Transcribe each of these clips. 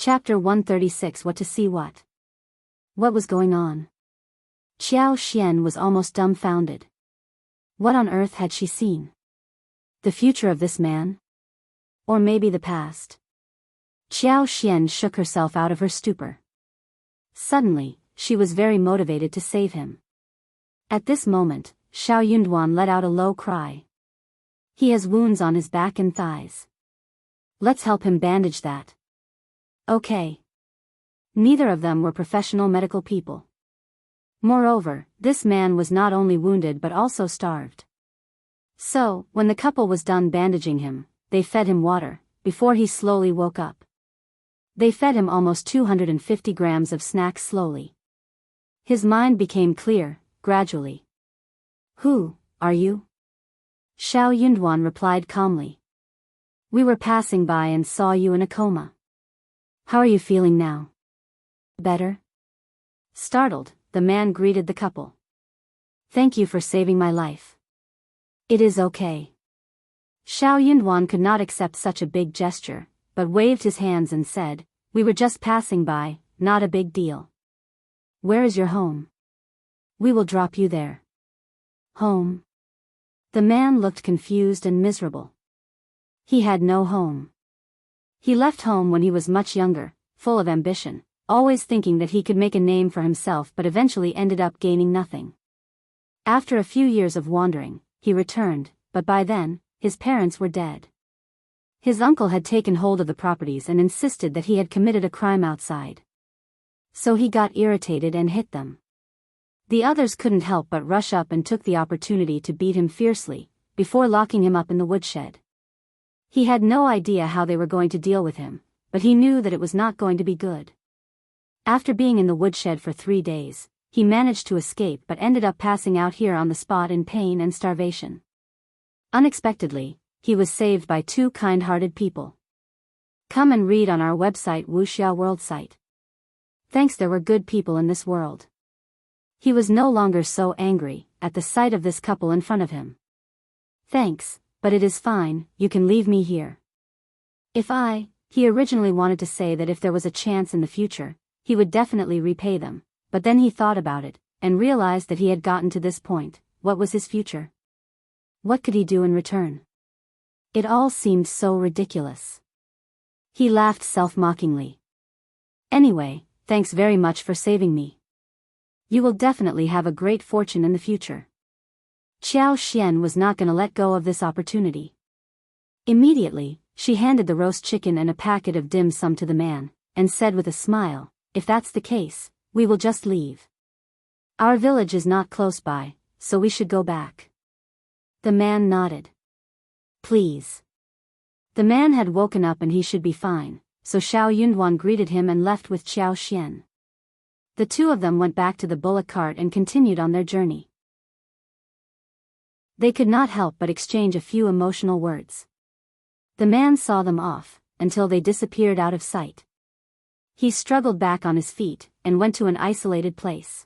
Chapter 136. What to see what? What was going on? Xiao Xian was almost dumbfounded. What on earth had she seen? The future of this man? Or maybe the past? Xiao Xian shook herself out of her stupor. Suddenly, she was very motivated to save him. At this moment, Xiao Yunduan let out a low cry. He has wounds on his back and thighs. Let's help him bandage that. Okay. Neither of them were professional medical people. Moreover, this man was not only wounded but also starved. So, when the couple was done bandaging him, they fed him water, before he slowly woke up. They fed him almost 250 grams of snacks slowly. His mind became clear, gradually. Who are you? Xiao Yunduan replied calmly. We were passing by and saw you in a coma. How are you feeling now? Better? Startled, the man greeted the couple. Thank you for saving my life. It is okay. Xiao Yunduan could not accept such a big gesture, but waved his hands and said, we were just passing by, not a big deal. Where is your home? We will drop you there. Home? The man looked confused and miserable. He had no home. He left home when he was much younger, full of ambition, always thinking that he could make a name for himself but eventually ended up gaining nothing. After a few years of wandering, he returned, but by then, his parents were dead. His uncle had taken hold of the properties and insisted that he had committed a crime outside. So he got irritated and hit them. The others couldn't help but rush up and took the opportunity to beat him fiercely, before locking him up in the woodshed. He had no idea how they were going to deal with him, but he knew that it was not going to be good. After being in the woodshed for 3 days, he managed to escape but ended up passing out here on the spot in pain and starvation. Unexpectedly, he was saved by 2 kind-hearted people. Come and read on our website Wuxia World site. Thanks, there were good people in this world. He was no longer so angry at the sight of this couple in front of him. Thanks, but it is fine, you can leave me here. He originally wanted to say that if there was a chance in the future, he would definitely repay them, but then he thought about it, and realized that he had gotten to this point. What was his future? What could he do in return? It all seemed so ridiculous. He laughed self-mockingly. Anyway, thanks very much for saving me. You will definitely have a great fortune in the future. Xiao Xian was not going to let go of this opportunity. Immediately, she handed the roast chicken and a packet of dim sum to the man, and said with a smile, if that's the case, we will just leave. Our village is not close by, so we should go back. The man nodded. Please. The man had woken up and he should be fine, so Xiao Yunduan greeted him and left with Xiao Xian. The 2 of them went back to the bullock cart and continued on their journey. They could not help but exchange a few emotional words. The man saw them off, until they disappeared out of sight. He struggled back on his feet, and went to an isolated place.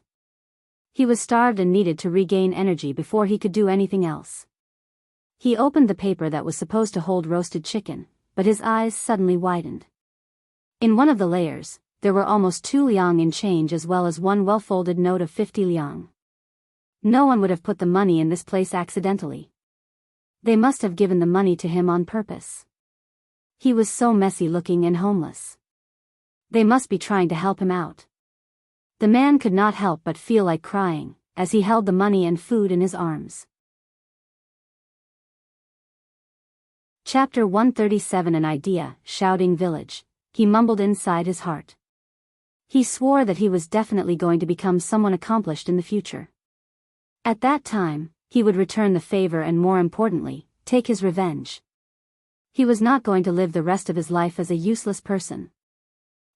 He was starved and needed to regain energy before he could do anything else. He opened the paper that was supposed to hold roasted chicken, but his eyes suddenly widened. In one of the layers, there were almost 2 liang in change as well as 1 well-folded note of 50 liang. No one would have put the money in this place accidentally. They must have given the money to him on purpose. He was so messy looking and homeless. They must be trying to help him out. The man could not help but feel like crying, as he held the money and food in his arms. Chapter 137. An idea, shouting village, he mumbled inside his heart. He swore that he was definitely going to become someone accomplished in the future. At that time, he would return the favor and, more importantly, take his revenge. He was not going to live the rest of his life as a useless person.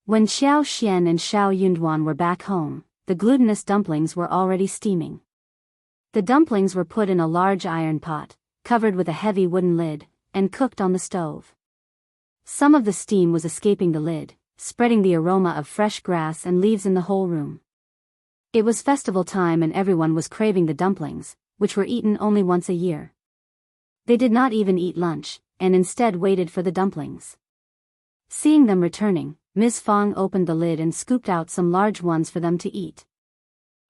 When Xiao Xian and Xiao Yunduan were back home, the glutinous dumplings were already steaming. The dumplings were put in a large iron pot, covered with a heavy wooden lid, and cooked on the stove. Some of the steam was escaping the lid, spreading the aroma of fresh grass and leaves in the whole room. It was festival time and everyone was craving the dumplings, which were eaten only once a year. They did not even eat lunch, and instead waited for the dumplings. Seeing them returning, Ms. Fong opened the lid and scooped out some large ones for them to eat.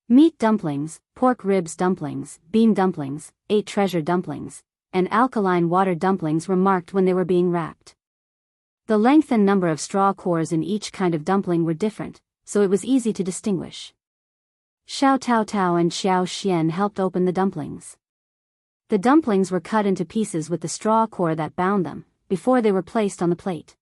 Meat dumplings, pork ribs dumplings, bean dumplings, 8 treasure dumplings, and alkaline water dumplings were marked when they were being wrapped. The length and number of straw cores in each kind of dumpling were different, so it was easy to distinguish. Xiao Tao Tao and Xiao Xian helped open the dumplings. The dumplings were cut into pieces with the straw core that bound them, before they were placed on the plate.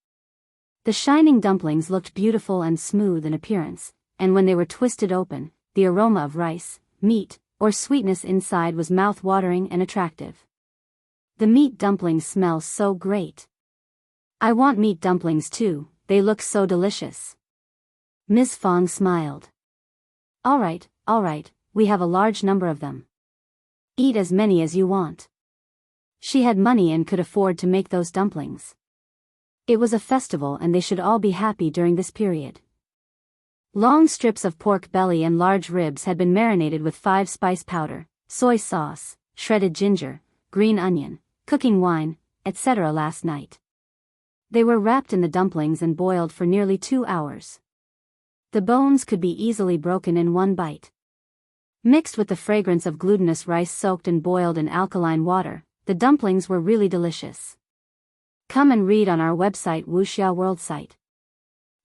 The shining dumplings looked beautiful and smooth in appearance, and when they were twisted open, the aroma of rice, meat, or sweetness inside was mouth-watering and attractive. The meat dumplings smell so great. I want meat dumplings too, they look so delicious. Ms. Fong smiled. All right, we have a large number of them. Eat as many as you want. She had money and could afford to make those dumplings. It was a festival and they should all be happy during this period. Long strips of pork belly and large ribs had been marinated with 5-spice powder, soy sauce, shredded ginger, green onion, cooking wine, etc. last night. They were wrapped in the dumplings and boiled for nearly 2 hours. The bones could be easily broken in one bite. Mixed with the fragrance of glutinous rice soaked and boiled in alkaline water, the dumplings were really delicious. Come and read on our website Wuxia World site.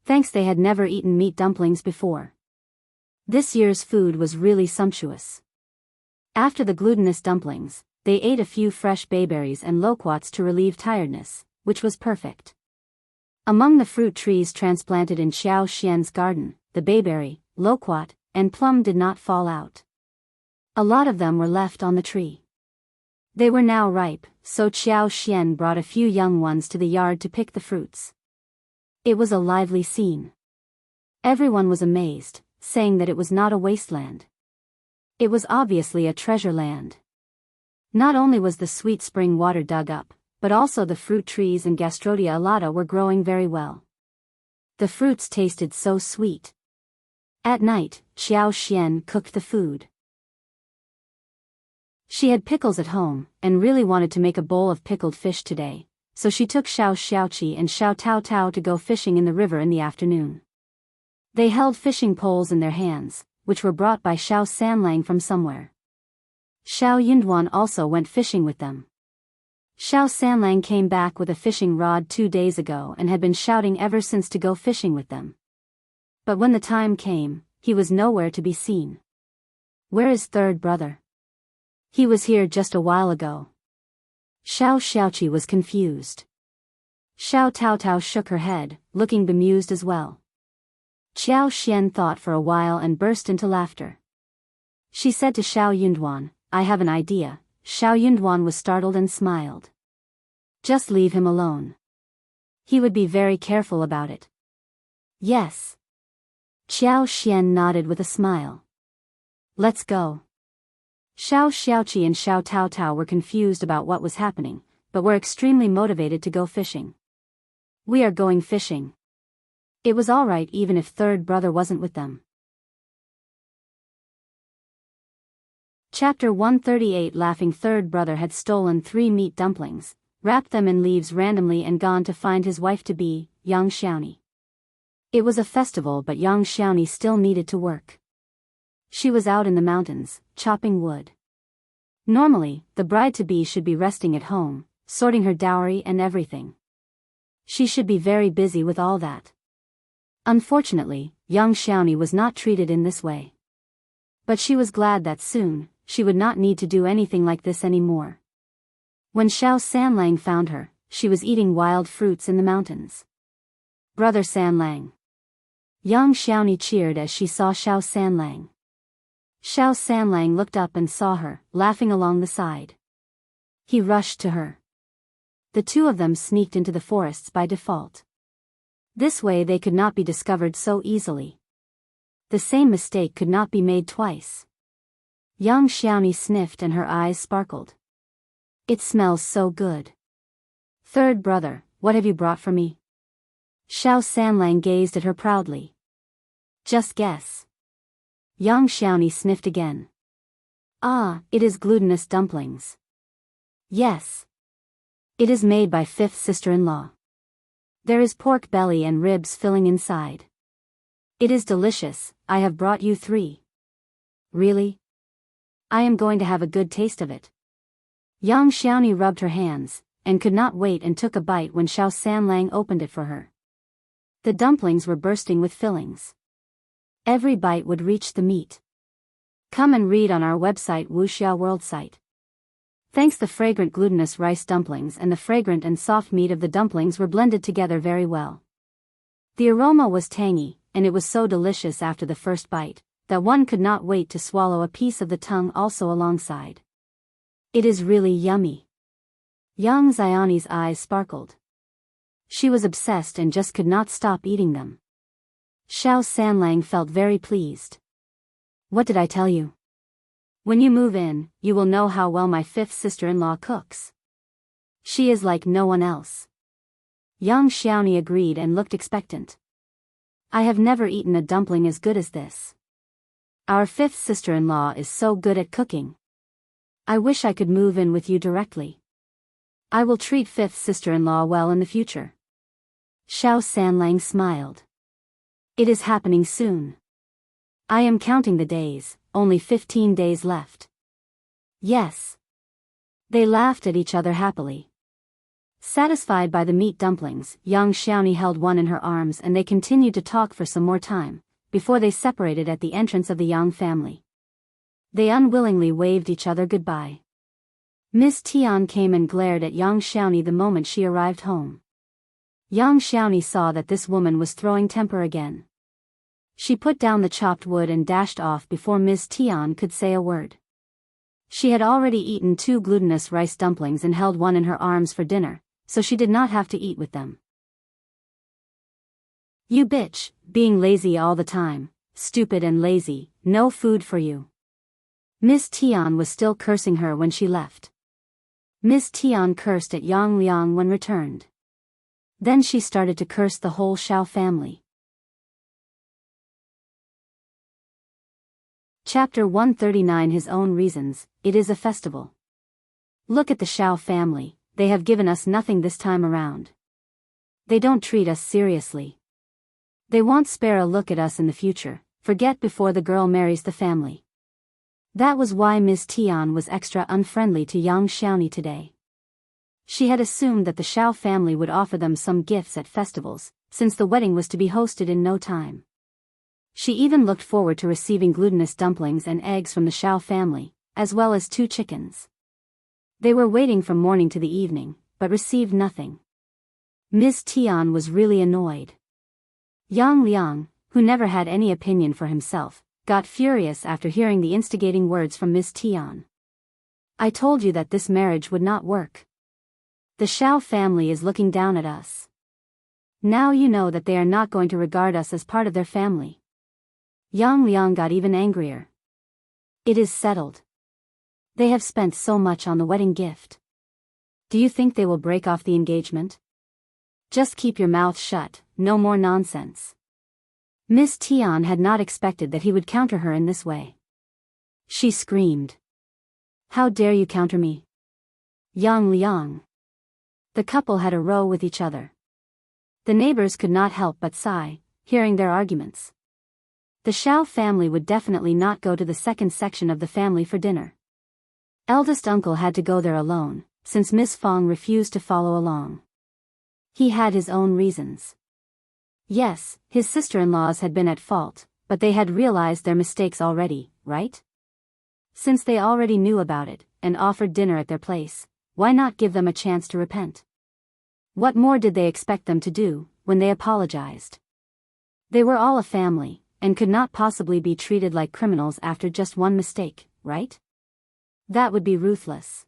Thanks, they had never eaten meat dumplings before. This year's food was really sumptuous. After the glutinous dumplings, they ate a few fresh bayberries and loquats to relieve tiredness, which was perfect. Among the fruit trees transplanted in Xiao Xian's garden, the bayberry, loquat, and plum did not fall out. A lot of them were left on the tree. They were now ripe, so Xiao Xian brought a few young ones to the yard to pick the fruits. It was a lively scene. Everyone was amazed, saying that it was not a wasteland. It was obviously a treasure land. Not only was the sweet spring water dug up, but also the fruit trees and Gastrodia alata were growing very well. The fruits tasted so sweet. At night, Xiao Xian cooked the food. She had pickles at home, and really wanted to make a bowl of pickled fish today, so she took Xiao Xiaoqi and Xiao Tao Tao to go fishing in the river in the afternoon. They held fishing poles in their hands, which were brought by Xiao Sanlang from somewhere. Xiao Yunduan also went fishing with them. Xiao Sanlang came back with a fishing rod 2 days ago and had been shouting ever since to go fishing with them. But when the time came, he was nowhere to be seen. Where is third brother? He was here just a while ago. Xiao Xiaoqi was confused. Xiao Tao Tao shook her head, looking bemused as well. Xiao Xian thought for a while and burst into laughter. She said to Xiao Yunduan, I have an idea. Xiao Yunduan was startled and smiled. Just leave him alone. He would be very careful about it. Yes. Xiao Xian nodded with a smile. Let's go. Xiao Xiaoqi and Xiao Tao Tao were confused about what was happening, but were extremely motivated to go fishing. We are going fishing. It was all right even if third brother wasn't with them. Chapter 138. Laughing third brother had stolen 3 meat dumplings, wrapped them in leaves randomly and gone to find his wife-to-be, Yang Xiaoni. It was a festival but Yang Xiaoni still needed to work. She was out in the mountains, chopping wood. Normally, the bride-to-be should be resting at home, sorting her dowry and everything. She should be very busy with all that. Unfortunately, Yang Xiaoni was not treated in this way. But she was glad that soon, she would not need to do anything like this anymore. When Xiao Sanlang found her, she was eating wild fruits in the mountains. Brother Sanlang. Yang Xiaoni cheered as she saw Xiao Sanlang. Xiao Sanlang looked up and saw her, laughing along the side. He rushed to her. The two of them sneaked into the forests by default. This way they could not be discovered so easily. The same mistake could not be made twice. Yang Xiaoni sniffed and her eyes sparkled. It smells so good. Third brother, what have you brought for me? Xiao Sanlang gazed at her proudly. Just guess. Yang Xiaoni sniffed again. Ah, it is glutinous dumplings. Yes. It is made by 5th sister-in-law. There is pork belly and ribs filling inside. It is delicious. I have brought you 3. Really? I am going to have a good taste of it. Yang Xiaoni rubbed her hands, and could not wait and took a bite when Xiao Sanlang opened it for her. The dumplings were bursting with fillings. Every bite would reach the meat. Come and read on our website Wuxia World site. Thanks, the fragrant glutinous rice dumplings and the fragrant and soft meat of the dumplings were blended together very well. The aroma was tangy, and it was so delicious after the first bite, that one could not wait to swallow a piece of the tongue also alongside. It is really yummy. Yang Xiaoni's eyes sparkled. She was obsessed and just could not stop eating them. Xiao Sanlang felt very pleased. What did I tell you? When you move in, you will know how well my 5th sister-in-law cooks. She is like no one else. Yang Xiaoni agreed and looked expectant. I have never eaten a dumpling as good as this. Our 5th sister-in-law is so good at cooking. I wish I could move in with you directly. I will treat 5th sister-in-law well in the future. Xiao Sanlang smiled. It is happening soon. I am counting the days, only 15 days left. Yes. They laughed at each other happily. Satisfied by the meat dumplings, Yang Xiaoni held one in her arms and they continued to talk for some more time, before they separated at the entrance of the Yang family. They unwillingly waved each other goodbye. Miss Tian came and glared at Yang Xiaoni the moment she arrived home. Yang Xiaoni saw that this woman was throwing temper again. She put down the chopped wood and dashed off before Miss Tian could say a word. She had already eaten 2 glutinous rice dumplings and held one in her arms for dinner, so she did not have to eat with them. You bitch, being lazy all the time, stupid and lazy, no food for you. Miss Tian was still cursing her when she left. Miss Tian cursed at Yang Liang when returned. Then she started to curse the whole Xiao family. Chapter 139 His Own Reasons. It is a festival. Look at the Xiao family, they have given us nothing this time around. They don't treat us seriously. They won't spare a look at us in the future, forget before the girl marries the family. That was why Miss Tian was extra unfriendly to Yang Xiaoni today. She had assumed that the Xiao family would offer them some gifts at festivals, since the wedding was to be hosted in no time. She even looked forward to receiving glutinous dumplings and eggs from the Xiao family, as well as 2 chickens. They were waiting from morning to the evening, but received nothing. Miss Tian was really annoyed. Yang Liang, who never had any opinion for himself, got furious after hearing the instigating words from Miss Tian. I told you that this marriage would not work. The Xiao family is looking down at us. Now you know that they are not going to regard us as part of their family. Yang Liang got even angrier. It is settled. They have spent so much on the wedding gift. Do you think they will break off the engagement? Just keep your mouth shut, no more nonsense. Miss Tian had not expected that he would counter her in this way. She screamed. How dare you counter me? Yang Liang. The couple had a row with each other. The neighbors could not help but sigh, hearing their arguments. The Xiao family would definitely not go to the second section of the family for dinner. Eldest uncle had to go there alone, since Miss Fong refused to follow along. He had his own reasons. Yes, his sister-in-laws had been at fault, but they had realized their mistakes already, right? Since they already knew about it, and offered dinner at their place, why not give them a chance to repent? What more did they expect them to do, when they apologized? They were all a family, and could not possibly be treated like criminals after just one mistake, right? That would be ruthless.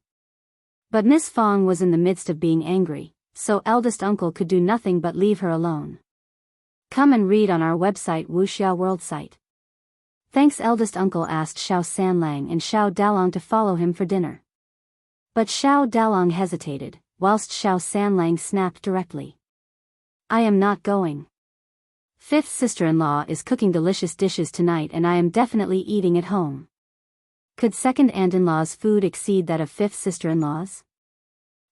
But Miss Fong was in the midst of being angry, so eldest uncle could do nothing but leave her alone. Come and read on our website Wuxia World site. Thanks. Eldest uncle asked Xiao Sanlang and Xiao Dalong to follow him for dinner. But Xiao Dalong hesitated, whilst Xiao Sanlang snapped directly. I am not going. 5th sister-in-law is cooking delicious dishes tonight and I am definitely eating at home. Could second aunt-in-law's food exceed that of 5th sister-in-law's?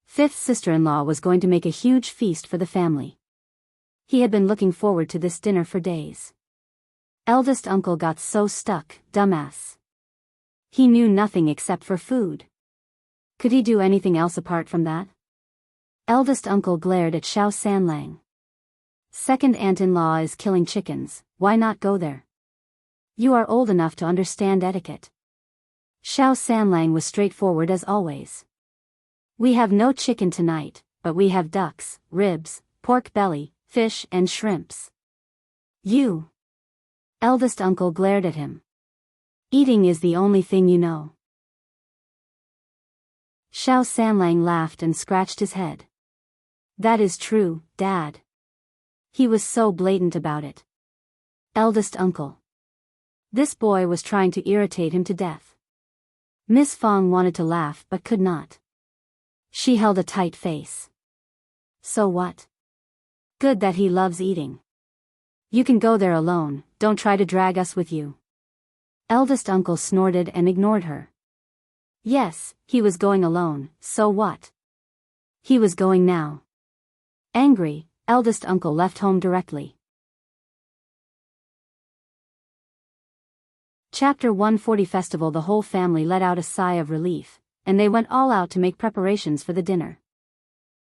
5th sister-in-law was going to make a huge feast for the family. He had been looking forward to this dinner for days. Eldest uncle got so stuck, dumbass. He knew nothing except for food. Could he do anything else apart from that? Eldest uncle glared at Xiao Sanlang. Second aunt-in-law is killing chickens, why not go there? You are old enough to understand etiquette. Xiao Sanlang was straightforward as always. We have no chicken tonight, but we have ducks, ribs, pork belly, fish and shrimps. You. Eldest uncle glared at him. Eating is the only thing you know. Xiao Sanlang laughed and scratched his head. That is true, Dad. He was so blatant about it. Eldest uncle. This boy was trying to irritate him to death. Miss Fong wanted to laugh but could not. She held a tight face. So what? Good that he loves eating. You can go there alone, don't try to drag us with you. Eldest uncle snorted and ignored her. Yes, he was going alone, so what? He was going now. Angry, eldest uncle left home directly. Chapter 140 Festival. The whole family let out a sigh of relief, and they went all out to make preparations for the dinner.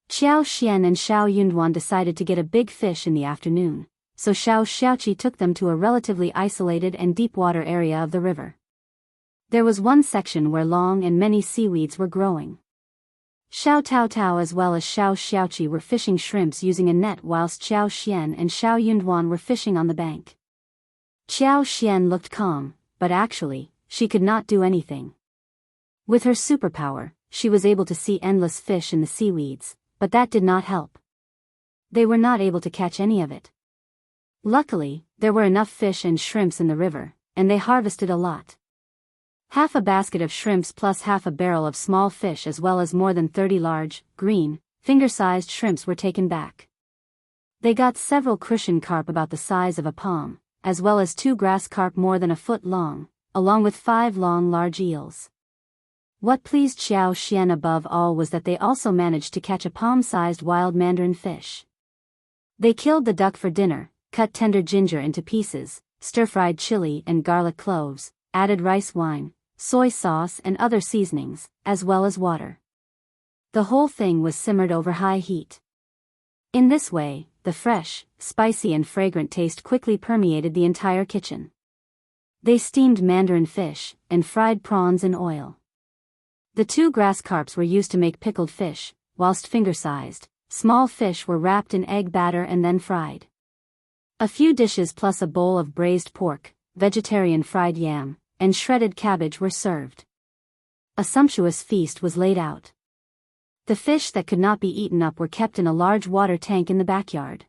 Xiao Xian and Xiao Yunduan decided to get a big fish in the afternoon, so Xiao Xiaoqi took them to a relatively isolated and deep water area of the river. There was one section where long and many seaweeds were growing. Xiao Taotao as well as Xiao Xiaoqi were fishing shrimps using a net whilst Xiao Xian and Xiao Yunduan were fishing on the bank. Xiao Xian looked calm, but actually, she could not do anything. With her superpower, she was able to see endless fish in the seaweeds, but that did not help. They were not able to catch any of it. Luckily, there were enough fish and shrimps in the river, and they harvested a lot. Half a basket of shrimps plus half a barrel of small fish as well as more than 30 large, green, finger-sized shrimps were taken back. They got several crucian carp about the size of a palm, as well as 2 grass carp more than a foot long, along with 5 long large eels. What pleased Xiao Xian above all was that they also managed to catch a palm-sized wild mandarin fish. They killed the duck for dinner, cut tender ginger into pieces, stir-fried chili and garlic cloves, added rice wine, soy sauce and other seasonings, as well as water. The whole thing was simmered over high heat. In this way, the fresh, spicy and fragrant taste quickly permeated the entire kitchen. They steamed mandarin fish, and fried prawns in oil. The 2 grass carps were used to make pickled fish, whilst finger-sized, small fish were wrapped in egg batter and then fried. A few dishes plus a bowl of braised pork, vegetarian fried yam, and shredded cabbage were served. A sumptuous feast was laid out. The fish that could not be eaten up were kept in a large water tank in the backyard.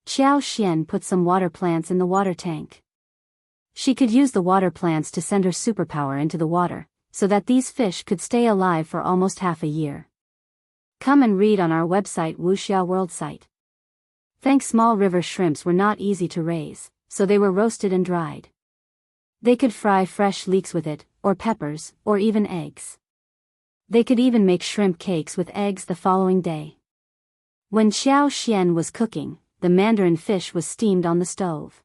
Xiao Xian put some water plants in the water tank. She could use the water plants to send her superpower into the water, so that these fish could stay alive for almost half a year. Come and read on our website Wuxia World site. Small river shrimps were not easy to raise, so they were roasted and dried. They could fry fresh leeks with it, or peppers, or even eggs. They could even make shrimp cakes with eggs the following day. When Xiao Xian was cooking, the mandarin fish was steamed on the stove.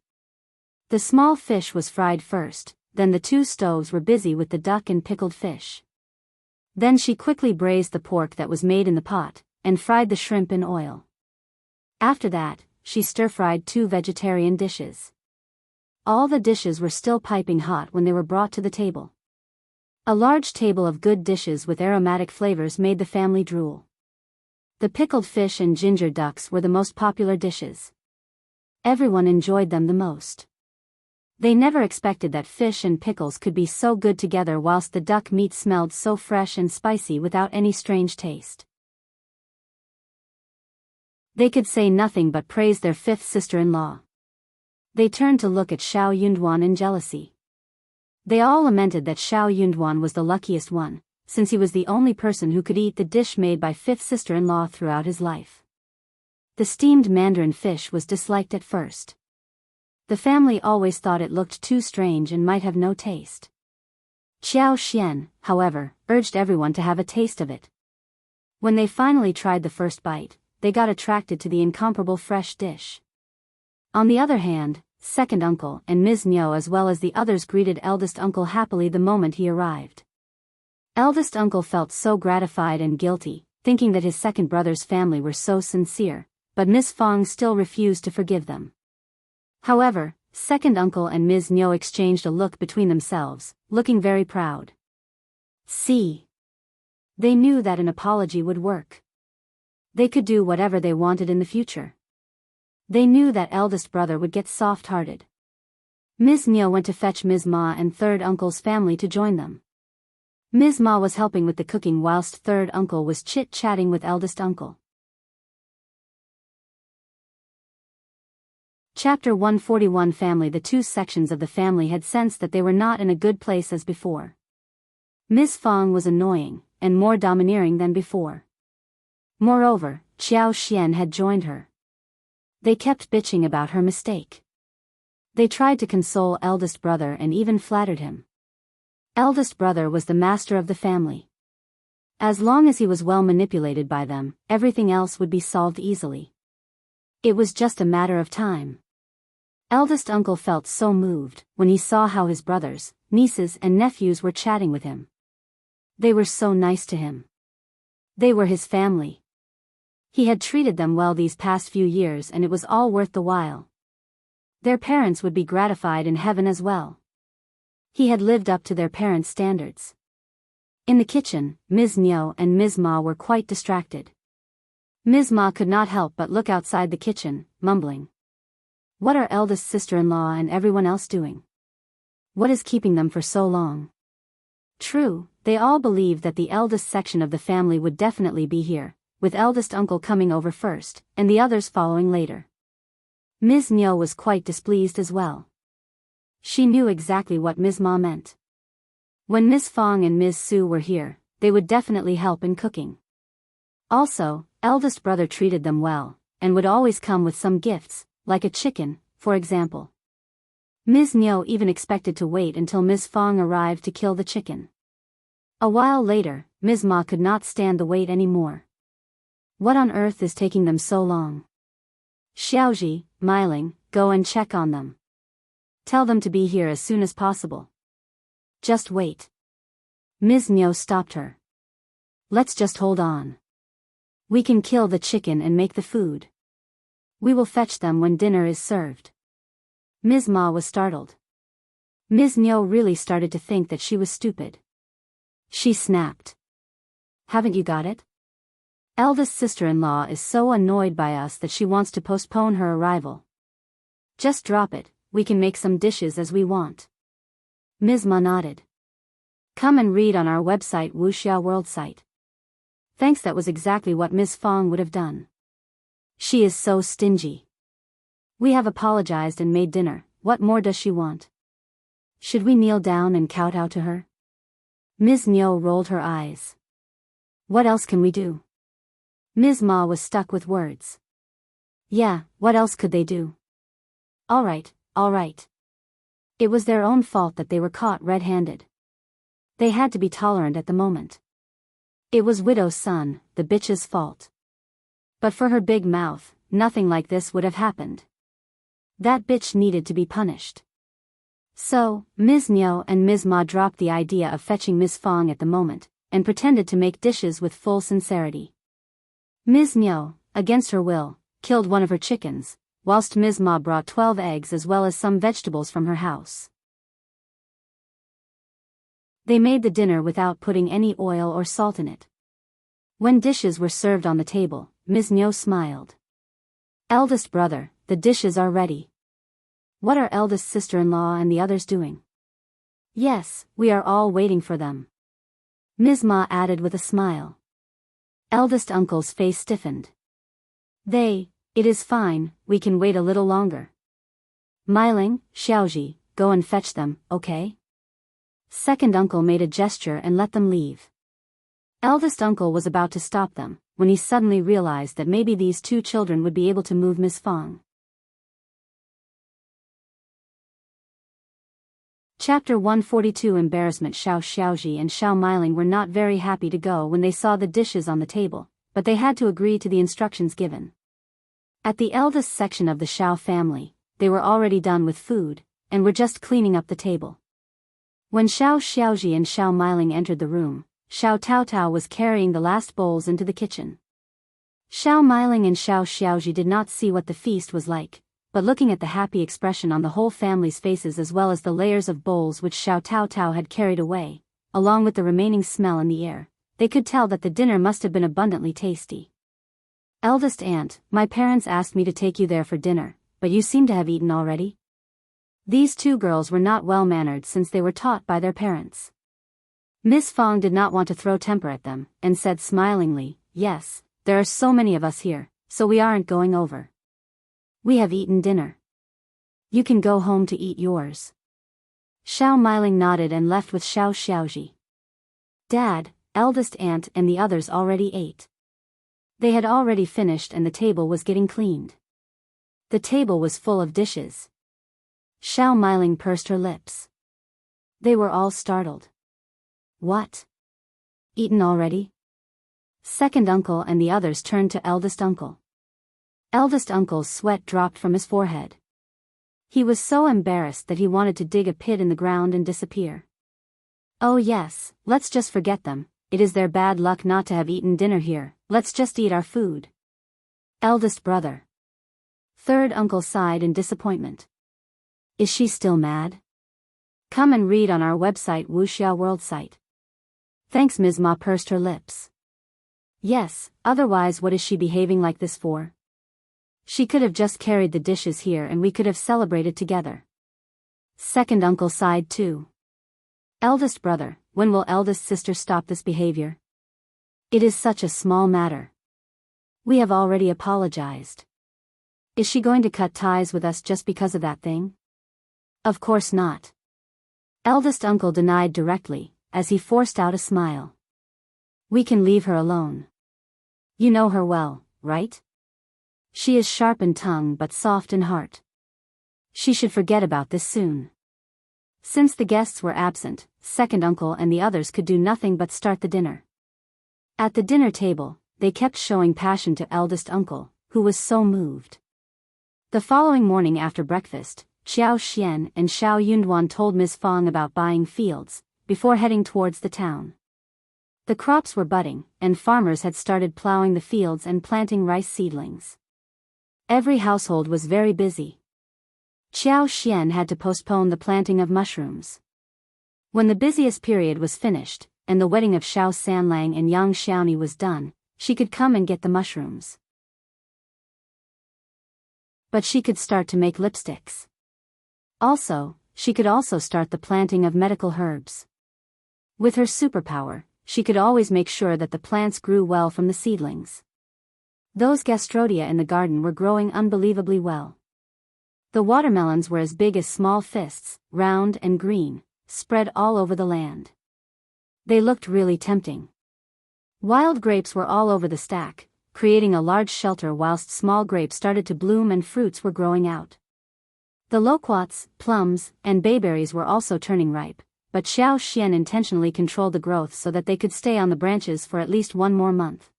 The small fish was fried first, then the 2 stoves were busy with the duck and pickled fish. Then she quickly braised the pork that was made in the pot, and fried the shrimp in oil. After that, she stir-fried 2 vegetarian dishes. All the dishes were still piping hot when they were brought to the table. A large table of good dishes with aromatic flavors made the family drool. The pickled fish and ginger ducks were the most popular dishes. Everyone enjoyed them the most. They never expected that fish and pickles could be so good together whilst the duck meat smelled so fresh and spicy without any strange taste. They could say nothing but praise their 5th sister-in-law. They turned to look at Xiao Yunduan in jealousy. They all lamented that Xiao Yunduan was the luckiest one, since he was the only person who could eat the dish made by 5th sister-in-law throughout his life. The steamed mandarin fish was disliked at first. The family always thought it looked too strange and might have no taste. Xiao Xian, however, urged everyone to have a taste of it. When they finally tried the first bite, they got attracted to the incomparable fresh dish. On the other hand, second uncle and Ms. Niu as well as the others greeted eldest uncle happily the moment he arrived. Eldest uncle felt so gratified and guilty, thinking that his second brother's family were so sincere, but Miss Fong still refused to forgive them. However, second uncle and Ms. Niu exchanged a look between themselves, looking very proud. See? They knew that an apology would work. They could do whatever they wanted in the future. They knew that eldest brother would get soft-hearted. Ms. Niu went to fetch Ms. Ma and third uncle's family to join them. Ms. Ma was helping with the cooking whilst third uncle was chit-chatting with eldest uncle. Chapter 141 Family. The two sections of the family had sensed that they were not in a good place as before. Ms. Fong was annoying, and more domineering than before. Moreover, Xiao Xian had joined her. They kept bitching about her mistake. They tried to console eldest brother and even flattered him. Eldest brother was the master of the family. As long as he was well manipulated by them, everything else would be solved easily. It was just a matter of time. Eldest uncle felt so moved when he saw how his brothers, nieces and nephews were chatting with him. They were so nice to him. They were his family. He had treated them well these past few years and it was all worth the while. Their parents would be gratified in heaven as well. He had lived up to their parents' standards. In the kitchen, Ms. Niu and Ms. Ma were quite distracted. Ms. Ma could not help but look outside the kitchen, mumbling. What are eldest sister-in-law and everyone else doing? What is keeping them for so long? True, they all believed that the eldest section of the family would definitely be here, with eldest uncle coming over first, and the others following later. Ms. Niu was quite displeased as well. She knew exactly what Ms. Ma meant. When Ms. Fong and Ms. Su were here, they would definitely help in cooking. Also, eldest brother treated them well, and would always come with some gifts, like a chicken, for example. Ms. Niu even expected to wait until Ms. Fong arrived to kill the chicken. A while later, Ms. Ma could not stand the wait anymore. What on earth is taking them so long? Xiaoji, Miling, go and check on them. Tell them to be here as soon as possible. Just wait. Ms. Niu stopped her. Let's just hold on. We can kill the chicken and make the food. We will fetch them when dinner is served. Ms. Ma was startled. Ms. Niu really started to think that she was stupid. She snapped. Haven't you got it? Eldest sister-in-law is so annoyed by us that she wants to postpone her arrival. Just drop it, we can make some dishes as we want. Ms. Ma nodded. Come and read on our website Wuxia World site. Thanks, that was exactly what Ms. Fong would have done. She is so stingy. We have apologized and made dinner, what more does she want? Should we kneel down and kowtow to her? Ms. Niu rolled her eyes. What else can we do? Ms. Ma was stuck with words. Yeah, what else could they do? Alright. It was their own fault that they were caught red-handed. They had to be tolerant at the moment. It was Widow's son, the bitch's fault. But for her big mouth, nothing like this would have happened. That bitch needed to be punished. So, Ms. Niu and Ms. Ma dropped the idea of fetching Ms. Fong at the moment, and pretended to make dishes with full sincerity. Ms. Niu, against her will, killed one of her chickens, whilst Ms. Ma brought 12 eggs as well as some vegetables from her house. They made the dinner without putting any oil or salt in it. When dishes were served on the table, Ms. Niu smiled. Eldest brother, the dishes are ready. What are eldest sister-in-law and the others doing? Yes, we are all waiting for them. Ms. Ma added with a smile. Eldest uncle's face stiffened. It is fine, we can wait a little longer. Miling, Xiaoji, go and fetch them, okay? Second uncle made a gesture and let them leave. Eldest uncle was about to stop them, when he suddenly realized that maybe these two children would be able to move Ms. Fong. Chapter 142 Embarrassment. Xiaoji and Xiao Miling were not very happy to go when they saw the dishes on the table, but they had to agree to the instructions given. At the eldest section of the Xiao family, they were already done with food, and were just cleaning up the table. When Xiao Xiaoji and Xiao Miling entered the room, Xiao Taotao was carrying the last bowls into the kitchen. Xiao Miling and Xiao Xiaoji did not see what the feast was like, but looking at the happy expression on the whole family's faces as well as the layers of bowls which Xiao Taotao had carried away, along with the remaining smell in the air, they could tell that the dinner must have been abundantly tasty. Eldest aunt, my parents asked me to take you there for dinner, but you seem to have eaten already? These two girls were not well-mannered since they were taught by their parents. Miss Fong did not want to throw temper at them, and said smilingly, yes, there are so many of us here, so we aren't going over. We have eaten dinner. You can go home to eat yours. Xiao Miling nodded and left with Xiao Xiaoji. Dad, eldest aunt and the others already ate. They had already finished and the table was getting cleaned. The table was full of dishes. Xiao Miling pursed her lips. They were all startled. What? Eaten already? Second uncle and the others turned to eldest uncle. Eldest uncle's sweat dropped from his forehead. He was so embarrassed that he wanted to dig a pit in the ground and disappear. Oh yes, let's just forget them, it is their bad luck not to have eaten dinner here, let's just eat our food. Eldest brother. Third uncle sighed in disappointment. Is she still mad? Come and read on our website Wuxia World site. Thanks. Ms. Ma pursed her lips. Yes, otherwise what is she behaving like this for? She could have just carried the dishes here and we could have celebrated together. Second uncle sighed too. Eldest brother, when will eldest sister stop this behavior? It is such a small matter. We have already apologized. Is she going to cut ties with us just because of that thing? Of course not. Eldest uncle denied directly, as he forced out a smile. We can leave her alone. You know her well, right? She is sharp in tongue but soft in heart. She should forget about this soon. Since the guests were absent, second uncle and the others could do nothing but start the dinner. At the dinner table, they kept showing passion to eldest uncle, who was so moved. The following morning after breakfast, Xiao Xian and Xiao Yunduan told Ms. Fong about buying fields, before heading towards the town. The crops were budding, and farmers had started plowing the fields and planting rice seedlings. Every household was very busy. Xiao Xian had to postpone the planting of mushrooms. When the busiest period was finished, and the wedding of Xiao Sanlang and Yang Xiaoni was done, she could come and get the mushrooms. But she could start to make lipsticks. Also, she could also start the planting of medical herbs. With her superpower, she could always make sure that the plants grew well from the seedlings. Those gastrodia in the garden were growing unbelievably well. The watermelons were as big as small fists, round and green, spread all over the land. They looked really tempting. Wild grapes were all over the stack, creating a large shelter whilst small grapes started to bloom and fruits were growing out. The loquats, plums, and bayberries were also turning ripe, but Xiao Xian intentionally controlled the growth so that they could stay on the branches for at least one more month.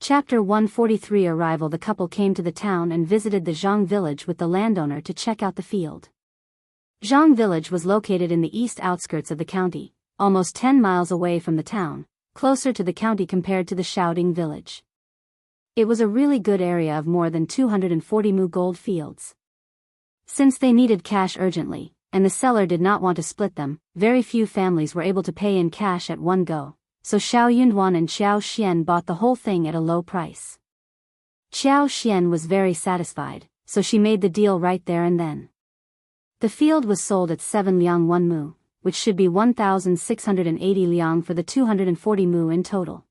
Chapter 143 Arrival. The couple came to the town and visited the Zhang village with the landowner to check out the field. Zhang village was located in the east outskirts of the county, almost 10 miles away from the town, closer to the county compared to the Shaoding village. It was a really good area of more than 240 mu gold fields. Since they needed cash urgently, and the seller did not want to split them, very few families were able to pay in cash at one go, so Xiao Yunduan and Xiao Xian bought the whole thing at a low price. Xiao Xian was very satisfied, so she made the deal right there and then. The field was sold at 7 liang 1 mu, which should be 1,680 liang for the 240 mu in total.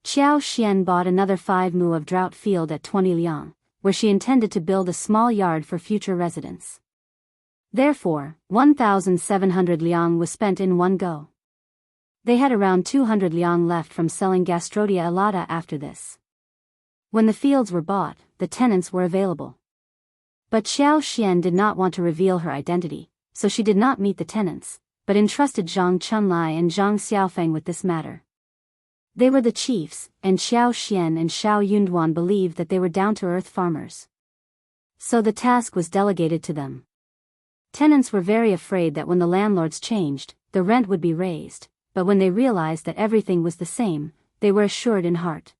Xiao Xian bought another 5 mu of drought field at 20 liang, where she intended to build a small yard for future residents. Therefore, 1,700 liang was spent in one go. They had around 200 liang left from selling gastrodia alata after this. When the fields were bought, the tenants were available. But Xiao Xian did not want to reveal her identity, so she did not meet the tenants, but entrusted Zhang Chunlai and Zhang Xiaofeng with this matter. They were the chiefs, and Xiao Xian and Xiao Yunduan believed that they were down-to-earth farmers. So the task was delegated to them. Tenants were very afraid that when the landlords changed, the rent would be raised, but when they realized that everything was the same, they were assured in heart.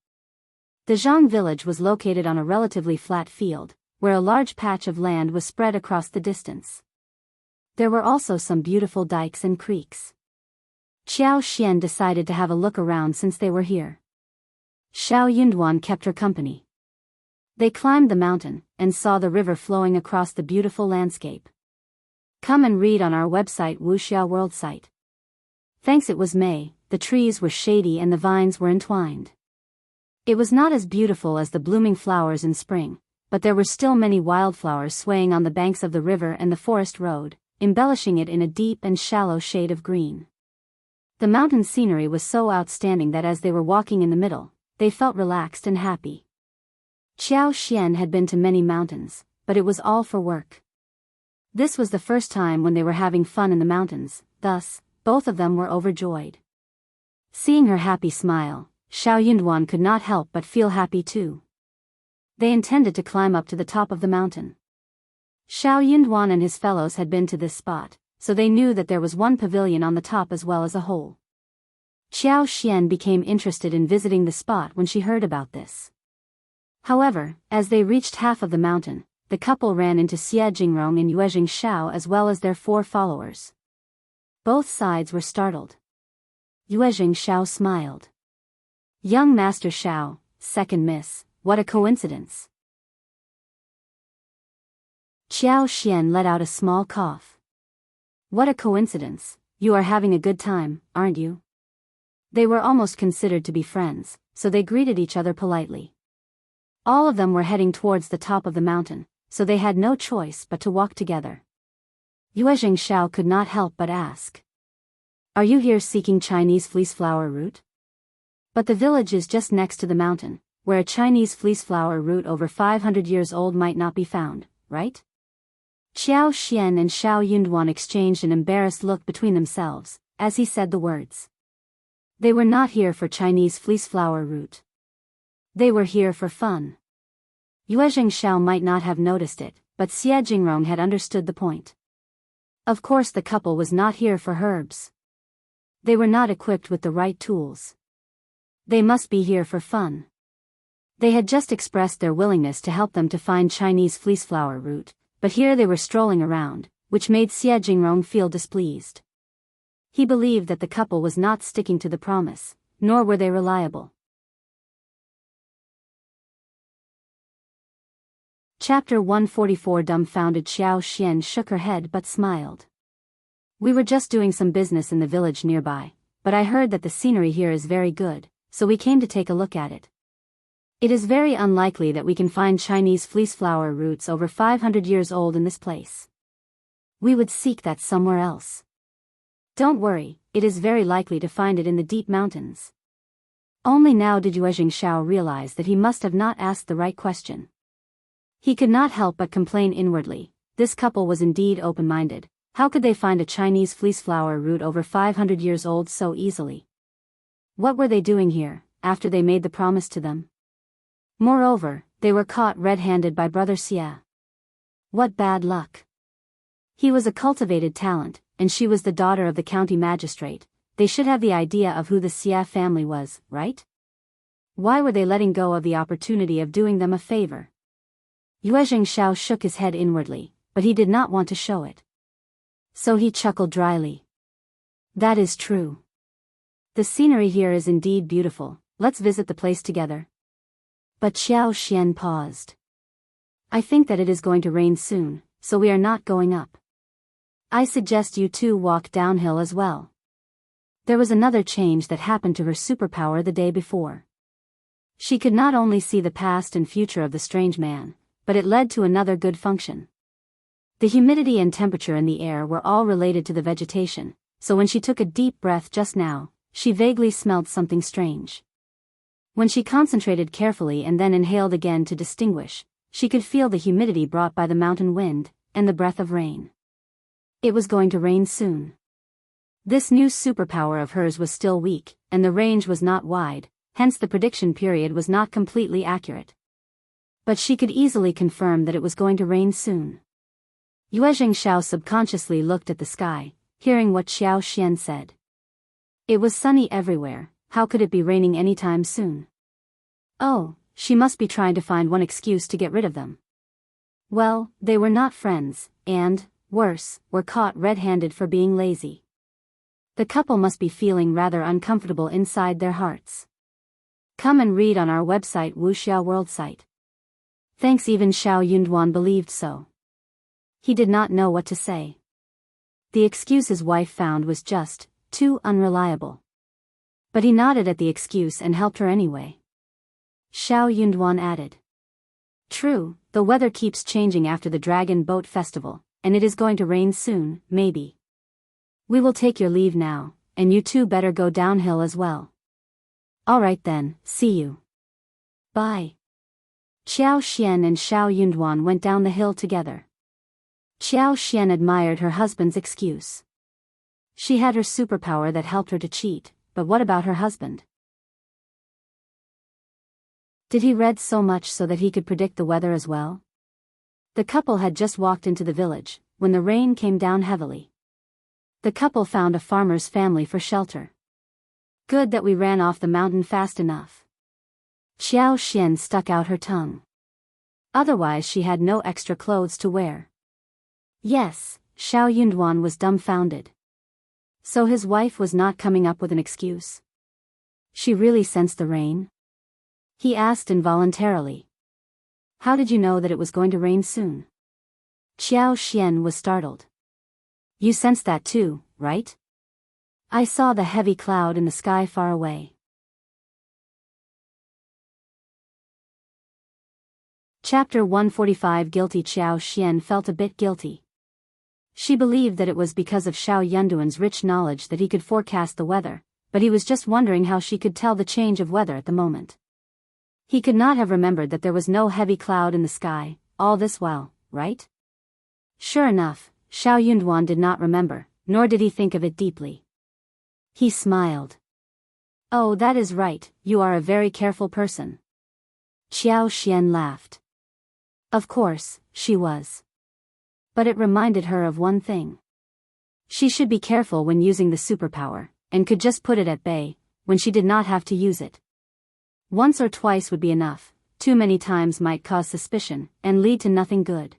The Zhang village was located on a relatively flat field, where a large patch of land was spread across the distance. There were also some beautiful dikes and creeks. Xiao Xian decided to have a look around since they were here. Xiao Yunduan kept her company. They climbed the mountain, and saw the river flowing across the beautiful landscape. Come and read on our website Wuxia World site. Thanks. It was May, the trees were shady and the vines were entwined. It was not as beautiful as the blooming flowers in spring, but there were still many wildflowers swaying on the banks of the river and the forest road, embellishing it in a deep and shallow shade of green. The mountain scenery was so outstanding that as they were walking in the middle, they felt relaxed and happy. Xiao Xian had been to many mountains, but it was all for work. This was the first time when they were having fun in the mountains, thus, both of them were overjoyed. Seeing her happy smile, Xiao Yunduan could not help but feel happy too. They intended to climb up to the top of the mountain. Xiao Yunduan and his fellows had been to this spot, so they knew that there was one pavilion on the top as well as a hole. Xiao Xian became interested in visiting the spot when she heard about this. However, as they reached half of the mountain, the couple ran into Xie Jingrong and Yue Xiao as well as their 4 followers. Both sides were startled. Yue Xiao smiled. Young Master Xiao, second miss, what a coincidence. Xiao Xian let out a small cough. What a coincidence, you are having a good time, aren't you? They were almost considered to be friends, so they greeted each other politely. All of them were heading towards the top of the mountain, so they had no choice but to walk together. Yue Xiao could not help but ask. Are you here seeking Chinese fleece flower root? But the village is just next to the mountain, where a Chinese fleece flower root over 500 years old might not be found, right? Xiao Xian and Xiao Yunduan exchanged an embarrassed look between themselves, as he said the words. They were not here for Chinese fleece flower root. They were here for fun. Yue Xiao might not have noticed it, but Xie Jingrong had understood the point. Of course the couple was not here for herbs. They were not equipped with the right tools. They must be here for fun. They had just expressed their willingness to help them to find Chinese fleece flower root, but here they were strolling around, which made Xie Jingrong feel displeased. He believed that the couple was not sticking to the promise, nor were they reliable. Chapter 144. Dumbfounded Xiao Xian shook her head but smiled. We were just doing some business in the village nearby, but I heard that the scenery here is very good, so we came to take a look at it. It is very unlikely that we can find Chinese fleece flower roots over 500 years old in this place. We would seek that somewhere else. Don't worry, it is very likely to find it in the deep mountains. Only now did Yue Xiao realize that he must have not asked the right question. He could not help but complain inwardly. This couple was indeed open-minded. How could they find a Chinese fleece flower root over 500 years old so easily? What were they doing here, after they made the promise to them? Moreover, they were caught red-handed by Brother Xie. What bad luck. He was a cultivated talent, and she was the daughter of the county magistrate. They should have the idea of who the Xie family was, right? Why were they letting go of the opportunity of doing them a favor? Yue Xiao shook his head inwardly, but he did not want to show it. So he chuckled dryly. That is true. The scenery here is indeed beautiful, let's visit the place together. But Xiao Xian paused. I think that it is going to rain soon, so we are not going up. I suggest you two walk downhill as well. There was another change that happened to her superpower the day before. She could not only see the past and future of the strange man, but it led to another good function. The humidity and temperature in the air were all related to the vegetation, so when she took a deep breath just now, she vaguely smelled something strange. When she concentrated carefully and then inhaled again to distinguish, she could feel the humidity brought by the mountain wind, and the breath of rain. It was going to rain soon. This new superpower of hers was still weak, and the range was not wide, hence the prediction period was not completely accurate. But she could easily confirm that it was going to rain soon. Yue Xianxia subconsciously looked at the sky, hearing what Xiao Xian said. It was sunny everywhere, how could it be raining anytime soon? Oh, she must be trying to find one excuse to get rid of them. Well, they were not friends, and, worse, were caught red-handed for being lazy. The couple must be feeling rather uncomfortable inside their hearts. Come and read on our website Wuxia World site. Thanks. Even Xiao Yunduan believed so. He did not know what to say. The excuse his wife found was just too unreliable. But he nodded at the excuse and helped her anyway. Xiao Yunduan added. True, the weather keeps changing after the Dragon Boat Festival, and it is going to rain soon, maybe. We will take your leave now, and you two better go downhill as well. Alright then, see you. Bye. Xiao Xian and Xiao Yunduan went down the hill together. Xiao Xian admired her husband's excuse. She had her superpower that helped her to cheat, but what about her husband? Did he read so much so that he could predict the weather as well? The couple had just walked into the village, when the rain came down heavily. The couple found a farmer's family for shelter. Good that we ran off the mountain fast enough. Xiao Xian stuck out her tongue. Otherwise she had no extra clothes to wear. Yes, Xiao Yunduan was dumbfounded. So his wife was not coming up with an excuse. She really sensed the rain? He asked involuntarily. How did you know that it was going to rain soon? Xiao Xian was startled. You sensed that too, right? I saw the heavy cloud in the sky far away. Chapter 145. Guilty. Xiao Xian felt a bit guilty. She believed that it was because of Xiao Yunduan's rich knowledge that he could forecast the weather, but he was just wondering how she could tell the change of weather at the moment. He could not have remembered that there was no heavy cloud in the sky, all this while, right? Sure enough, Xiao Yunduan did not remember, nor did he think of it deeply. He smiled. Oh, that is right, you are a very careful person. Xiao Xian laughed. Of course, she was. But it reminded her of one thing. She should be careful when using the superpower, and could just put it at bay, when she did not have to use it. Once or twice would be enough, too many times might cause suspicion, and lead to nothing good.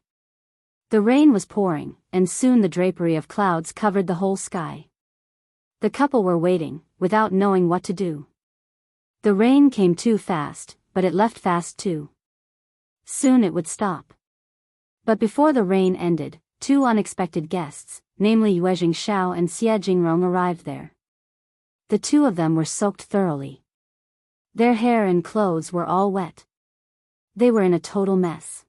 The rain was pouring, and soon the drapery of clouds covered the whole sky. The couple were waiting, without knowing what to do. The rain came too fast, but it left fast too. Soon it would stop. But before the rain ended, two unexpected guests, namely Yue Xianxia and Xie Jingrong, arrived there. The two of them were soaked thoroughly. Their hair and clothes were all wet. They were in a total mess.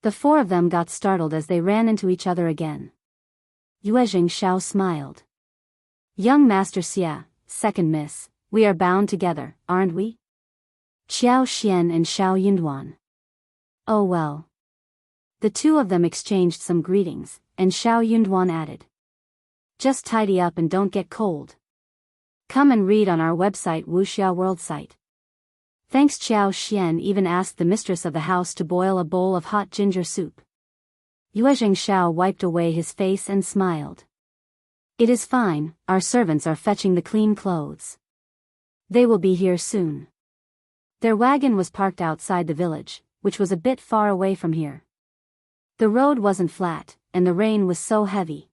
The four of them got startled as they ran into each other again. Yue Xianxia smiled. Young Master Xie, second miss, we are bound together, aren't we? Xiao Xian and Xiao Yunduan. Oh well. The two of them exchanged some greetings, and Xiao Yunduan added. Just tidy up and don't get cold. Come and read on our website Wuxia World site. Thanks. Xiao Xian even asked the mistress of the house to boil a bowl of hot ginger soup. Yue Xianxia wiped away his face and smiled. It is fine, our servants are fetching the clean clothes. They will be here soon. Their wagon was parked outside the village, which was a bit far away from here. The road wasn't flat, and the rain was so heavy.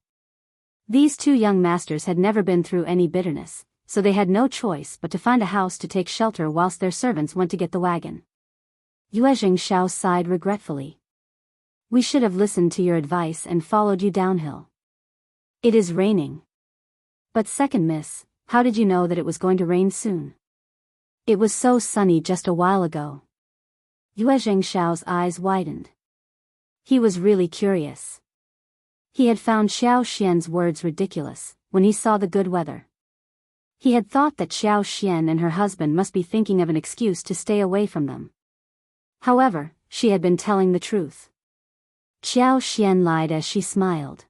These two young masters had never been through any bitterness, so they had no choice but to find a house to take shelter whilst their servants went to get the wagon. Yue Xianxia sighed regretfully. We should have listened to your advice and followed you downhill. It is raining. But second miss, how did you know that it was going to rain soon? It was so sunny just a while ago. Yue Xianxia's eyes widened. He was really curious. He had found Xiao Xian's words ridiculous, when he saw the good weather. He had thought that Xiao Xian and her husband must be thinking of an excuse to stay away from them. However, she had been telling the truth. Xiao Xian lied as she smiled.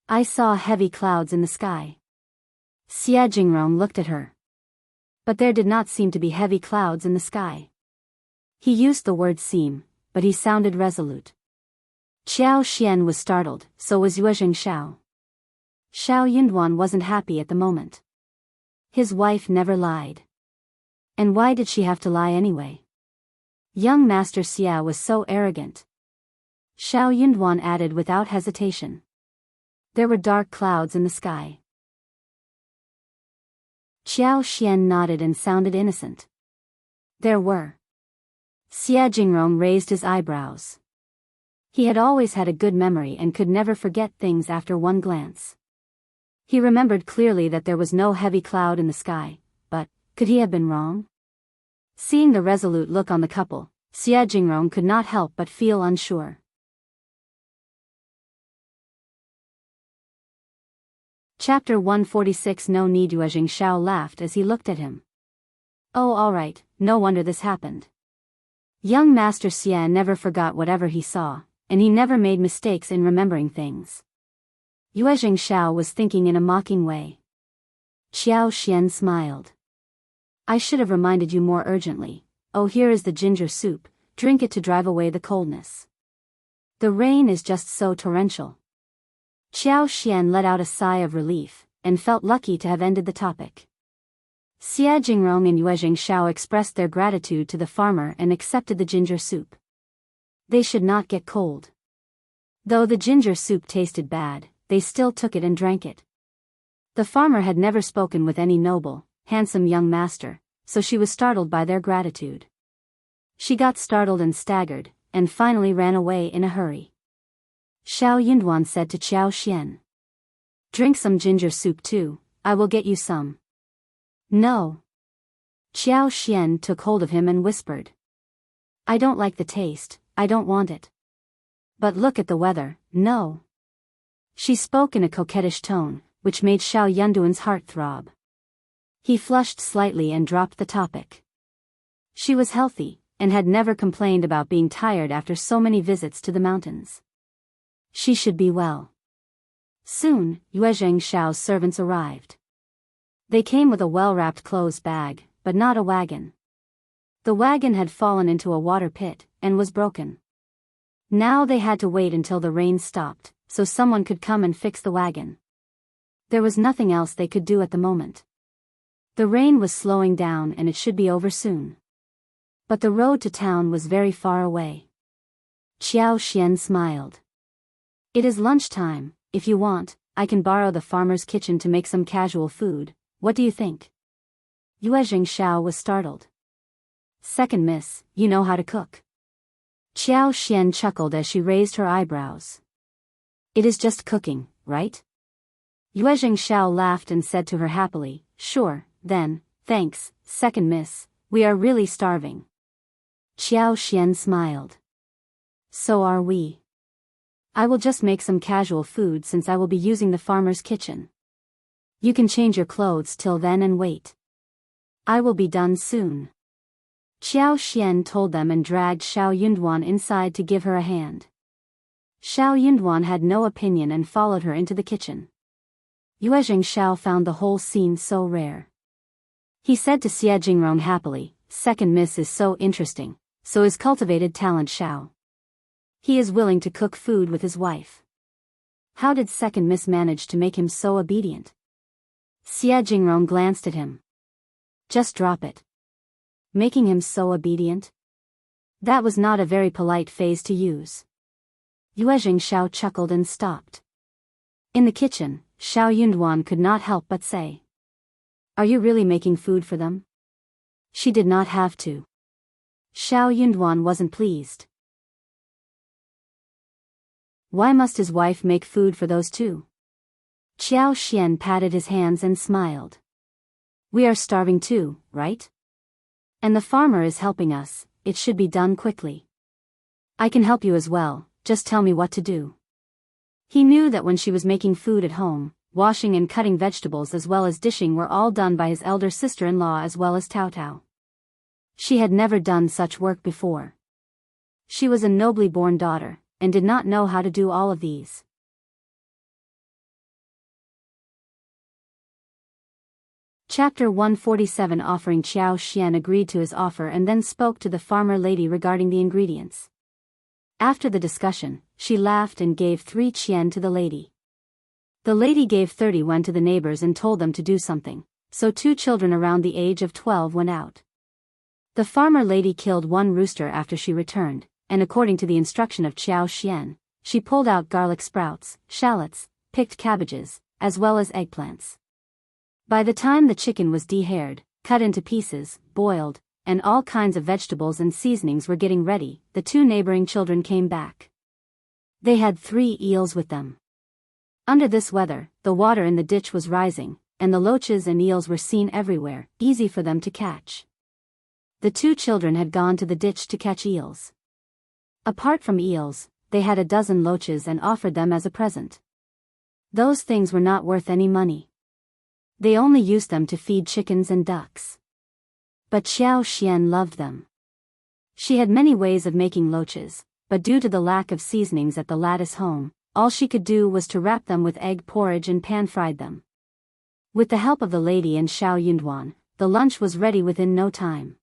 I saw heavy clouds in the sky. Xia Jingrong looked at her. But there did not seem to be heavy clouds in the sky. He used the word seem, but he sounded resolute. Qiao Xian was startled, so was Yuezheng. Xiao Yunduan wasn't happy at the moment. His wife never lied. And why did she have to lie anyway? Young Master Xia was so arrogant. Xiao Yunduan added without hesitation. There were dark clouds in the sky. Qiao Xian nodded and sounded innocent. There were. Xia Jingrong raised his eyebrows. He had always had a good memory and could never forget things after one glance. He remembered clearly that there was no heavy cloud in the sky, but could he have been wrong? Seeing the resolute look on the couple, Xia Jingrong could not help but feel unsure. Chapter 146. No need. Yuezheng laughed as he looked at him. Oh, all right, no wonder this happened. Young Master Xia never forgot whatever he saw, and he never made mistakes in remembering things. Yuezheng was thinking in a mocking way. Qiao Xian smiled. I should have reminded you more urgently. Oh, here is the ginger soup, drink it to drive away the coldness. The rain is just so torrential. Qiao Xian let out a sigh of relief, and felt lucky to have ended the topic. Xia Jingrong and Yuezheng expressed their gratitude to the farmer and accepted the ginger soup. They should not get cold. Though the ginger soup tasted bad, they still took it and drank it. The farmer had never spoken with any noble, handsome young master, so she was startled by their gratitude. She got startled and staggered, and finally ran away in a hurry. Xiao Yunduan said to Qiao Xian. Drink some ginger soup too, I will get you some. No. Qiao Xian took hold of him and whispered. I don't like the taste, I don't want it. But look at the weather, no. She spoke in a coquettish tone, which made Xiao Yunduan's heart throb. He flushed slightly and dropped the topic. She was healthy, and had never complained about being tired after so many visits to the mountains. She should be well. Soon, Yuezheng's servants arrived. They came with a well-wrapped clothes bag, but not a wagon. The wagon had fallen into a water pit, and was broken. Now they had to wait until the rain stopped, so someone could come and fix the wagon. There was nothing else they could do at the moment. The rain was slowing down and it should be over soon. But the road to town was very far away. Qiao Xian smiled. It is lunchtime, if you want, I can borrow the farmer's kitchen to make some casual food, what do you think? Yuezheng was startled. Second miss, you know how to cook. Qiao Xian chuckled as she raised her eyebrows. It is just cooking, right? Yuezheng laughed and said to her happily, sure, then, thanks, second miss, we are really starving. Qiao Xian smiled. So are we. I will just make some casual food since I will be using the farmer's kitchen. You can change your clothes till then and wait. I will be done soon. Qiao Xian told them and dragged Xiao Yunduan inside to give her a hand. Xiao Yunduan had no opinion and followed her into the kitchen. Yuezheng found the whole scene so rare. He said to Xia Jingrong happily, second miss is so interesting, so is cultivated talent Xiao. He is willing to cook food with his wife. How did second miss manage to make him so obedient? Xia Jingrong glanced at him. Just drop it. Making him so obedient? That was not a very polite phrase to use. Yuezheng chuckled and stopped. In the kitchen, Xiao Yunduan could not help but say. Are you really making food for them? She did not have to. Xiao Yunduan wasn't pleased. Why must his wife make food for those two? Qiao Xian patted his hands and smiled. We are starving too, right? And the farmer is helping us, it should be done quickly. I can help you as well, just tell me what to do. He knew that when she was making food at home, washing and cutting vegetables as well as dishing were all done by his elder sister-in-law as well as Tao Tao. She had never done such work before. She was a nobly born daughter, and did not know how to do all of these. Chapter 147. Offering. Xiao Xian agreed to his offer and then spoke to the farmer lady regarding the ingredients. After the discussion, she laughed and gave 3 qian to the lady. The lady gave 31 to the neighbors and told them to do something, so 2 children around the age of 12 went out. The farmer lady killed 1 rooster after she returned, and according to the instruction of Xiao Xian, she pulled out garlic sprouts, shallots, picked cabbages, as well as eggplants. By the time the chicken was dehaired, cut into pieces, boiled, and all kinds of vegetables and seasonings were getting ready, the 2 neighboring children came back. They had 3 eels with them. Under this weather, the water in the ditch was rising, and the loaches and eels were seen everywhere, easy for them to catch. The 2 children had gone to the ditch to catch eels. Apart from eels, they had a dozen loaches and offered them as a present. Those things were not worth any money. They only used them to feed chickens and ducks. But Xiao Xian loved them. She had many ways of making loaches, but due to the lack of seasonings at the lattice home, all she could do was to wrap them with egg porridge and pan-fried them. With the help of the lady and Xiao Yunduan, the lunch was ready within no time.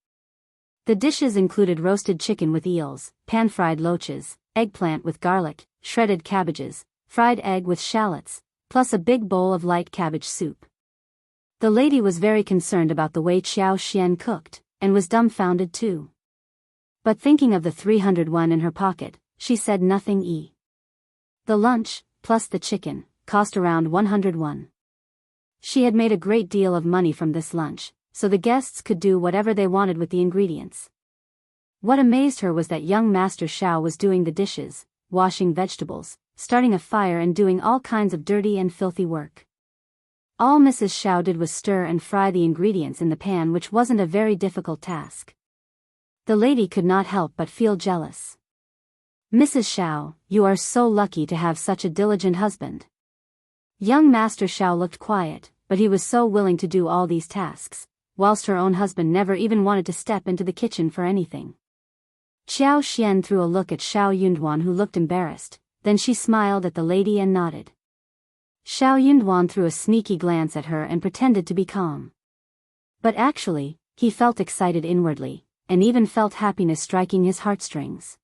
The dishes included roasted chicken with eels, pan-fried loaches, eggplant with garlic, shredded cabbages, fried egg with shallots, plus a big bowl of light cabbage soup. The lady was very concerned about the way Xiao Xian cooked, and was dumbfounded too. But thinking of the 301 in her pocket, she said nothing. The lunch, plus the chicken, cost around 101. She had made a great deal of money from this lunch, so the guests could do whatever they wanted with the ingredients. What amazed her was that young Master Xiao was doing the dishes, washing vegetables, starting a fire and doing all kinds of dirty and filthy work. All Mrs. Xiao did was stir and fry the ingredients in the pan, which wasn't a very difficult task. The lady could not help but feel jealous. Mrs. Xiao, you are so lucky to have such a diligent husband. Young Master Xiao looked quiet, but he was so willing to do all these tasks, whilst her own husband never even wanted to step into the kitchen for anything. Xiao Xian threw a look at Xiao Yunduan, who looked embarrassed, then she smiled at the lady and nodded. Xiao Yunduan threw a sneaky glance at her and pretended to be calm. But actually, he felt excited inwardly, and even felt happiness striking his heartstrings.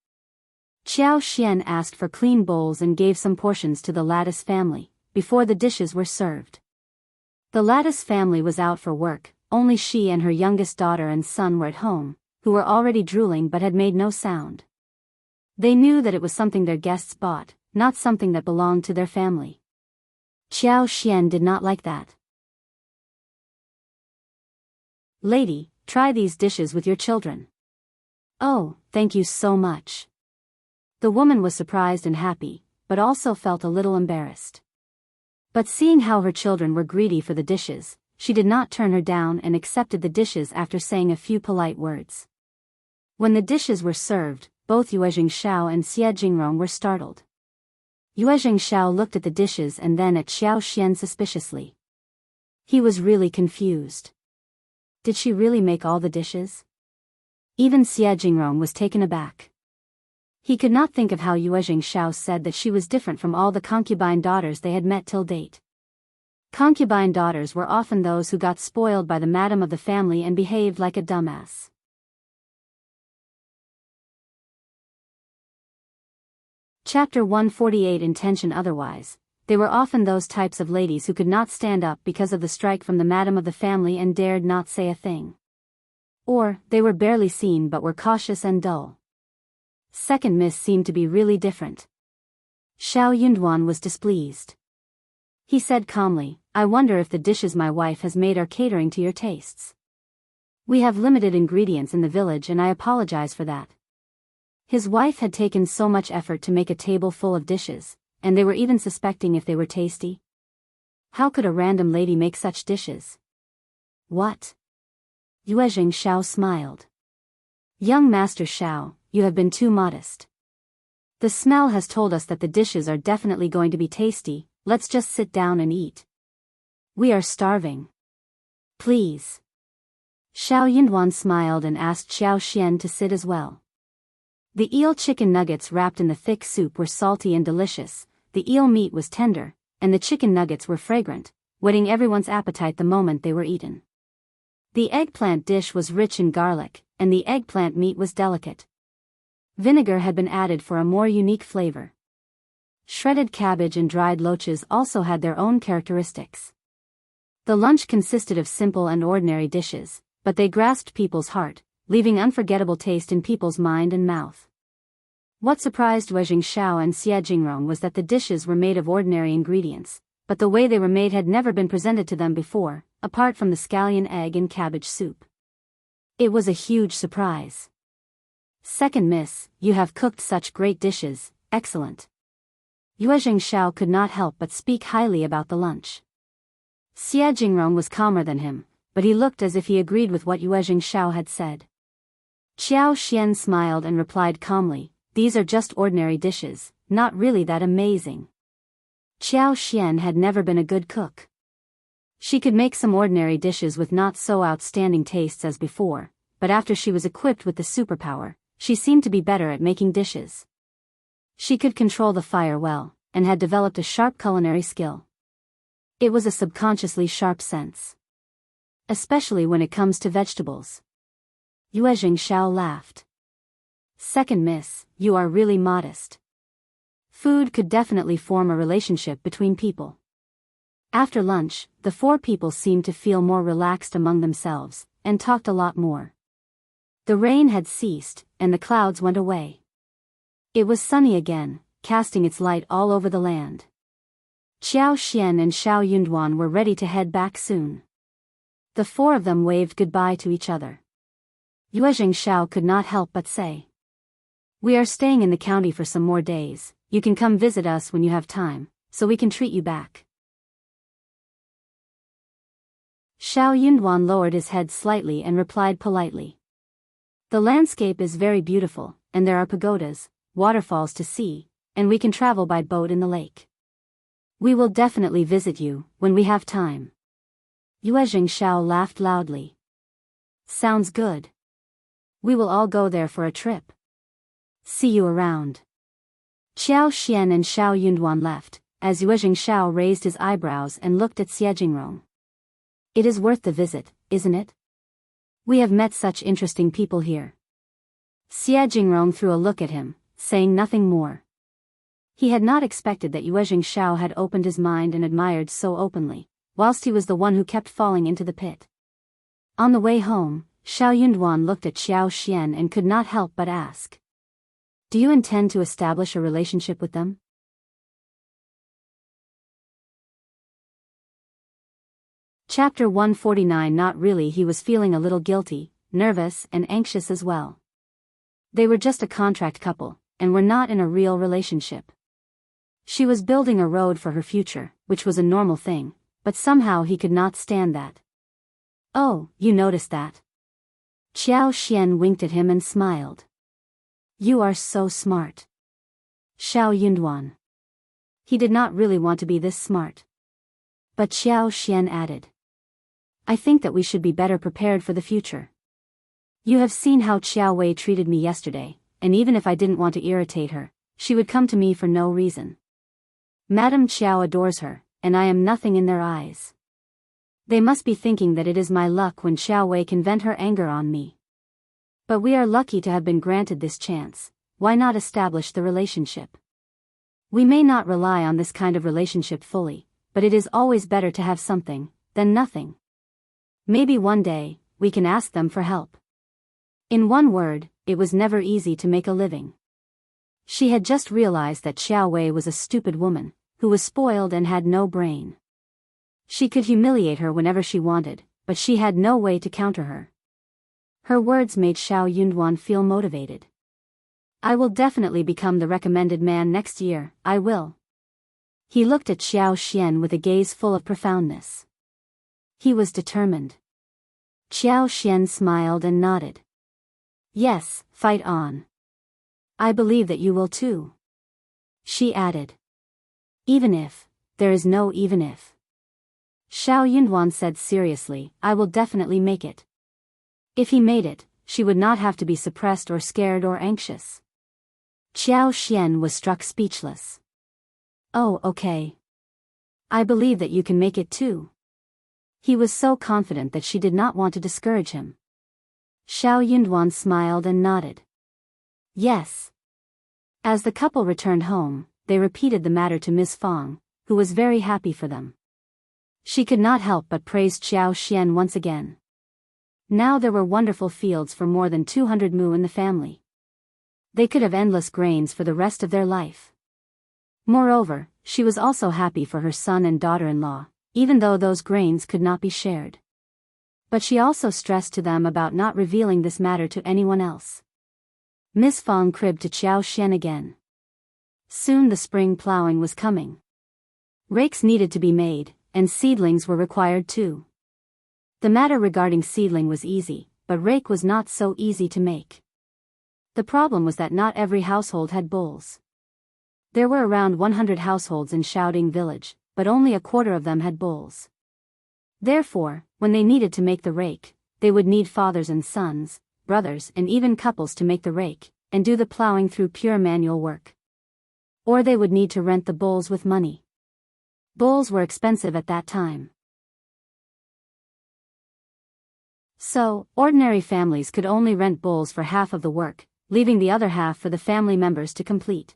Xiao Xian asked for clean bowls and gave some portions to the Lattice family, before the dishes were served. The Lattice family was out for work, only she and her youngest daughter and son were at home, who were already drooling but had made no sound. They knew that it was something their guests bought, not something that belonged to their family. Xiao Xian did not like that. Lady, try these dishes with your children. Oh, thank you so much. The woman was surprised and happy, but also felt a little embarrassed. But seeing how her children were greedy for the dishes, she did not turn her down and accepted the dishes after saying a few polite words. When the dishes were served, both Yue Xiao and Xie Jingrong were startled. Yue Xiao looked at the dishes and then at Xiao Xian suspiciously. He was really confused. Did she really make all the dishes? Even Xie Jingrong was taken aback. He could not think of how Yue Xiao said that she was different from all the concubine daughters they had met till date. Concubine daughters were often those who got spoiled by the madam of the family and behaved like a dumbass. Chapter 148. Intention. Otherwise, they were often those types of ladies who could not stand up because of the strike from the madam of the family and dared not say a thing. Or, they were barely seen but were cautious and dull. Second Miss seemed to be really different. Xiao Yunduan was displeased. He said calmly, I wonder if the dishes my wife has made are catering to your tastes. We have limited ingredients in the village and I apologize for that. His wife had taken so much effort to make a table full of dishes, and they were even suspecting if they were tasty. How could a random lady make such dishes? What? Yue Xiao smiled. Young Master Xiao, you have been too modest. The smell has told us that the dishes are definitely going to be tasty, let's just sit down and eat. We are starving. Please. Xiao Yunduan smiled and asked Xiao Xian to sit as well. The eel chicken nuggets wrapped in the thick soup were salty and delicious, the eel meat was tender, and the chicken nuggets were fragrant, whetting everyone's appetite the moment they were eaten. The eggplant dish was rich in garlic, and the eggplant meat was delicate. Vinegar had been added for a more unique flavor. Shredded cabbage and dried loaches also had their own characteristics. The lunch consisted of simple and ordinary dishes, but they grasped people's heart, leaving unforgettable taste in people's mind and mouth. What surprised Wuxia Xianxia and Xie Jingrong was that the dishes were made of ordinary ingredients, but the way they were made had never been presented to them before, apart from the scallion egg and cabbage soup. It was a huge surprise. "Second miss, you have cooked such great dishes, excellent." Wuxia Xianxia could not help but speak highly about the lunch. Xie Jingrong was calmer than him, but he looked as if he agreed with what Wuxia Xianxia had said. Qiao Xian smiled and replied calmly, "These are just ordinary dishes, not really that amazing." Qiao Xian had never been a good cook. She could make some ordinary dishes with not so outstanding tastes as before, but after she was equipped with the superpower, she seemed to be better at making dishes. She could control the fire well, and had developed a sharp culinary skill. It was a subconsciously sharp sense. Especially when it comes to vegetables. Wuxia Xianxia laughed. "Second miss, you are really modest." Food could definitely form a relationship between people. After lunch, the four people seemed to feel more relaxed among themselves, and talked a lot more. The rain had ceased, and the clouds went away. It was sunny again, casting its light all over the land. Qiao Xian and Xiao Yunduan were ready to head back soon. The four of them waved goodbye to each other. Wuxia Xianxia could not help but say, "We are staying in the county for some more days. You can come visit us when you have time, so we can treat you back." Xiao Yunduan lowered his head slightly and replied politely. "The landscape is very beautiful, and there are pagodas, waterfalls to see, and we can travel by boat in the lake. We will definitely visit you when we have time." Wuxia Xianxia laughed loudly. "Sounds good. We will all go there for a trip. See you around." Qiao Xian and Xiao Yunduan left, as Wuxia Xianxia raised his eyebrows and looked at Xie Jingrong. "It is worth the visit, isn't it? We have met such interesting people here." Xie Jingrong threw a look at him, saying nothing more. He had not expected that Wuxia Xianxia had opened his mind and admired so openly, whilst he was the one who kept falling into the pit. On the way home, Xiao Yunduan looked at Xiao Xian and could not help but ask, "Do you intend to establish a relationship with them?" Chapter 149. Not really. He was feeling a little guilty, nervous, and anxious as well. They were just a contract couple, and were not in a real relationship. She was building a road for her future, which was a normal thing, but somehow he could not stand that. "Oh, you noticed that?" Qiao Xian winked at him and smiled. "You are so smart." Xiao Yunduan. He did not really want to be this smart. But Xiao Xian added, "I think that we should be better prepared for the future. You have seen how Qiao Wei treated me yesterday, and even if I didn't want to irritate her, she would come to me for no reason. Madame Qiao adores her, and I am nothing in their eyes. They must be thinking that it is my luck when Xiao Wei can vent her anger on me. But we are lucky to have been granted this chance. Why not establish the relationship? We may not rely on this kind of relationship fully, but it is always better to have something than nothing. Maybe one day, we can ask them for help." In one word, it was never easy to make a living. She had just realized that Xiao Wei was a stupid woman, who was spoiled and had no brain. She could humiliate her whenever she wanted, but she had no way to counter her. Her words made Xiao Yunduan feel motivated. "I will definitely become the recommended man next year, I will." He looked at Xiao Xian with a gaze full of profoundness. He was determined. Xiao Xian smiled and nodded. "Yes, fight on. I believe that you will too." She added. "Even if, there is no even if." Xiao Yunduan said seriously, "I will definitely make it." If he made it, she would not have to be suppressed or scared or anxious. Xiao Xian was struck speechless. "Oh, okay. I believe that you can make it too." He was so confident that she did not want to discourage him. Xiao Yunduan smiled and nodded. Yes. As the couple returned home, they repeated the matter to Miss Fang, who was very happy for them. She could not help but praise Xiao Xian once again. Now there were wonderful fields for more than 200 mu in the family. They could have endless grains for the rest of their life. Moreover, she was also happy for her son and daughter-in-law, even though those grains could not be shared. But she also stressed to them about not revealing this matter to anyone else. Miss Fang cribbed to Xiao Xian again. Soon the spring plowing was coming. Rakes needed to be made, and seedlings were required too. The matter regarding seedling was easy, but rake was not so easy to make. The problem was that not every household had bulls. There were around 100 households in Shaoding village, but only a quarter of them had bulls. Therefore, when they needed to make the rake, they would need fathers and sons, brothers and even couples to make the rake, and do the plowing through pure manual work. Or they would need to rent the bulls with money. Bulls were expensive at that time. So, ordinary families could only rent bulls for half of the work, leaving the other half for the family members to complete.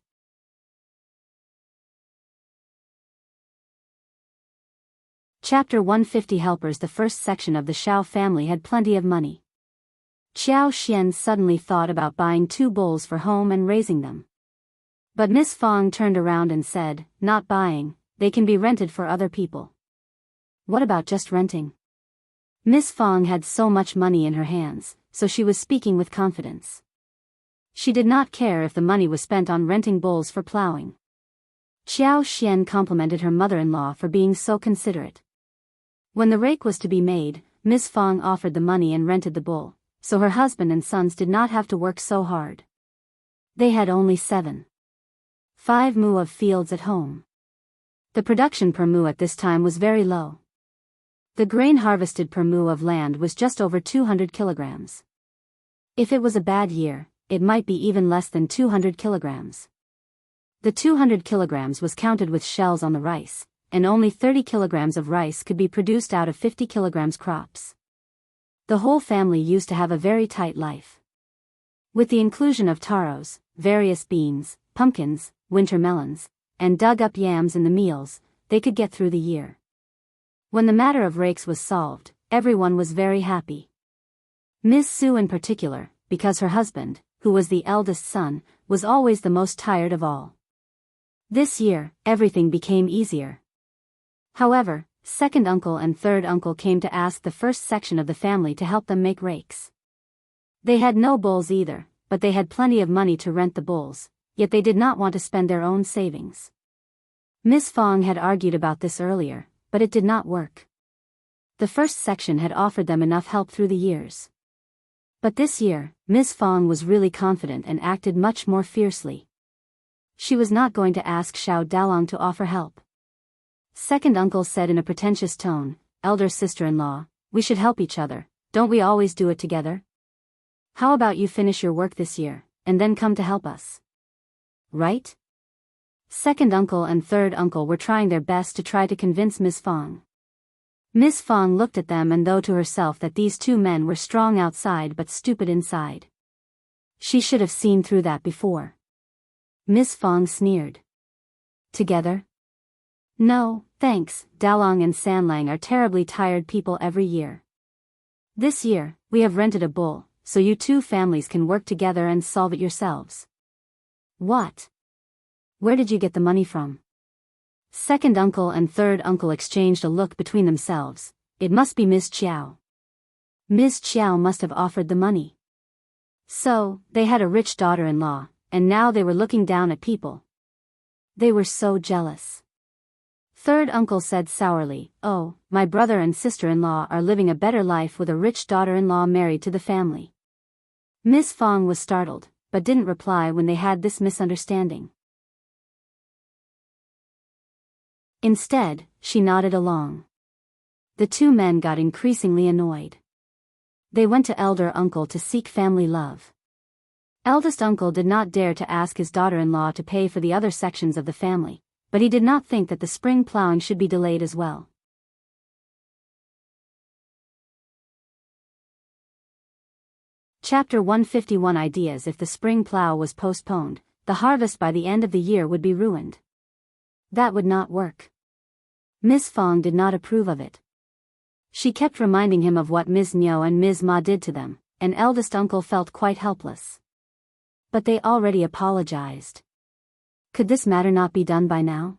Chapter 150 Helpers. The first section of the Xiao family had plenty of money. Xiao Xian suddenly thought about buying 2 bulls for home and raising them. But Miss Fang turned around and said, "Not buying, they can be rented for other people." What about just renting? Miss Fang had so much money in her hands, so she was speaking with confidence. She did not care if the money was spent on renting bulls for plowing. Xiao Xian complimented her mother-in-law for being so considerate. When the rake was to be made, Miss Fang offered the money and rented the bull, so her husband and sons did not have to work so hard. They had only 7.5 mu of fields at home. The production per mu at this time was very low. The grain harvested per mu of land was just over 200 kilograms. If it was a bad year, it might be even less than 200 kilograms. The 200 kilograms was counted with shells on the rice, and only 30 kilograms of rice could be produced out of 50 kilograms crops. The whole family used to have a very tight life. With the inclusion of taros, various beans, pumpkins, winter melons, and dug-up yams in the meals, they could get through the year. When the matter of rakes was solved, everyone was very happy. Miss Su in particular, because her husband, who was the eldest son, was always the most tired of all. This year, everything became easier. However, second uncle and third uncle came to ask the first section of the family to help them make rakes. They had no bulls either, but they had plenty of money to rent the bulls, yet they did not want to spend their own savings. Miss Fang had argued about this earlier, but it did not work. The first section had offered them enough help through the years. But this year, Miss Fang was really confident and acted much more fiercely. She was not going to ask Xiao Dalong to offer help. Second uncle said in a pretentious tone, "Elder sister-in-law, we should help each other, don't we always do it together? How about you finish your work this year, and then come to help us? Right?" Second uncle and third uncle were trying their best to try to convince Miss Fang. Miss Fang looked at them and thought to herself that these 2 men were strong outside but stupid inside. She should have seen through that before. Miss Fang sneered. "Together? No, thanks, Dalong and Sanlang are terribly tired people every year. This year, we have rented a bull, so you 2 families can work together and solve it yourselves." "What? Where did you get the money from?" Second uncle and third uncle exchanged a look between themselves. It must be Miss Chiao. Miss Chiao must have offered the money. So, they had a rich daughter-in-law, and now they were looking down at people. They were so jealous. Third uncle said sourly, "Oh, my brother and sister-in-law are living a better life with a rich daughter-in-law married to the family." Miss Fang was startled, but didn't reply when they had this misunderstanding. Instead, she nodded along. The 2 men got increasingly annoyed. They went to elder uncle to seek family love. Eldest uncle did not dare to ask his daughter-in-law to pay for the other sections of the family, but he did not think that the spring plowing should be delayed as well. Chapter 151 Ideas. If the spring plow was postponed, the harvest by the end of the year would be ruined. That would not work. Miss Fong did not approve of it. She kept reminding him of what Ms. Niu and Ms. Ma did to them, and eldest uncle felt quite helpless. But they already apologized. Could this matter not be done by now?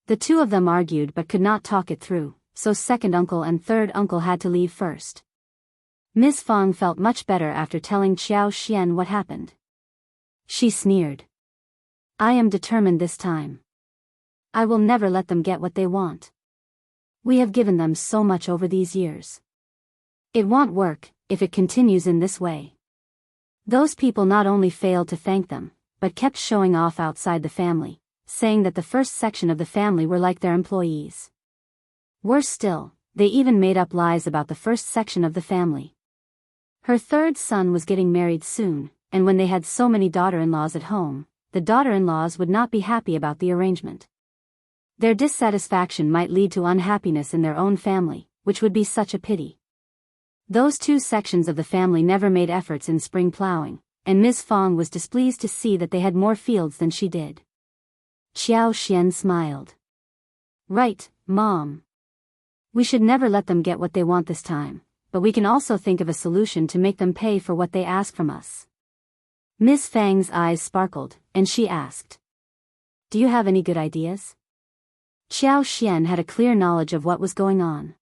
The two of them argued but could not talk it through, so second uncle and third uncle had to leave first. Miss Fong felt much better after telling Xiao Xian what happened. She sneered. I am determined this time. I will never let them get what they want. We have given them so much over these years. It won't work if it continues in this way. Those people not only failed to thank them, but kept showing off outside the family, saying that the first section of the family were like their employees. Worse still, they even made up lies about the first section of the family. Her third son was getting married soon, and when they had so many daughter-in-laws at home, the daughter-in-laws would not be happy about the arrangement. Their dissatisfaction might lead to unhappiness in their own family, which would be such a pity. Those two sections of the family never made efforts in spring plowing, and Ms. Fong was displeased to see that they had more fields than she did. Xiao Xian smiled. Right, Mom. We should never let them get what they want this time, but we can also think of a solution to make them pay for what they ask from us. Ms. Fang's eyes sparkled, and she asked. Do you have any good ideas? Xiao Xian had a clear knowledge of what was going on.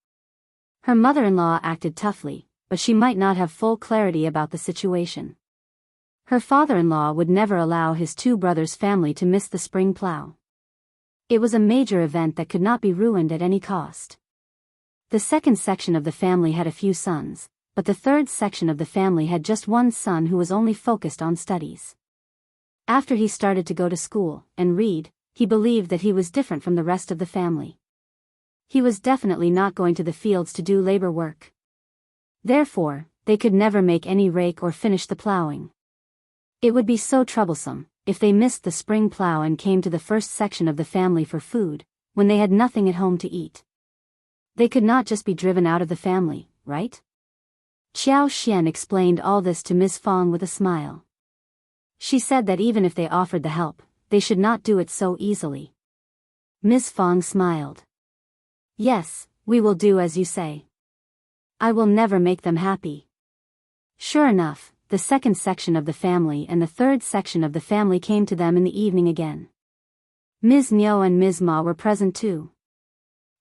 Her mother-in-law acted toughly, but she might not have full clarity about the situation. Her father-in-law would never allow his two brothers' family to miss the spring plow. It was a major event that could not be ruined at any cost. The second section of the family had a few sons, but the third section of the family had just one son who was only focused on studies. After he started to go to school and read, he believed that he was different from the rest of the family. He was definitely not going to the fields to do labor work. Therefore, they could never make any rake or finish the plowing. It would be so troublesome if they missed the spring plow and came to the first section of the family for food, when they had nothing at home to eat. They could not just be driven out of the family, right? Xiao Xian explained all this to Miss Fong with a smile. She said that even if they offered the help, they should not do it so easily. Miss Fong smiled. Yes, we will do as you say. I will never make them happy. Sure enough, the second section of the family and the third section of the family came to them in the evening again. Ms. Niu and Ms. Ma were present too.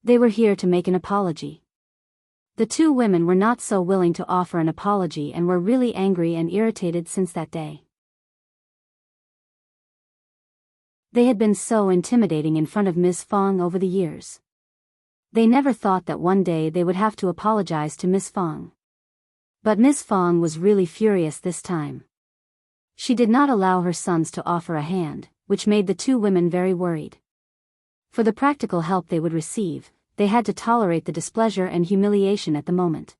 They were here to make an apology. The two women were not so willing to offer an apology and were really angry and irritated since that day. They had been so intimidating in front of Ms. Fong over the years. They never thought that one day they would have to apologize to Ms. Fong. But Ms. Fong was really furious this time. She did not allow her sons to offer a hand, which made the two women very worried. For the practical help they would receive, they had to tolerate the displeasure and humiliation at the moment.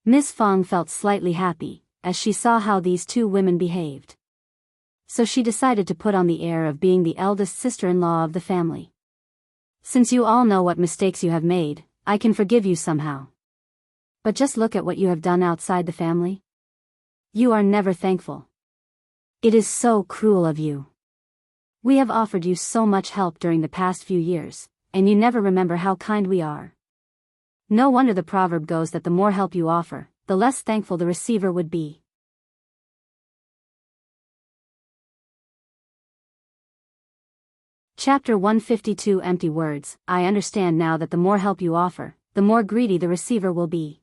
Ms. Fong felt slightly happy, as she saw how these two women behaved. So she decided to put on the air of being the eldest sister-in-law of the family. Since you all know what mistakes you have made, I can forgive you somehow. But just look at what you have done outside the family. You are never thankful. It is so cruel of you. We have offered you so much help during the past few years, and you never remember how kind we are. No wonder the proverb goes that the more help you offer, the less thankful the receiver would be. Chapter 152 Empty Words. I understand now that the more help you offer, the more greedy the receiver will be.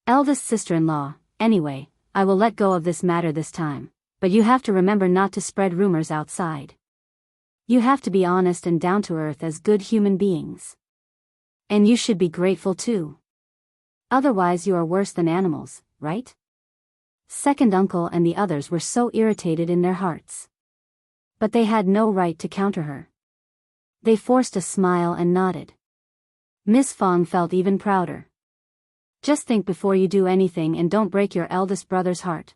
Eldest sister-in-law, anyway, I will let go of this matter this time, but you have to remember not to spread rumors outside. You have to be honest and down to earth as good human beings. And you should be grateful too. Otherwise you are worse than animals, right? Second uncle and the others were so irritated in their hearts. But they had no right to counter her. They forced a smile and nodded. Miss Fong felt even prouder. Just think before you do anything and don't break your eldest brother's heart.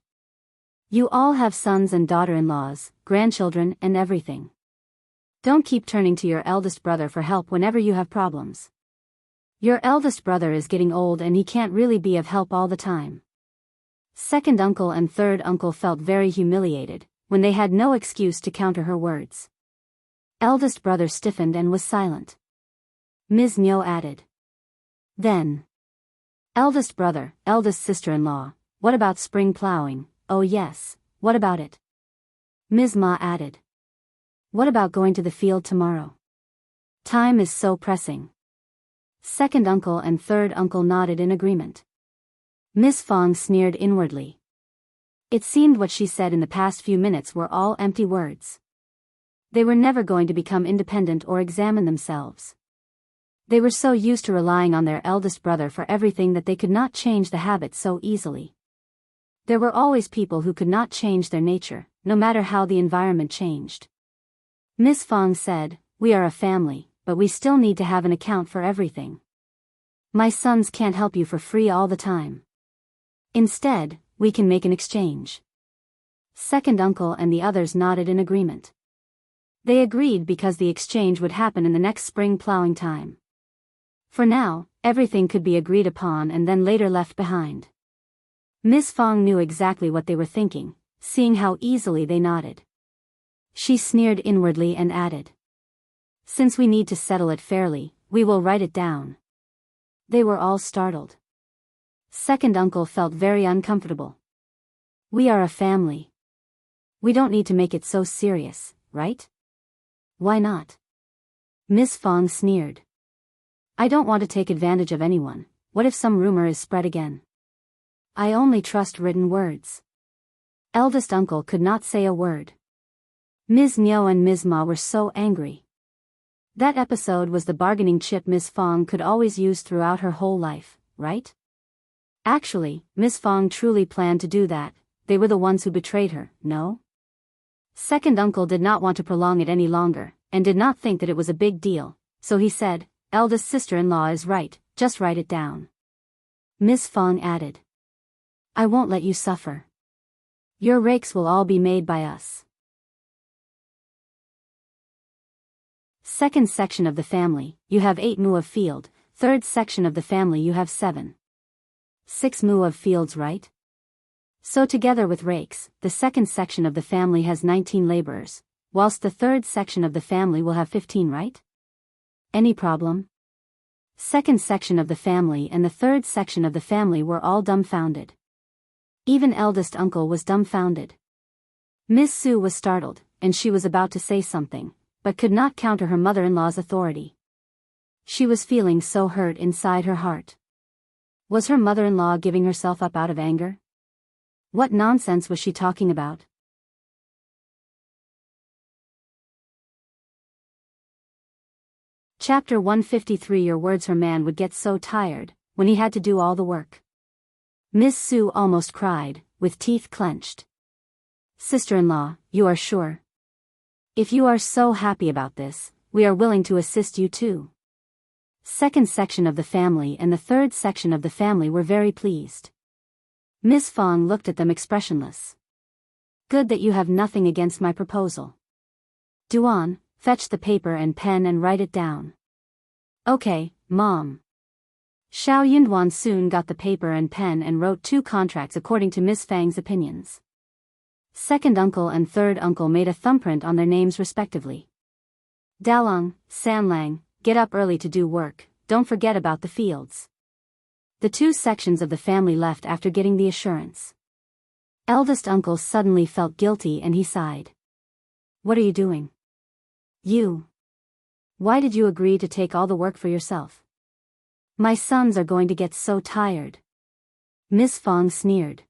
You all have sons and daughter-in-laws, grandchildren and everything. Don't keep turning to your eldest brother for help whenever you have problems. Your eldest brother is getting old and he can't really be of help all the time. Second uncle and third uncle felt very humiliated, when they had no excuse to counter her words. Eldest brother stiffened and was silent. Ms. Niu added. Then. Eldest brother, eldest sister-in-law, what about spring plowing? Oh yes, what about it? Ms. Ma added. What about going to the field tomorrow? Time is so pressing. Second uncle and third uncle nodded in agreement. Miss Fong sneered inwardly. It seemed what she said in the past few minutes were all empty words. They were never going to become independent or examine themselves. They were so used to relying on their eldest brother for everything that they could not change the habit so easily. There were always people who could not change their nature, no matter how the environment changed. Miss Fong said, "We are a family, but we still need to have an account for everything. My sons can't help you for free all the time. Instead, we can make an exchange." Second uncle and the others nodded in agreement. They agreed because the exchange would happen in the next spring plowing time. For now, everything could be agreed upon and then later left behind. Miss Fong knew exactly what they were thinking, seeing how easily they nodded. She sneered inwardly and added. Since we need to settle it fairly, we will write it down. They were all startled. Second uncle felt very uncomfortable. We are a family. We don't need to make it so serious, right? Why not? Miss Fong sneered. I don't want to take advantage of anyone. What if some rumor is spread again? I only trust written words. Eldest uncle could not say a word. Ms. Niu and Ms. Ma were so angry. That episode was the bargaining chip Ms. Fong could always use throughout her whole life, right? Actually, Ms. Fong truly planned to do that. They were the ones who betrayed her, no? Second uncle did not want to prolong it any longer, and did not think that it was a big deal, so he said, eldest sister-in-law is right, just write it down. Ms. Fong added. I won't let you suffer. Your rakes will all be made by us. Second section of the family, you have 8 mu of field. Third section of the family you have 7. 6 mu of fields, right? So together with rakes, the second section of the family has 19 laborers, whilst the third section of the family will have 15, right? Any problem? Second section of the family and the third section of the family were all dumbfounded. Even eldest uncle was dumbfounded. Miss Su was startled, and she was about to say something, but could not counter her mother-in-law's authority. She was feeling so hurt inside her heart. Was her mother-in-law giving herself up out of anger? What nonsense was she talking about? Chapter 153. Your words. Her man would get so tired when he had to do all the work. Miss Su almost cried, with teeth clenched. Sister-in-law, you are sure? If you are so happy about this, we are willing to assist you too. Second section of the family and the third section of the family were very pleased. Miss Fong looked at them expressionless. Good that you have nothing against my proposal. Duan, fetch the paper and pen and write it down. Okay, Mom. Xiao Yinduan soon got the paper and pen and wrote 2 contracts according to Miss Fang's opinions. Second uncle and third uncle made a thumbprint on their names respectively. Dalong, Sanlang, get up early to do work, don't forget about the fields. The 2 sections of the family left after getting the assurance. Eldest uncle suddenly felt guilty and he sighed. What are you doing? You. Why did you agree to take all the work for yourself? My sons are going to get so tired. Miss Fong sneered.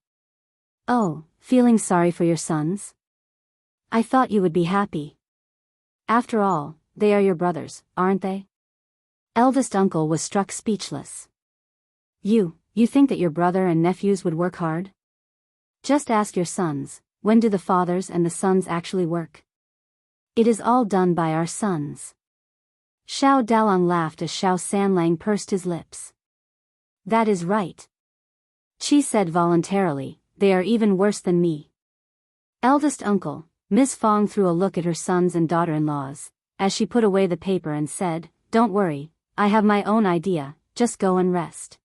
Oh, feeling sorry for your sons? I thought you would be happy. After all, they are your brothers, aren't they? Eldest uncle was struck speechless. You think that your brother and nephews would work hard? Just ask your sons, when do the fathers and the sons actually work? It is all done by our sons. Xiao Dalong laughed as Xiao Sanlang pursed his lips. That is right. Qi said voluntarily, they are even worse than me. Eldest uncle, Miss Fong threw a look at her sons and daughter-in-laws, as she put away the paper and said, don't worry, I have my own idea, just go and rest.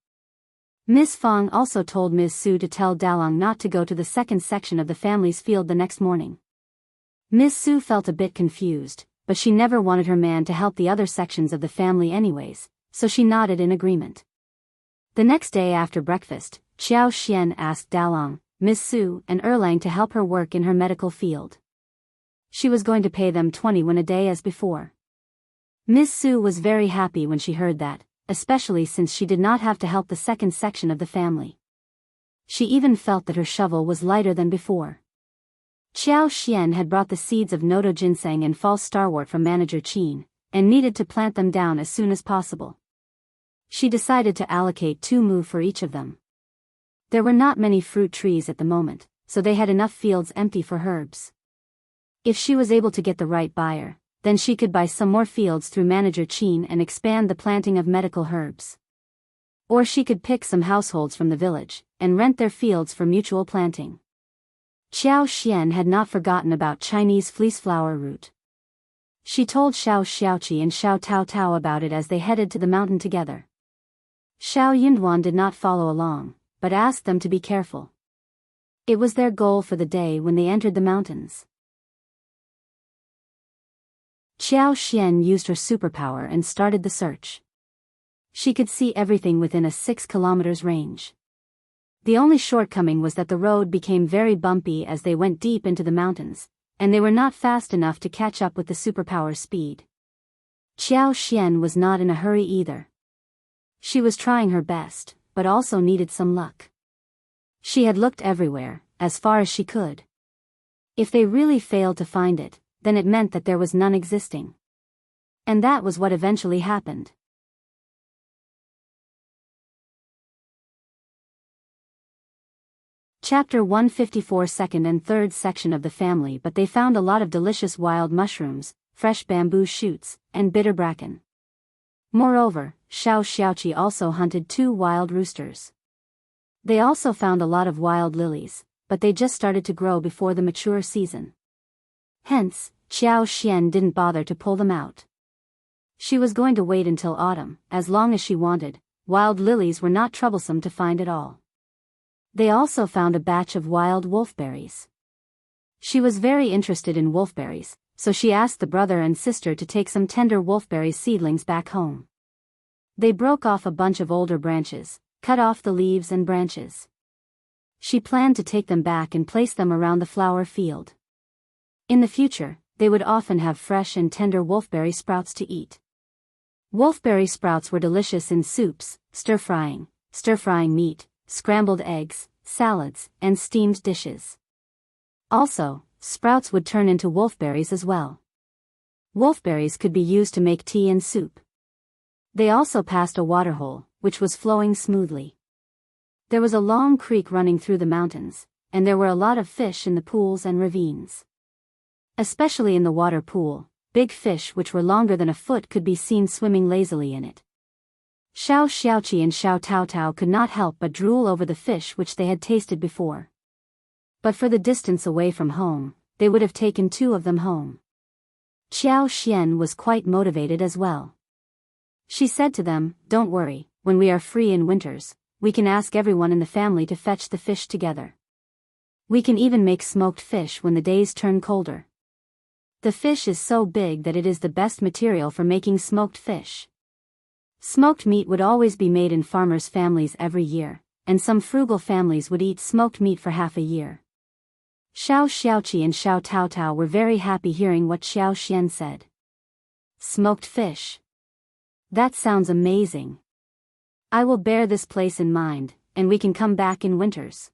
Miss Fong also told Ms. Su to tell Dalong not to go to the second section of the family's field the next morning. Miss Su felt a bit confused, but she never wanted her man to help the other sections of the family anyways, so she nodded in agreement. The next day after breakfast, Xiao Xian asked Dalong, Miss Su, and Erlang to help her work in her medical field. She was going to pay them 20 won a day as before. Miss Su was very happy when she heard that, especially since she did not have to help the second section of the family. She even felt that her shovel was lighter than before. Xiao Xian had brought the seeds of Noto ginseng and false starwort from Manager Qin, and needed to plant them down as soon as possible. She decided to allocate 2 mu for each of them. There were not many fruit trees at the moment, so they had enough fields empty for herbs. If she was able to get the right buyer, then she could buy some more fields through Manager Qin and expand the planting of medical herbs. Or she could pick some households from the village, and rent their fields for mutual planting. Xiao Xian had not forgotten about Chinese fleeceflower root. She told Xiao Xiaoqi and Xiao Tao Tao about it as they headed to the mountain together. Xiao Yinduan did not follow along, but asked them to be careful. It was their goal for the day when they entered the mountains. Xiao Xian used her superpower and started the search. She could see everything within a 6 kilometers range. The only shortcoming was that the road became very bumpy as they went deep into the mountains, and they were not fast enough to catch up with the superpower's speed. Xiao Xian was not in a hurry either. She was trying her best, but also needed some luck. She had looked everywhere, as far as she could. If they really failed to find it, then it meant that there was none existing. And that was what eventually happened. Chapter 154 Second and third section of the family, but they found a lot of delicious wild mushrooms, fresh bamboo shoots, and bitter bracken. Moreover, Xiao Xiaoqi also hunted 2 wild roosters. They also found a lot of wild lilies, but they just started to grow before the mature season. Hence, Xiao Xian didn't bother to pull them out. She was going to wait until autumn, as long as she wanted. Wild lilies were not troublesome to find at all. They also found a batch of wild wolfberries. She was very interested in wolfberries, so she asked the brother and sister to take some tender wolfberry seedlings back home. They broke off a bunch of older branches, cut off the leaves and branches. She planned to take them back and place them around the flower field. In the future, they would often have fresh and tender wolfberry sprouts to eat. Wolfberry sprouts were delicious in soups, stir-frying meat, scrambled eggs, salads, and steamed dishes. Also, sprouts would turn into wolfberries as well. Wolfberries could be used to make tea and soup. They also passed a waterhole, which was flowing smoothly. There was a long creek running through the mountains, and there were a lot of fish in the pools and ravines. Especially in the water pool, big fish which were longer than a foot could be seen swimming lazily in it. Xiao Xiaoqi and Xiao Tao Tao could not help but drool over the fish which they had tasted before. But for the distance away from home, they would have taken 2 of them home. Xiao Xian was quite motivated as well. She said to them, "Don't worry, when we are free in winters, we can ask everyone in the family to fetch the fish together. We can even make smoked fish when the days turn colder. The fish is so big that it is the best material for making smoked fish." Smoked meat would always be made in farmers' families every year, and some frugal families would eat smoked meat for half a year. Xiao Xiaoqi and Xiao Tao Tao were very happy hearing what Xiao Xian said. Smoked fish. That sounds amazing. I will bear this place in mind, and we can come back in winters.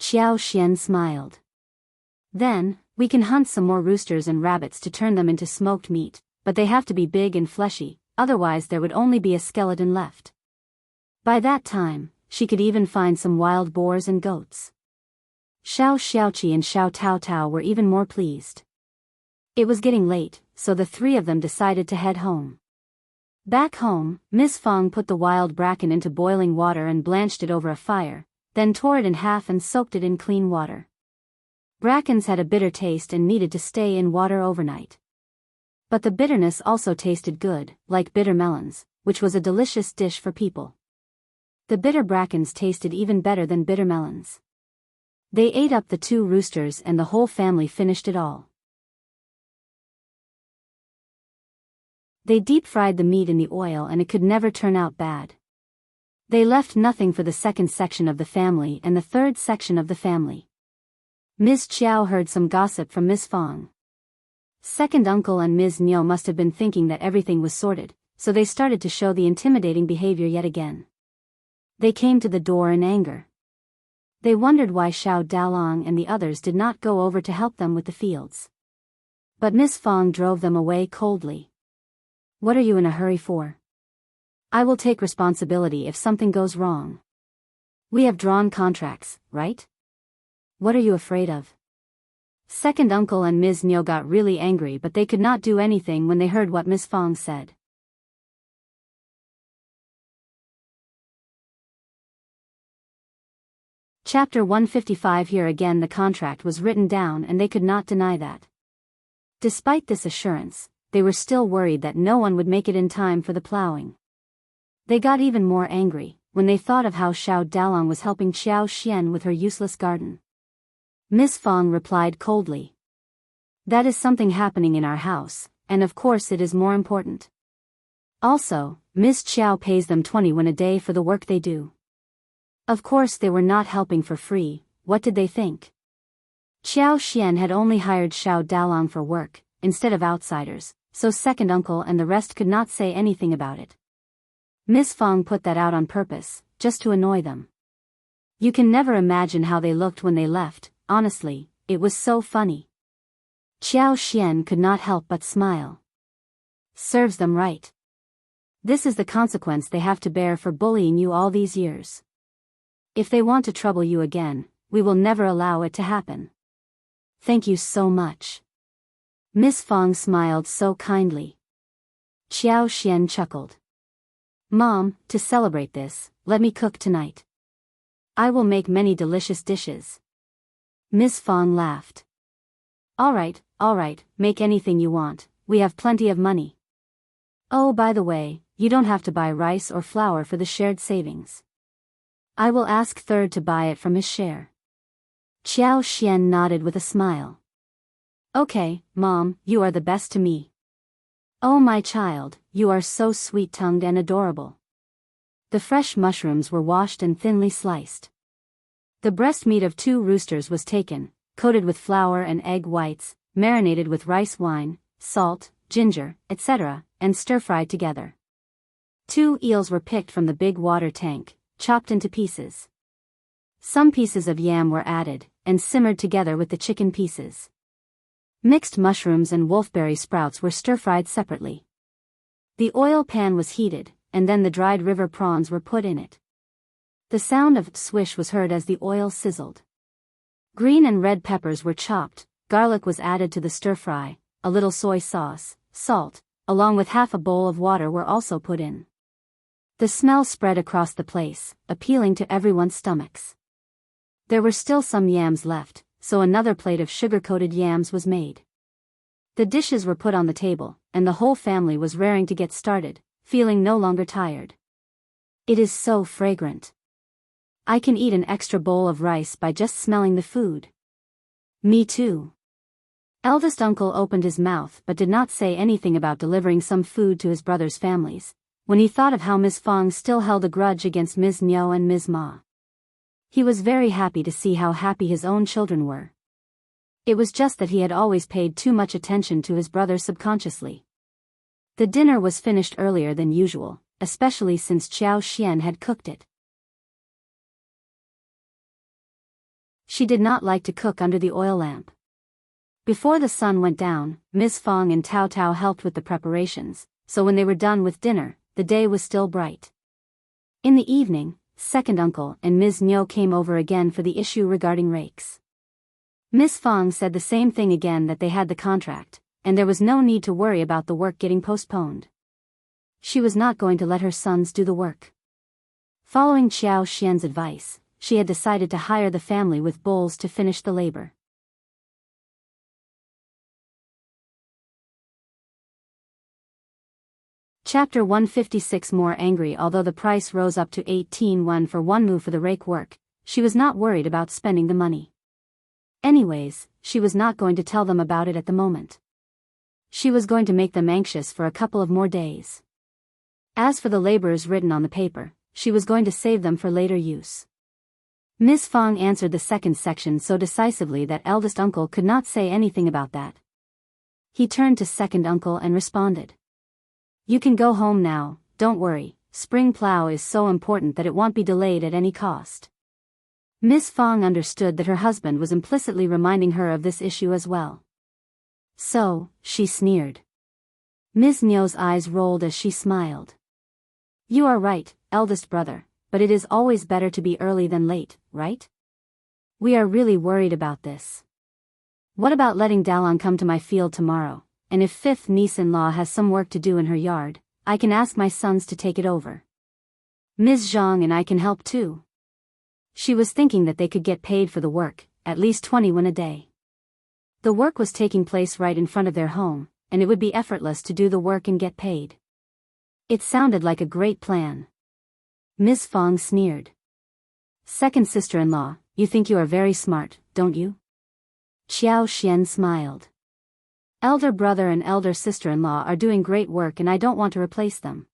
Xiao Xian smiled. Then, we can hunt some more roosters and rabbits to turn them into smoked meat, but they have to be big and fleshy, otherwise there would only be a skeleton left. By that time, she could even find some wild boars and goats. Xiao Xiaoqi and Xiao Tao Tao were even more pleased. It was getting late, so the 3 of them decided to head home. Back home, Miss Fong put the wild bracken into boiling water and blanched it over a fire, then tore it in half and soaked it in clean water. Brackens had a bitter taste and needed to stay in water overnight. But the bitterness also tasted good, like bitter melons, which was a delicious dish for people. The bitter brackens tasted even better than bitter melons. They ate up the 2 roosters and the whole family finished it all. They deep-fried the meat in the oil and it could never turn out bad. They left nothing for the second section of the family and the third section of the family. Ms. Chiao heard some gossip from Ms. Fong. Second uncle and Ms. Niu must have been thinking that everything was sorted, so they started to show the intimidating behavior yet again. They came to the door in anger. They wondered why Xiao Dalong and the others did not go over to help them with the fields. But Ms. Fong drove them away coldly. What are you in a hurry for? I will take responsibility if something goes wrong. We have drawn contracts, right? What are you afraid of? Second uncle and Ms. Niu got really angry, but they could not do anything when they heard what Ms. Fong said. Chapter 155. Here again the contract was written down and they could not deny that. Despite this assurance, they were still worried that no one would make it in time for the plowing. They got even more angry when they thought of how Xiao Dalong was helping Xiao Xian with her useless garden. Ms. Fong replied coldly. That is something happening in our house, and of course it is more important. Also, Ms. Chiao pays them 20 won a day for the work they do. Of course they were not helping for free. What did they think? Xiao Xian had only hired Xiao Dalong for work, instead of outsiders, so second uncle and the rest could not say anything about it. Ms. Fong put that out on purpose, just to annoy them. You can never imagine how they looked when they left, honestly, it was so funny. Xiao Xian could not help but smile. Serves them right. This is the consequence they have to bear for bullying you all these years. If they want to trouble you again, we will never allow it to happen. Thank you so much. Miss Fong smiled so kindly. Xiao Xian chuckled. Mom, to celebrate this, let me cook tonight. I will make many delicious dishes. Miss Fong laughed. All right, make anything you want, we have plenty of money. Oh, by the way, you don't have to buy rice or flour for the shared savings. I will ask third to buy it from his share. Xiao Xian nodded with a smile. Okay, Mom, you are the best to me. Oh my child, you are so sweet-tongued and adorable. The fresh mushrooms were washed and thinly sliced. The breast meat of 2 roosters was taken, coated with flour and egg whites, marinated with rice wine, salt, ginger, etc., and stir-fried together. 2 eels were picked from the big water tank, chopped into pieces. Some pieces of yam were added, and simmered together with the chicken pieces. Mixed mushrooms and wolfberry sprouts were stir-fried separately. The oil pan was heated, and then the dried river prawns were put in it. The sound of swish was heard as the oil sizzled. Green and red peppers were chopped, garlic was added to the stir-fry, a little soy sauce, salt, along with half a bowl of water were also put in. The smell spread across the place, appealing to everyone's stomachs. There were still some yams left, so another plate of sugar-coated yams was made. The dishes were put on the table, and the whole family was raring to get started, feeling no longer tired. It is so fragrant. I can eat an extra bowl of rice by just smelling the food. Me too. Eldest uncle opened his mouth but did not say anything about delivering some food to his brothers' families, when he thought of how Ms. Fong still held a grudge against Ms. Niu and Ms. Ma. He was very happy to see how happy his own children were. It was just that he had always paid too much attention to his brother subconsciously. The dinner was finished earlier than usual, especially since Xiao Xian had cooked it. She did not like to cook under the oil lamp. Before the sun went down, Ms. Fong and Tao Tao helped with the preparations, so when they were done with dinner, the day was still bright. In the evening, second uncle and Ms. Niu came over again for the issue regarding rakes. Ms. Fong said the same thing again, that they had the contract, and there was no need to worry about the work getting postponed. She was not going to let her sons do the work. Following Xiao Xian's advice, she had decided to hire the family with bulls to finish the labor. Chapter 156. More angry. Although the price rose up to 18 won for one mu for the rake work, she was not worried about spending the money. Anyways, she was not going to tell them about it at the moment. She was going to make them anxious for a couple of more days. As for the labors written on the paper, she was going to save them for later use. Miss Fang answered the second section so decisively that eldest uncle could not say anything about that. He turned to second uncle and responded. You can go home now, don't worry, spring plow is so important that it won't be delayed at any cost. Miss Fang understood that her husband was implicitly reminding her of this issue as well. So, she sneered. Ms. Nio's eyes rolled as she smiled. You are right, eldest brother, but it is always better to be early than late, right? We are really worried about this. What about letting Dalong come to my field tomorrow, and if fifth niece-in-law has some work to do in her yard, I can ask my sons to take it over. Ms. Zhang and I can help too. She was thinking that they could get paid for the work, at least 20 won a day. The work was taking place right in front of their home, and it would be effortless to do the work and get paid. It sounded like a great plan. Ms. Fang sneered. Second sister-in-law, you think you are very smart, don't you? Xiao Xian smiled. Elder brother and elder sister-in-law are doing great work and I don't want to replace them.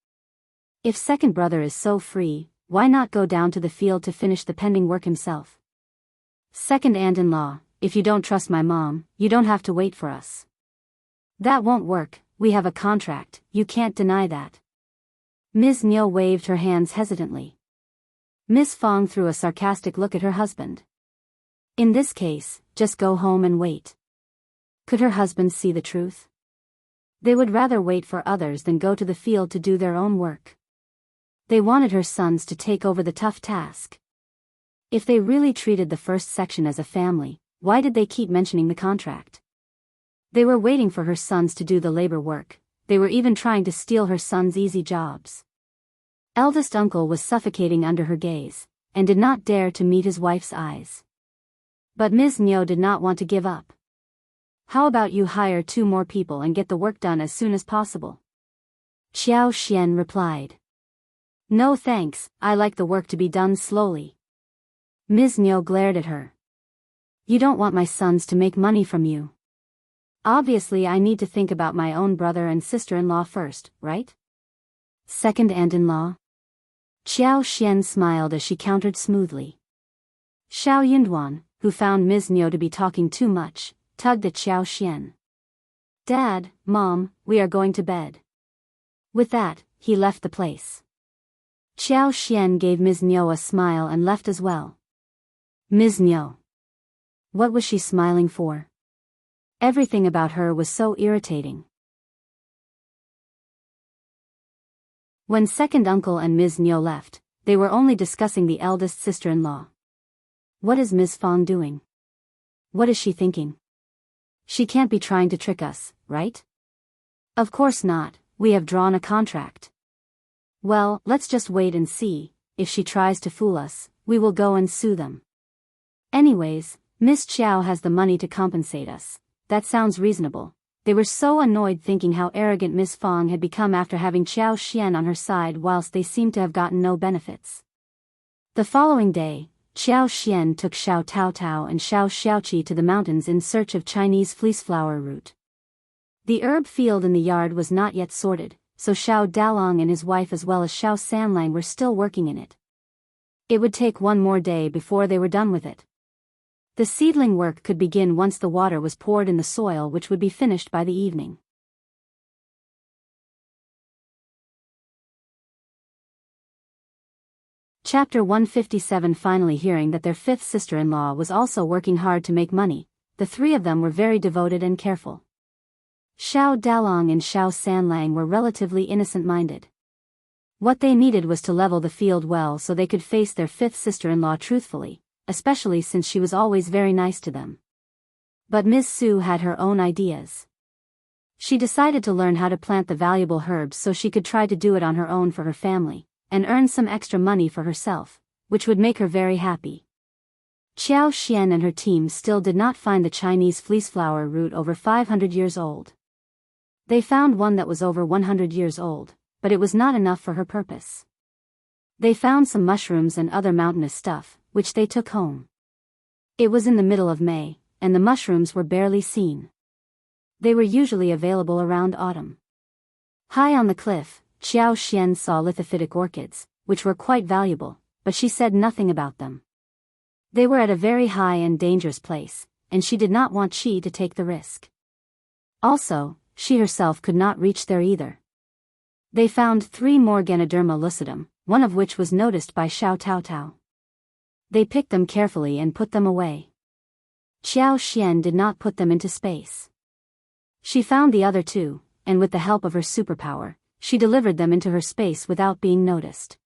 If second brother is so free, why not go down to the field to finish the pending work himself? Second aunt-in-law, if you don't trust my mom, you don't have to wait for us. That won't work, we have a contract, you can't deny that. Ms. Nio waved her hands hesitantly. Miss Fang threw a sarcastic look at her husband. In this case, just go home and wait. Could her husband see the truth? They would rather wait for others than go to the field to do their own work. They wanted her sons to take over the tough task. If they really treated the first section as a family, why did they keep mentioning the contract? They were waiting for her sons to do the labor work, they were even trying to steal her sons' easy jobs. Eldest uncle was suffocating under her gaze, and did not dare to meet his wife's eyes. But Ms. Nio did not want to give up. How about you hire 2 more people and get the work done as soon as possible? Xiao Xian replied. No thanks, I like the work to be done slowly. Ms. Nio glared at her. You don't want my sons to make money from you. Obviously I need to think about my own brother and sister-in-law first, right? Second aunt-in-law? Xiao Xian smiled as she countered smoothly. Xiao Yunduan, who found Ms. Nio to be talking too much, tugged at Xiao Xian. Dad, Mom, we are going to bed. With that, he left the place. Xiao Xian gave Ms. Nio a smile and left as well. Ms. Nio. What was she smiling for? Everything about her was so irritating. When second uncle and Ms. Nio left, they were only discussing the eldest sister-in-law. What is Ms. Fang doing? What is she thinking? She can't be trying to trick us, right? Of course not, we have drawn a contract. Well, let's just wait and see, if she tries to fool us, we will go and sue them. Anyways, Miss Chiao has the money to compensate us, that sounds reasonable. They were so annoyed thinking how arrogant Miss Fang had become after having Xiao Xian on her side whilst they seemed to have gotten no benefits. The following day, Xiao Xian took Xiao Taotao and Xiao Xiaoqi to the mountains in search of Chinese fleeceflower root. The herb field in the yard was not yet sorted, so Xiao Dalong and his wife as well as Xiao Sanlang were still working in it. It would take 1 more day before they were done with it. The seedling work could begin once the water was poured in the soil, which would be finished by the evening. Chapter 157. Finally hearing that their 5th sister-in-law was also working hard to make money, the 3 of them were very devoted and careful. Xiao Dalong and Xiao Sanlang were relatively innocent-minded. What they needed was to level the field well so they could face their 5th sister-in-law truthfully, especially since she was always very nice to them. But Miss Su had her own ideas. She decided to learn how to plant the valuable herbs so she could try to do it on her own for her family, and earn some extra money for herself, which would make her very happy. Xiao Xian and her team still did not find the Chinese fleeceflower root over 500 years old. They found one that was over 100 years old, but it was not enough for her purpose. They found some mushrooms and other mountainous stuff, which they took home. It was in the middle of May, and the mushrooms were barely seen. They were usually available around autumn. High on the cliff, Xiao Xian saw lithophytic orchids, which were quite valuable, but she said nothing about them. They were at a very high and dangerous place, and she did not want Qi to take the risk. Also, she herself could not reach there either. They found 3 more Ganoderma lucidum, one of which was noticed by Xiao Taotao. They picked them carefully and put them away. Xiao Xian did not put them into space. She found the other 2, and with the help of her superpower, she delivered them into her space without being noticed.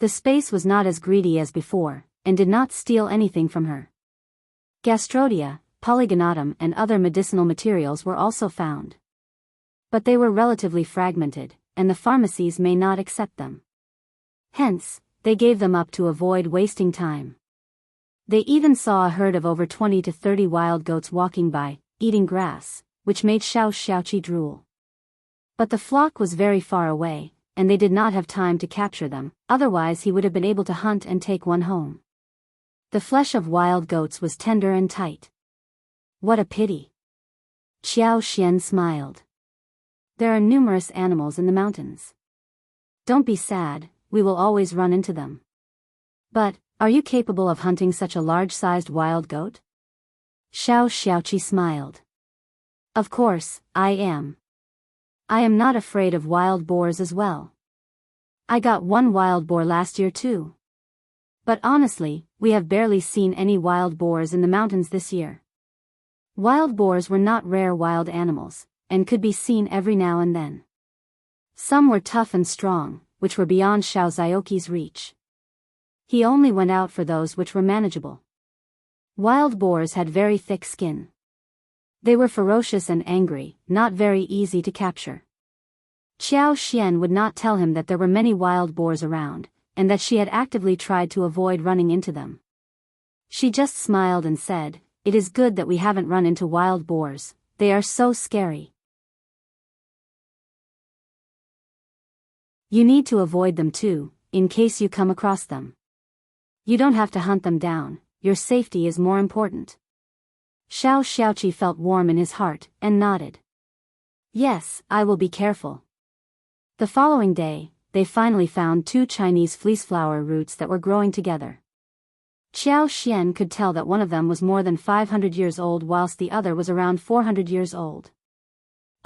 The space was not as greedy as before, and did not steal anything from her. Gastrodia, polygonatum and other medicinal materials were also found. But they were relatively fragmented, and the pharmacies may not accept them. Hence, they gave them up to avoid wasting time. They even saw a herd of over 20 to 30 wild goats walking by, eating grass, which made Xiaoqi drool. But the flock was very far away, and they did not have time to capture them, otherwise he would have been able to hunt and take one home. The flesh of wild goats was tender and tight. What a pity. Xiao Xian smiled. There are numerous animals in the mountains. Don't be sad, we will always run into them. But, are you capable of hunting such a large-sized wild goat? Xiaoqi smiled. Of course, I am. I am not afraid of wild boars as well. I got one wild boar last year too. But honestly, we have barely seen any wild boars in the mountains this year. Wild boars were not rare wild animals, and could be seen every now and then. Some were tough and strong, which were beyond Xiao Zhaoqi's reach. He only went out for those which were manageable. Wild boars had very thick skin. They were ferocious and angry, not very easy to capture. Xiao Xian would not tell him that there were many wild boars around, and that she had actively tried to avoid running into them. She just smiled and said, "It is good that we haven't run into wild boars, they are so scary. You need to avoid them too, in case you come across them. You don't have to hunt them down, your safety is more important." Xiaoqi felt warm in his heart, and nodded. "Yes, I will be careful." The following day, they finally found 2 Chinese fleeceflower roots that were growing together. Xiao Xian could tell that one of them was more than 500 years old whilst the other was around 400 years old.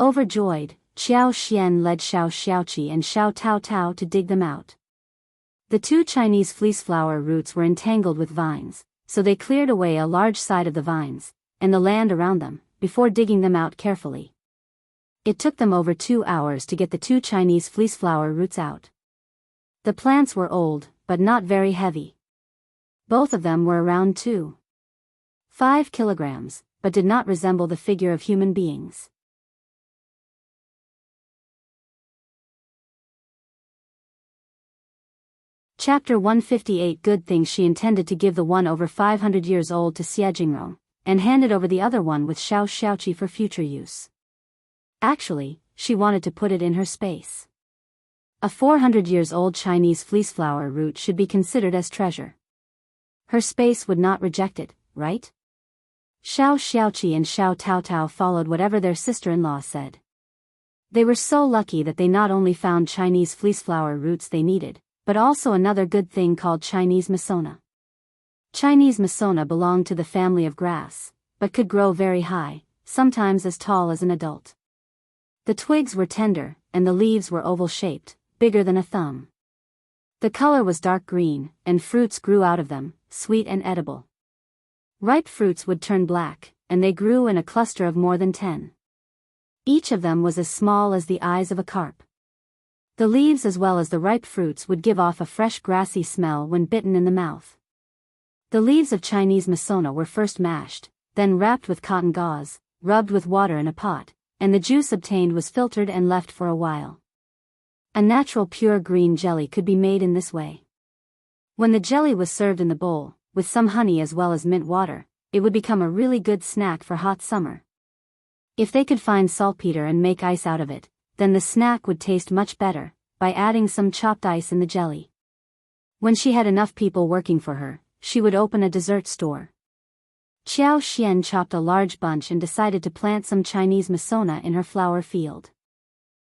Overjoyed, Xiao Xian led Xiaoqi and Xiao Taotao to dig them out. The 2 Chinese fleeceflower roots were entangled with vines, so they cleared away a large side of the vines, and the land around them, before digging them out carefully. It took them over 2 hours to get the 2 Chinese fleeceflower roots out. The plants were old, but not very heavy. Both of them were around 2.5 kilograms, but did not resemble the figure of human beings. Chapter 158. Good thing she intended to give the one over 500 years old to Xie Jingrong, and handed over the other one with Xiaoqi for future use. Actually, she wanted to put it in her space. A 400 years old Chinese fleeceflower root should be considered as treasure. Her space would not reject it, right? Xiaoqi and Xiao Taotao followed whatever their sister-in-law said. They were so lucky that they not only found Chinese fleeceflower roots they needed, but also another good thing called Chinese masona. Chinese masona belonged to the family of grass, but could grow very high, sometimes as tall as an adult. The twigs were tender, and the leaves were oval-shaped, bigger than a thumb. The color was dark green, and fruits grew out of them, sweet and edible. Ripe fruits would turn black, and they grew in a cluster of more than 10. Each of them was as small as the eyes of a carp. The leaves as well as the ripe fruits would give off a fresh grassy smell when bitten in the mouth. The leaves of Chinese masona were first mashed, then wrapped with cotton gauze, rubbed with water in a pot, and the juice obtained was filtered and left for a while. A natural pure green jelly could be made in this way. When the jelly was served in the bowl, with some honey as well as mint water, it would become a really good snack for hot summer. If they could find saltpeter and make ice out of it, then the snack would taste much better, by adding some chopped ice in the jelly. When she had enough people working for her, she would open a dessert store. Xiao Xian chopped a large bunch and decided to plant some Chinese masona in her flower field.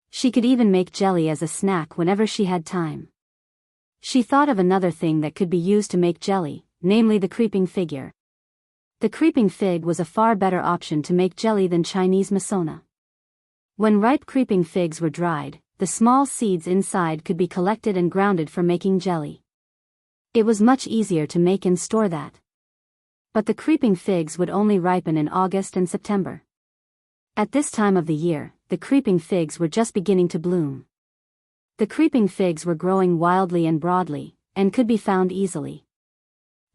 She could even make jelly as a snack whenever she had time. She thought of another thing that could be used to make jelly, namely the creeping figure. The creeping fig was a far better option to make jelly than Chinese masona. When ripe creeping figs were dried, the small seeds inside could be collected and grounded for making jelly. It was much easier to make and store that. But the creeping figs would only ripen in August and September. At this time of the year, the creeping figs were just beginning to bloom. The creeping figs were growing wildly and broadly, and could be found easily.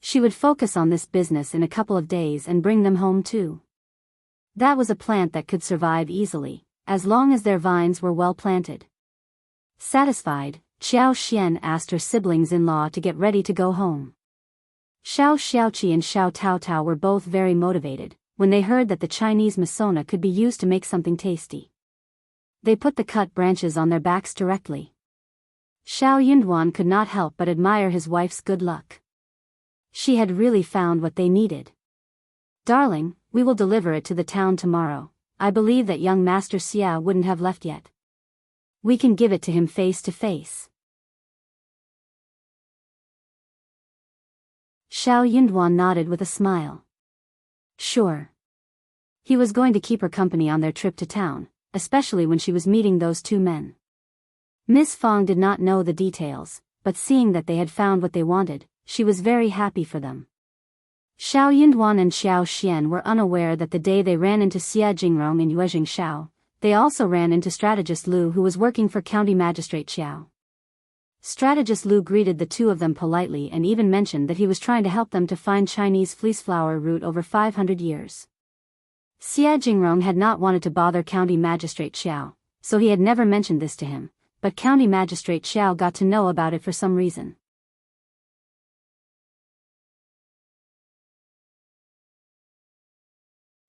She would focus on this business in a couple of days and bring them home too. That was a plant that could survive easily, as long as their vines were well planted. Satisfied, Xiao Xian asked her siblings-in-law to get ready to go home. Xiao Xiaoqi and Xiao Taotao were both very motivated when they heard that the Chinese masona could be used to make something tasty. They put the cut branches on their backs directly. Xiao Yunduan could not help but admire his wife's good luck. She had really found what they needed. "Darling, we will deliver it to the town tomorrow. I believe that young Master Xia wouldn't have left yet. We can give it to him face to face." Xiao Yunduan nodded with a smile. Sure. He was going to keep her company on their trip to town, especially when she was meeting those two men. Miss Fong did not know the details, but seeing that they had found what they wanted, she was very happy for them. Xiao Yunduan and Xiao Xian were unaware that the day they ran into Xia Jingrong and Yue Jingxiao, they also ran into Strategist Lu, who was working for County Magistrate Xiao. Strategist Lu greeted the two of them politely and even mentioned that he was trying to help them to find Chinese fleeceflower root over 500 years. Xia Jingrong had not wanted to bother County Magistrate Xiao, so he had never mentioned this to him, but County Magistrate Xiao got to know about it for some reason.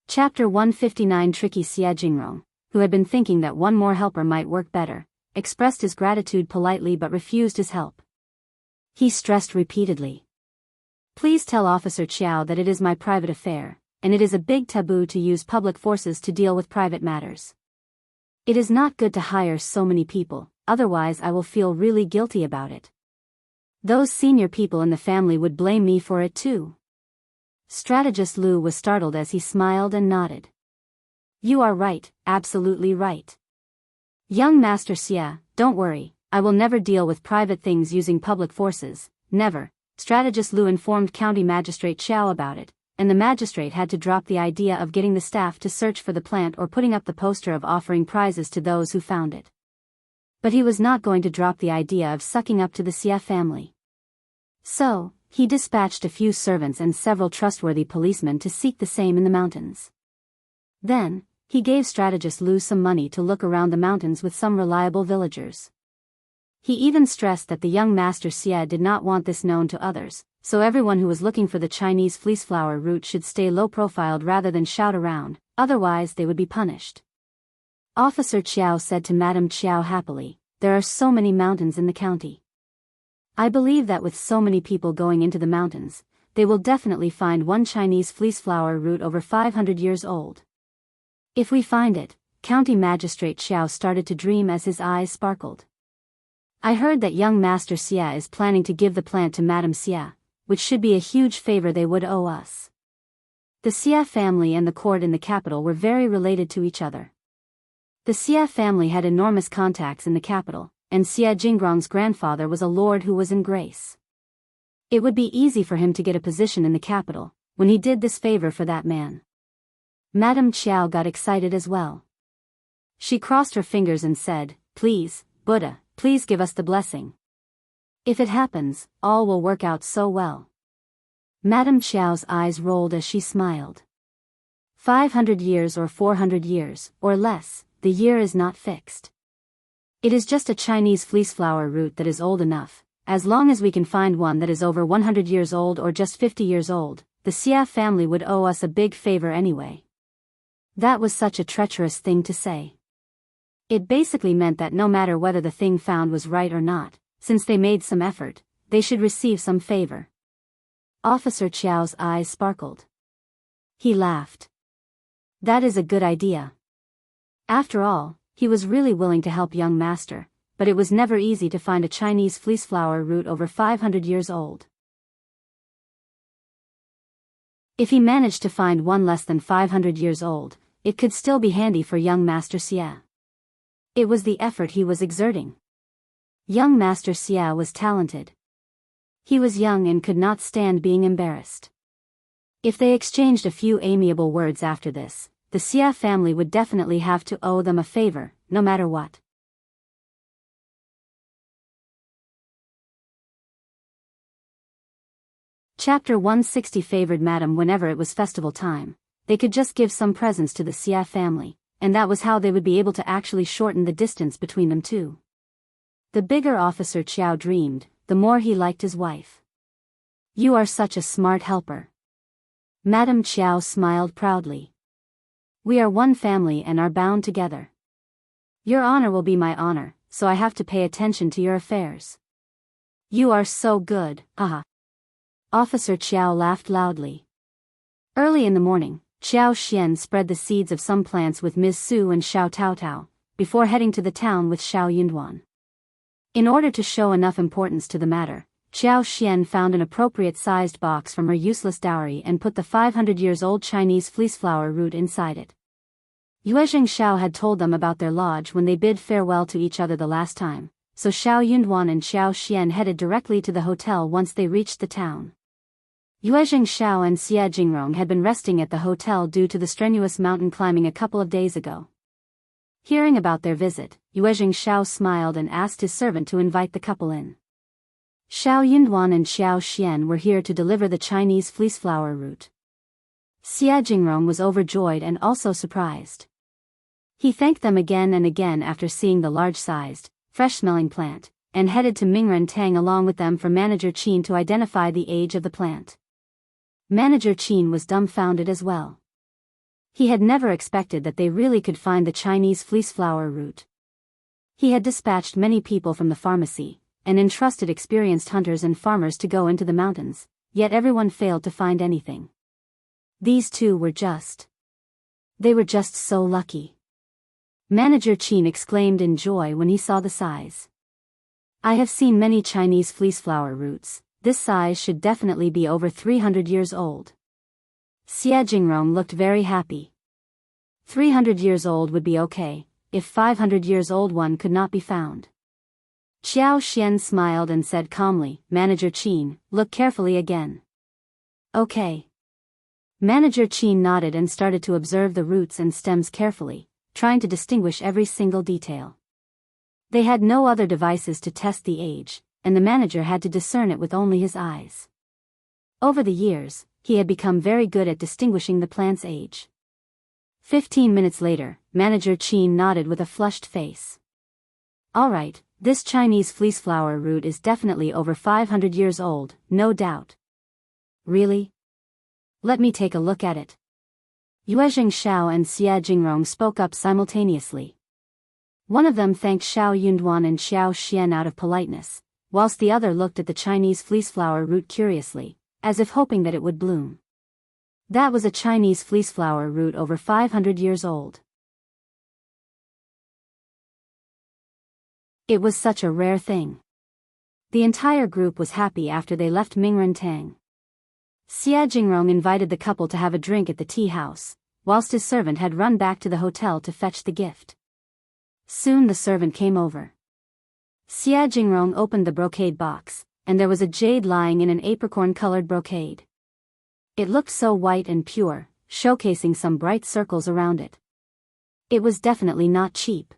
Chapter 159. Tricky Xia Jingrong, who had been thinking that one more helper might work better, expressed his gratitude politely but refused his help. He stressed repeatedly. "Please tell Officer Qiao that it is my private affair, and it is a big taboo to use public forces to deal with private matters. It is not good to hire so many people, otherwise I will feel really guilty about it. Those senior people in the family would blame me for it too." Strategist Lu was startled as he smiled and nodded. "You are right, absolutely right. Young Master Xia, don't worry, I will never deal with private things using public forces, never." Strategist Lu informed County Magistrate Xiao about it, and the magistrate had to drop the idea of getting the staff to search for the plant or putting up the poster of offering prizes to those who found it. But he was not going to drop the idea of sucking up to the Xia family. So, he dispatched a few servants and several trustworthy policemen to seek the same in the mountains. Then, he gave Strategist Lu some money to look around the mountains with some reliable villagers. He even stressed that the young Master Xia did not want this known to others, so everyone who was looking for the Chinese fleeceflower root should stay low-profiled rather than shout around, otherwise they would be punished. Officer Qiao said to Madame Qiao happily, "There are so many mountains in the county. I believe that with so many people going into the mountains, they will definitely find one Chinese fleeceflower root over 500 years old. If we find it," County Magistrate Xiao started to dream as his eyes sparkled. "I heard that young Master Xia is planning to give the plant to Madame Xia, which should be a huge favor they would owe us." The Xia family and the court in the capital were very related to each other. The Xia family had enormous contacts in the capital, and Xia Jingrong's grandfather was a lord who was in grace. It would be easy for him to get a position in the capital, when he did this favor for that man. Madame Qiao got excited as well. She crossed her fingers and said, "Please, Buddha, please give us the blessing. If it happens, all will work out so well." Madame Qiao's eyes rolled as she smiled. 500 years or 400 years, or less, the year is not fixed. It is just a Chinese fleeceflower root that is old enough. As long as we can find one that is over 100 years old or just 50 years old, the Xia family would owe us a big favor anyway. That was such a treacherous thing to say. It basically meant that no matter whether the thing found was right or not, since they made some effort, they should receive some favor. Officer Qiao's eyes sparkled. He laughed. That is a good idea. After all, he was really willing to help young master, but it was never easy to find a Chinese fleeceflower root over 500 years old. If he managed to find one less than 500 years old, it could still be handy for young Master Xia. It was the effort he was exerting. Young Master Xia was talented. He was young and could not stand being embarrassed. If they exchanged a few amiable words after this, the Xia family would definitely have to owe them a favor, no matter what. Chapter 160 favored Madam. Whenever it was festival time, they could just give some presents to the Xia family, and that was how they would be able to actually shorten the distance between them two. The bigger Officer Qiao dreamed, the more he liked his wife. You are such a smart helper. Madam Qiao smiled proudly. We are one family and are bound together. Your honor will be my honor, so I have to pay attention to your affairs. You are so good, aha. Officer Qiao laughed loudly. Early in the morning, Xiao Xian spread the seeds of some plants with Ms. Su and Xiao Taotao, before heading to the town with Xiao Yunduan. In order to show enough importance to the matter, Xiao Xian found an appropriate-sized box from her useless dowry and put the 500-years-old Chinese fleeceflower root inside it. Yuezheng Xiao had told them about their lodge when they bid farewell to each other the last time, so Xiao Yunduan and Xiao Xian headed directly to the hotel once they reached the town. Yuezheng Xiao and Xia Jingrong had been resting at the hotel due to the strenuous mountain climbing a couple of days ago. Hearing about their visit, Yuezheng Xiao smiled and asked his servant to invite the couple in. Xiao Yunduan and Xiao Xian were here to deliver the Chinese fleeceflower root. Xia Jingrong was overjoyed and also surprised. He thanked them again and again after seeing the large-sized, fresh-smelling plant, and headed to Mingren Tang along with them for Manager Qin to identify the age of the plant. Manager Qin was dumbfounded as well. He had never expected that they really could find the Chinese fleeceflower root. He had dispatched many people from the pharmacy, and entrusted experienced hunters and farmers to go into the mountains, yet everyone failed to find anything. These two were just. They were just so lucky. Manager Qin exclaimed in joy when he saw the size. I have seen many Chinese fleeceflower roots. This size should definitely be over 300 years old. Xia Jingrong looked very happy. 300 years old would be okay, if 500 years old one could not be found. Xiao Xian smiled and said calmly, Manager Qin, look carefully again. Okay. Manager Qin nodded and started to observe the roots and stems carefully, trying to distinguish every single detail. They had no other devices to test the age, and the manager had to discern it with only his eyes. Over the years, he had become very good at distinguishing the plant's age. 15 minutes later, Manager Qin nodded with a flushed face. All right, this Chinese fleeceflower root is definitely over 500 years old, no doubt. Really? Let me take a look at it. Yuezheng Xiao and Xia Jingrong spoke up simultaneously. One of them thanked Xiao Yunduan and Xiao Xian out of politeness, whilst the other looked at the Chinese fleeceflower root curiously, as if hoping that it would bloom. That was a Chinese fleeceflower root over 500 years old. It was such a rare thing. The entire group was happy after they left Mingren Tang. Xia Jingrong invited the couple to have a drink at the tea house, whilst his servant had run back to the hotel to fetch the gift. Soon the servant came over. Xia Jingrong opened the brocade box, and there was a jade lying in an apricorn-colored brocade. It looked so white and pure, showcasing some bright circles around it. It was definitely not cheap.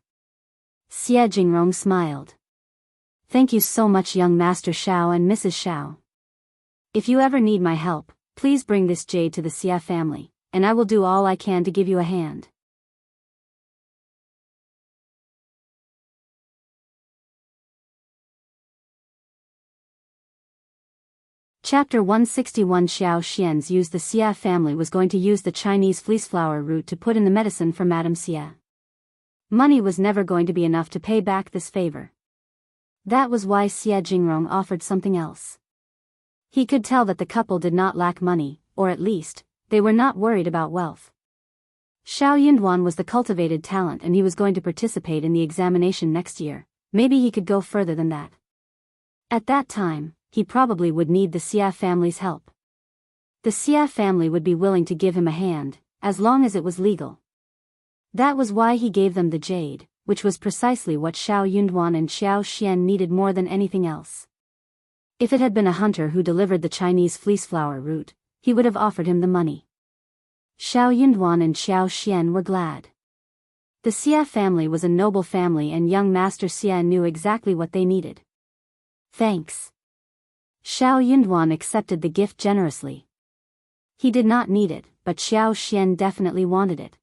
Xia Jingrong smiled. Thank you so much, young Master Xiao and Mrs. Xiao. If you ever need my help, please bring this jade to the Xia family, and I will do all I can to give you a hand. Chapter 161 Xiao Xian's used the Xia family was going to use the Chinese fleeceflower root to put in the medicine for Madame Xia. Money was never going to be enough to pay back this favor. That was why Xie Jingrong offered something else. He could tell that the couple did not lack money, or at least, they were not worried about wealth. Xiao Yunduan was the cultivated talent and he was going to participate in the examination next year. Maybe he could go further than that. At that time, he probably would need the Xia family's help. The Xia family would be willing to give him a hand, as long as it was legal. That was why he gave them the jade, which was precisely what Xiao Yunduan and Xiao Xian needed more than anything else. If it had been a hunter who delivered the Chinese fleeceflower root, he would have offered him the money. Xiao Yunduan and Xiao Xian were glad. The Xia family was a noble family and young Master Xia knew exactly what they needed. Thanks. Xiao Yunduan accepted the gift generously. He did not need it, but Xiao Xian definitely wanted it.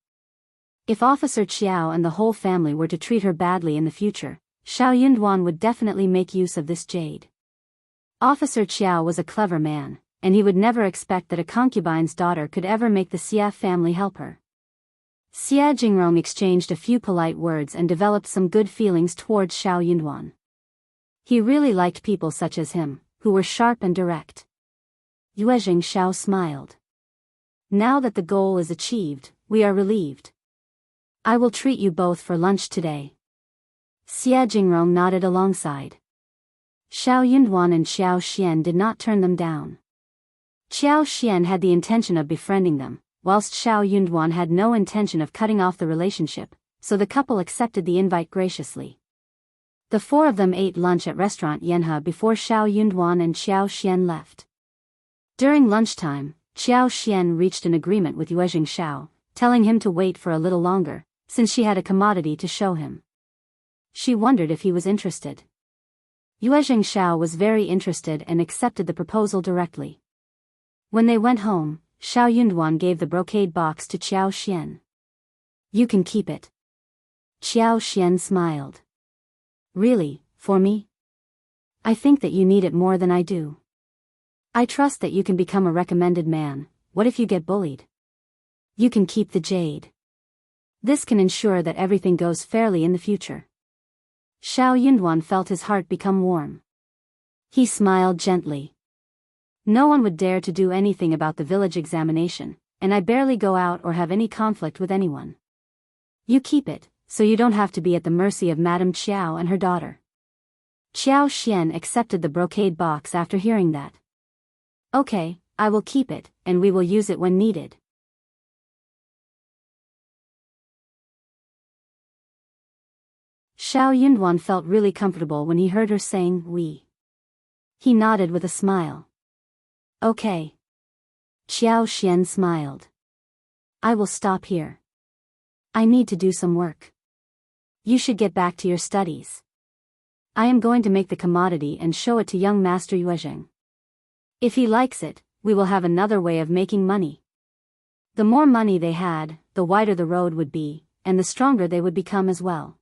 If Officer Qiao and the whole family were to treat her badly in the future, Xiao Yunduan would definitely make use of this jade. Officer Qiao was a clever man, and he would never expect that a concubine's daughter could ever make the Xia family help her. Xie Jingrong exchanged a few polite words and developed some good feelings towards Xiao Yunduan. He really liked people such as him, who were sharp and direct. Yuezheng Xiao smiled. Now that the goal is achieved, we are relieved. I will treat you both for lunch today. Xie Jingrong nodded alongside. Xiao Yunduan and Xiao Xian did not turn them down. Xiao Xian had the intention of befriending them, whilst Xiao Yunduan had no intention of cutting off the relationship, so the couple accepted the invite graciously. The four of them ate lunch at restaurant Yanhe before Xiao Yunduan and Xiao Xian left. During lunchtime, Xiao Xian reached an agreement with Yuezheng Xiao, telling him to wait for a little longer, since she had a commodity to show him. She wondered if he was interested. Yuezheng Xiao was very interested and accepted the proposal directly. When they went home, Xiao Yunduan gave the brocade box to Xiao Xian. You can keep it. Xiao Xian smiled. Really, for me? I think that you need it more than I do. I trust that you can become a recommended man. What if you get bullied? You can keep the jade. This can ensure that everything goes fairly in the future. Xiao Yunduan felt his heart become warm. He smiled gently. No one would dare to do anything about the village examination, and I barely go out or have any conflict with anyone. You keep it, so you don't have to be at the mercy of Madame Qiao and her daughter. Xiao Xian accepted the brocade box after hearing that. Okay, I will keep it, and we will use it when needed. Xiao Yunduan felt really comfortable when he heard her saying we. He nodded with a smile. Okay. Xiao Xian smiled. I will stop here. I need to do some work. You should get back to your studies. I am going to make the commodity and show it to young Master Yuezheng. If he likes it, we will have another way of making money. The more money they had, the wider the road would be, and the stronger they would become as well.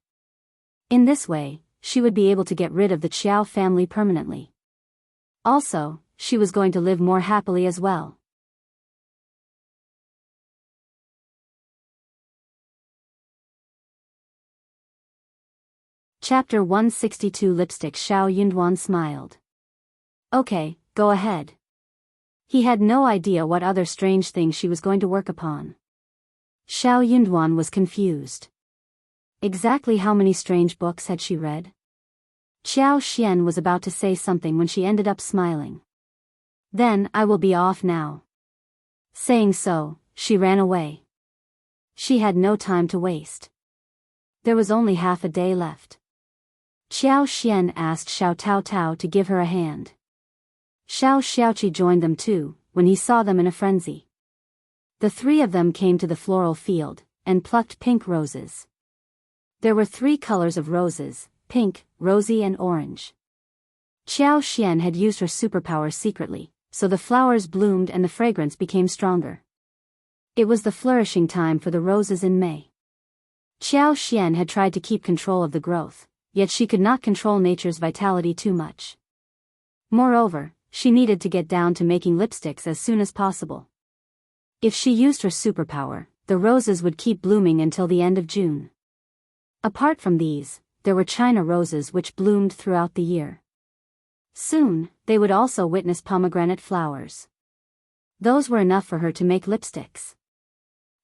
In this way, she would be able to get rid of the Qiao family permanently. Also, she was going to live more happily as well. Chapter 162 Lipstick. Xiao Yunduan smiled. Okay, go ahead. He had no idea what other strange thing she was going to work upon. Xiao Yunduan was confused. Exactly how many strange books had she read? Xiao Xian was about to say something when she ended up smiling. Then, I will be off now. Saying so, she ran away. She had no time to waste. There was only half a day left. Xiao Xian asked Xiao Tao Tao to give her a hand. Xiao Xiaoqi joined them too, when he saw them in a frenzy. The three of them came to the floral field, and plucked pink roses. There were 3 colors of roses, pink, rosy and orange. Xiao Xian had used her superpower secretly, so the flowers bloomed and the fragrance became stronger. It was the flourishing time for the roses in May. Xiao Xian had tried to keep control of the growth, yet she could not control nature's vitality too much. Moreover, she needed to get down to making lipsticks as soon as possible. If she used her superpower, the roses would keep blooming until the end of June. Apart from these, there were China roses which bloomed throughout the year. Soon, they would also witness pomegranate flowers. Those were enough for her to make lipsticks.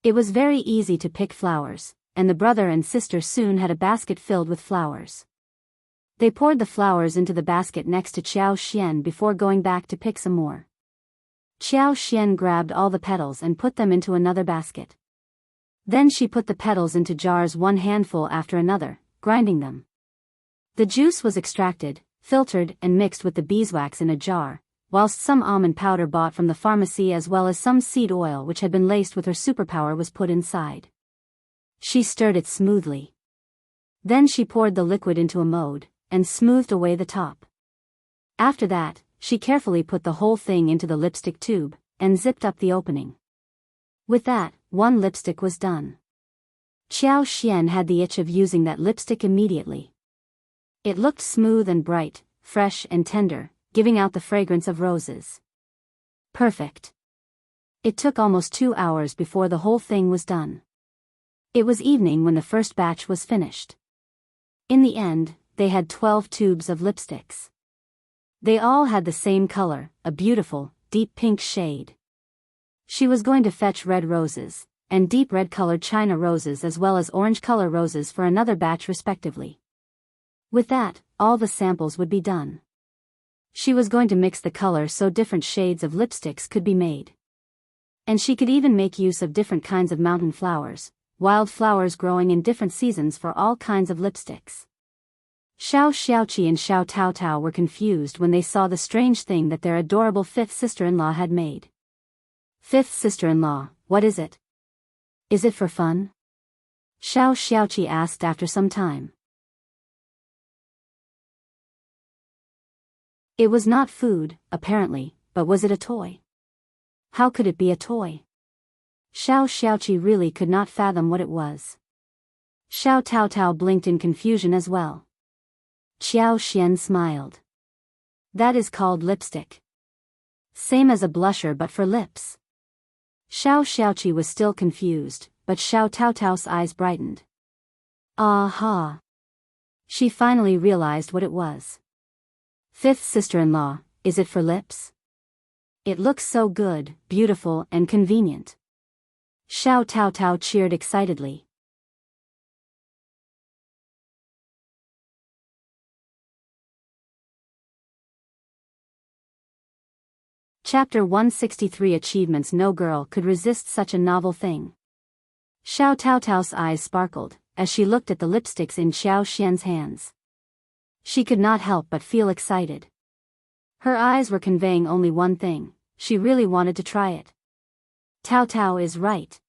It was very easy to pick flowers, and the brother and sister soon had a basket filled with flowers. They poured the flowers into the basket next to Xiao Xian before going back to pick some more. Xiao Xian grabbed all the petals and put them into another basket. Then she put the petals into jars, one handful after another, grinding them. The juice was extracted, filtered and mixed with the beeswax in a jar, whilst some almond powder bought from the pharmacy as well as some seed oil which had been laced with her superpower was put inside. She stirred it smoothly. Then she poured the liquid into a mold, and smoothed away the top. After that, she carefully put the whole thing into the lipstick tube, and zipped up the opening. With that, one lipstick was done. Xiao Xian had the itch of using that lipstick immediately. It looked smooth and bright, fresh and tender, giving out the fragrance of roses. Perfect. It took almost 2 hours before the whole thing was done. It was evening when the first batch was finished. In the end, they had 12 tubes of lipsticks. They all had the same color, a beautiful, deep pink shade. She was going to fetch red roses, and deep red-colored China roses as well as orange-color roses for another batch respectively. With that, all the samples would be done. She was going to mix the color so different shades of lipsticks could be made. And she could even make use of different kinds of mountain flowers, wild flowers growing in different seasons for all kinds of lipsticks. Xiao Xiaoqi and Xiao Taotao were confused when they saw the strange thing that their adorable fifth sister-in-law had made. Fifth sister-in-law, what is it? Is it for fun? Xiao Xiaoqi asked after some time. It was not food, apparently, but was it a toy? How could it be a toy? Xiao Xiaoqi really could not fathom what it was. Xiao Taotao blinked in confusion as well. Xiao Xian smiled. That is called lipstick. Same as a blusher but for lips. Xiao Xiaoqi was still confused, but Xiao Taotao's eyes brightened. Aha! She finally realized what it was. Fifth sister-in-law, is it for lips? It looks so good, beautiful and convenient. Xiao Taotao cheered excitedly. Chapter 163 Achievements. No girl could resist such a novel thing. Xiao Taotao's eyes sparkled, as she looked at the lipsticks in Xiao Xian's hands. She could not help but feel excited. Her eyes were conveying only one thing, she really wanted to try it. Taotao is right.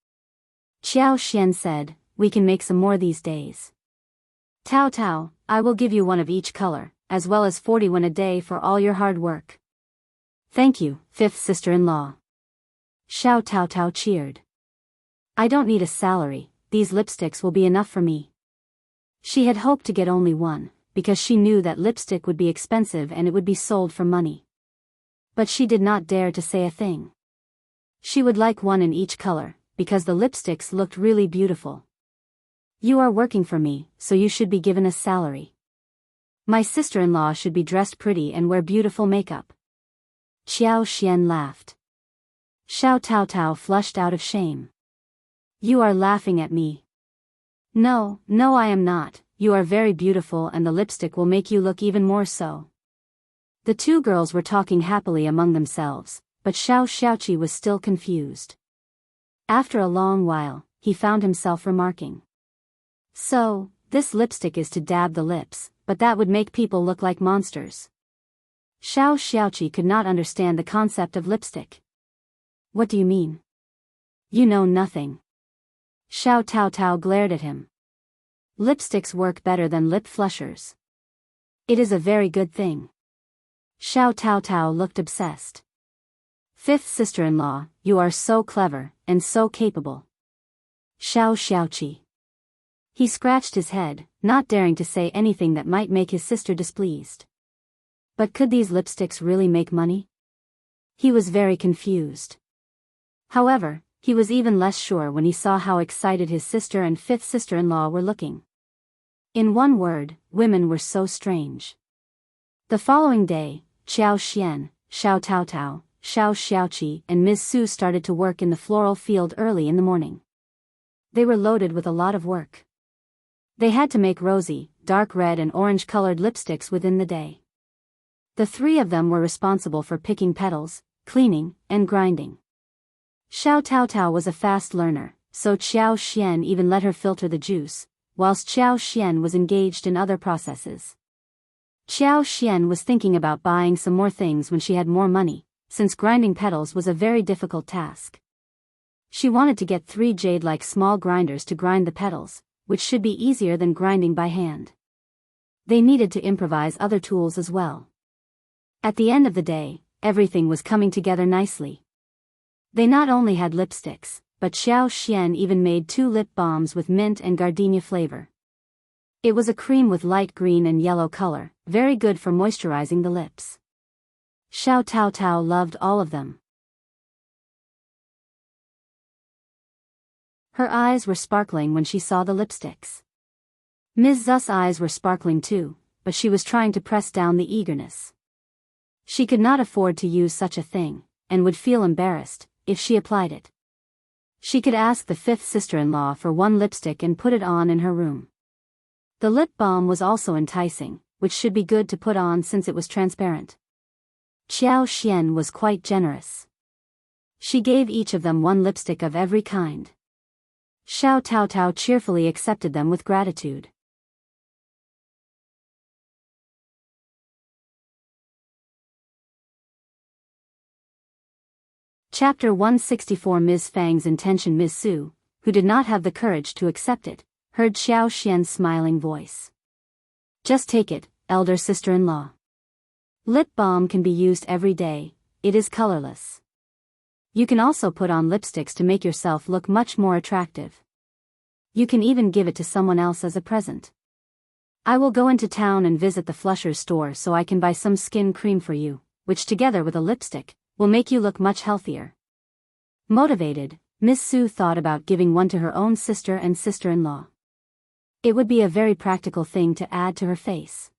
Xiao Xian said, we can make some more these days. Taotao, I will give you one of each color, as well as 41 a day for all your hard work. Thank you, fifth sister-in-law. Xiao Taotao cheered. I don't need a salary, these lipsticks will be enough for me. She had hoped to get only one, because she knew that lipstick would be expensive and it would be sold for money. But she did not dare to say a thing. She would like one in each color, because the lipsticks looked really beautiful. You are working for me, so you should be given a salary. My sister-in-law should be dressed pretty and wear beautiful makeup. Xiao Xian laughed. Xiao Taotao flushed out of shame. You are laughing at me. No, I am not, you are very beautiful and the lipstick will make you look even more so. The two girls were talking happily among themselves, but Xiao Xiaoqi was still confused. After a long while, he found himself remarking. So, this lipstick is to dab the lips, but that would make people look like monsters. Xiao Xiaoqi could not understand the concept of lipstick. What do you mean? You know nothing. Xiao Taotao glared at him. Lipsticks work better than lip flushers. It is a very good thing. Xiao Taotao looked obsessed. Fifth sister-in-law, you are so clever, and so capable. Xiao Xiaoqi. He scratched his head, not daring to say anything that might make his sister displeased. But could these lipsticks really make money? He was very confused. However, he was even less sure when he saw how excited his sister and fifth sister-in-law were looking. In one word, women were so strange. The following day, Xiao Xian, Xiao Taotao, Xiao Xiaoqi and Ms. Su started to work in the floral field early in the morning. They were loaded with a lot of work. They had to make rosy, dark red and orange-colored lipsticks within the day. The three of them were responsible for picking petals, cleaning, and grinding. Xiao Taotao was a fast learner, so Xiao Xian even let her filter the juice, whilst Xiao Xian was engaged in other processes. Xiao Xian was thinking about buying some more things when she had more money, since grinding petals was a very difficult task. She wanted to get 3 jade-like small grinders to grind the petals, which should be easier than grinding by hand. They needed to improvise other tools as well. At the end of the day, everything was coming together nicely. They not only had lipsticks, but Xiao Xian even made 2 lip balms with mint and gardenia flavor. It was a cream with light green and yellow color, very good for moisturizing the lips. Xiao Taotao loved all of them. Her eyes were sparkling when she saw the lipsticks. Ms. Zu's eyes were sparkling too, but she was trying to press down the eagerness. She could not afford to use such a thing, and would feel embarrassed if she applied it. She could ask the 5th sister-in-law for 1 lipstick and put it on in her room. The lip balm was also enticing, which should be good to put on since it was transparent. Xiao Xian was quite generous. She gave each of them 1 lipstick of every kind. Xiao Taotao cheerfully accepted them with gratitude. Chapter 164 Ms. Fang's intention. Ms. Su, who did not have the courage to accept it, heard Xiao Xian's smiling voice. Just take it, elder sister-in-law. Lip balm can be used every day, it is colorless. You can also put on lipsticks to make yourself look much more attractive. You can even give it to someone else as a present. I will go into town and visit the Flusher's store so I can buy some skin cream for you, which together with a lipstick, will make you look much healthier. Motivated, Miss Su thought about giving one to her own sister and sister-in-law. It would be a very practical thing to add to her face.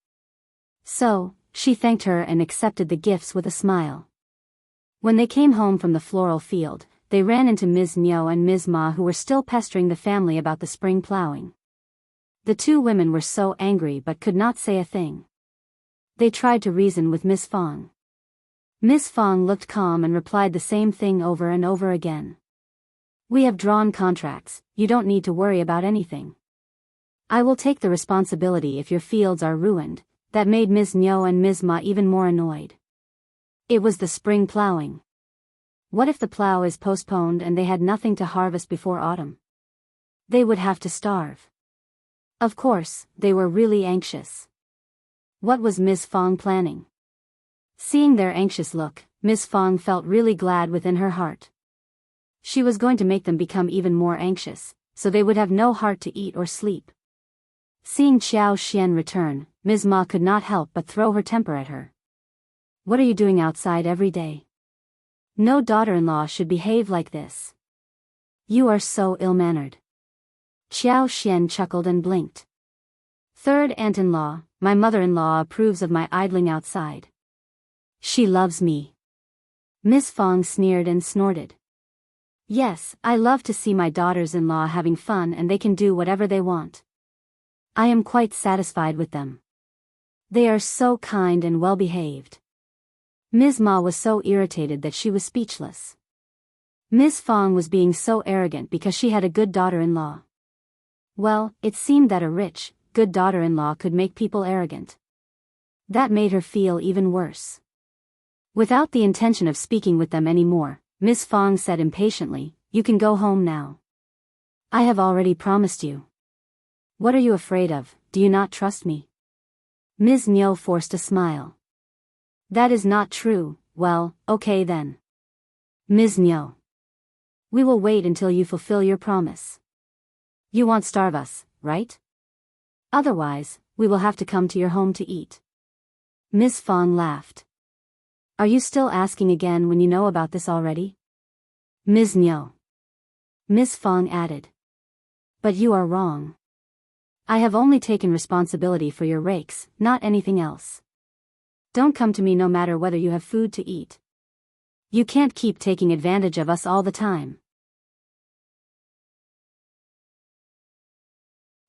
So, she thanked her and accepted the gifts with a smile. When they came home from the floral field, they ran into Ms. Niu and Ms. Ma, who were still pestering the family about the spring plowing. The 2 women were so angry but could not say a thing. They tried to reason with Miss Fang. Miss Fang looked calm and replied the same thing over and over again. We have drawn contracts, you don't need to worry about anything. I will take the responsibility if your fields are ruined. That made Ms. Niu and Ms. Ma even more annoyed. It was the spring plowing. What if the plow is postponed and they had nothing to harvest before autumn? They would have to starve. Of course, they were really anxious. What was Ms. Fang planning? Seeing their anxious look, Ms. Fang felt really glad within her heart. She was going to make them become even more anxious, so they would have no heart to eat or sleep. Seeing Xiao Xian return, Ms. Ma could not help but throw her temper at her. What are you doing outside every day? No daughter-in-law should behave like this. You are so ill-mannered. Xiao Xian chuckled and blinked. 3rd aunt-in-law, my mother-in-law approves of my idling outside. She loves me. Miss Fang sneered and snorted. Yes, I love to see my daughters-in-law having fun and they can do whatever they want. I am quite satisfied with them. They are so kind and well-behaved. Ms. Ma was so irritated that she was speechless. Ms. Fang was being so arrogant because she had a good daughter-in-law. Well, it seemed that a rich, good daughter-in-law could make people arrogant. That made her feel even worse. Without the intention of speaking with them anymore, Ms. Fang said impatiently, you can go home now. I have already promised you. What are you afraid of? Do you not trust me? Ms. Niu forced a smile. That is not true. Well, okay then. Ms. Niu. We will wait until you fulfill your promise. You won't starve us, right? Otherwise, we will have to come to your home to eat. Ms. Fang laughed. Are you still asking again when you know about this already? Ms. Niu. Ms. Fang added. But you are wrong. I have only taken responsibility for your rakes, not anything else. Don't come to me no matter whether you have food to eat. You can't keep taking advantage of us all the time.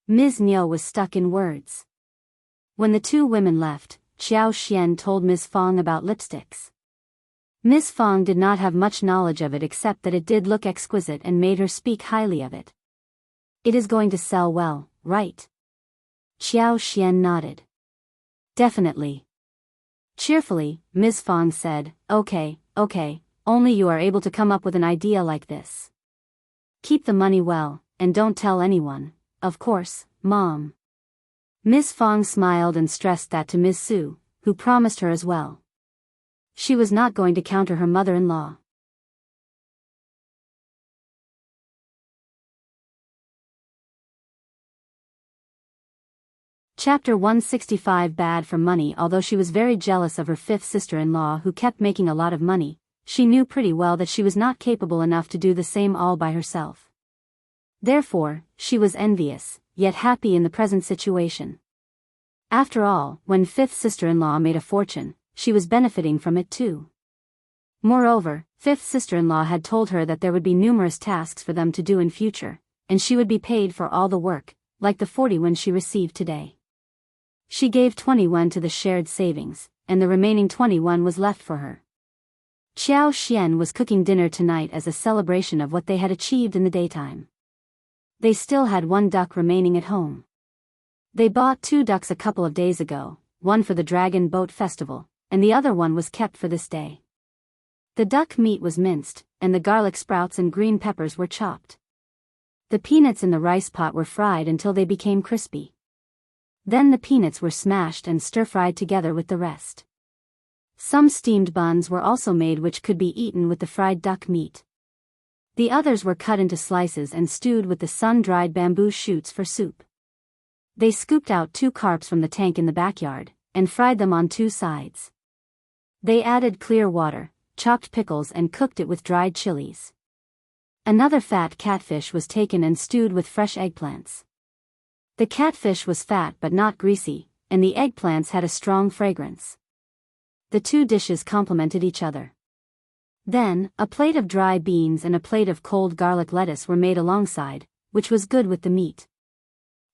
Ms. Niu was stuck in words. When the two women left, Xiao Xian told Ms. Fong about lipsticks. Ms. Fong did not have much knowledge of it except that it did look exquisite and made her speak highly of it. It is going to sell well, right? Xiao Xian nodded. Definitely. Cheerfully, Ms. Fong said, okay, only you are able to come up with an idea like this. Keep the money well, and don't tell anyone, of course, Mom. Ms. Fong smiled and stressed that to Ms. Su, who promised her as well. She was not going to counter her mother-in-law. Chapter 165. Bad for money. Although she was very jealous of her fifth sister-in-law who kept making a lot of money, she knew pretty well that she was not capable enough to do the same all by herself. Therefore, she was envious, yet happy in the present situation. After all, when fifth sister-in-law made a fortune, she was benefiting from it too. Moreover, fifth sister-in-law had told her that there would be numerous tasks for them to do in future, and she would be paid for all the work, like the 40 yuan she received today. She gave 20 yuan to the shared savings, and the remaining 20 yuan was left for her. Xiao Xian was cooking dinner tonight as a celebration of what they had achieved in the daytime. They still had 1 duck remaining at home. They bought 2 ducks a couple of days ago, one for the Dragon Boat Festival, and the other one was kept for this day. The duck meat was minced, and the garlic sprouts and green peppers were chopped. The peanuts in the rice pot were fried until they became crispy. Then the peanuts were smashed and stir-fried together with the rest. Some steamed buns were also made which could be eaten with the fried duck meat. The others were cut into slices and stewed with the sun-dried bamboo shoots for soup. They scooped out 2 carps from the tank in the backyard, and fried them on 2 sides. They added clear water, chopped pickles and cooked it with dried chilies. Another fat catfish was taken and stewed with fresh eggplants. The catfish was fat but not greasy, and the eggplants had a strong fragrance. The 2 dishes complemented each other. Then, a plate of dry beans and a plate of cold garlic lettuce were made alongside, which was good with the meat.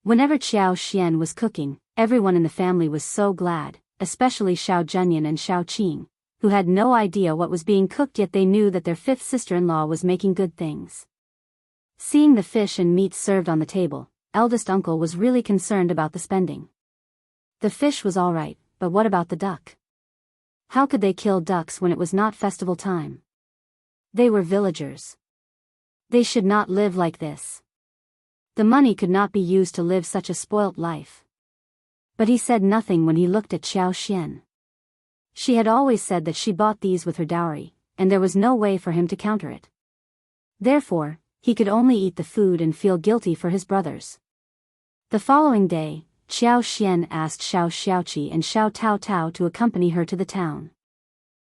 Whenever Xiao Xian was cooking, everyone in the family was so glad, especially Xiao Zhenyan and Xiao Qing, who had no idea what was being cooked, yet they knew that their fifth sister-in-law was making good things. Seeing the fish and meat served on the table, eldest uncle was really concerned about the spending. The fish was all right, but what about the duck? How could they kill ducks when it was not festival time? They were villagers. They should not live like this. The money could not be used to live such a spoilt life. But he said nothing when he looked at Xiao Xian. She had always said that she bought these with her dowry, and there was no way for him to counter it. Therefore, he could only eat the food and feel guilty for his brothers. The following day, Xiao Xian asked Xiao Xiaoqi and Xiao Tao Tao to accompany her to the town.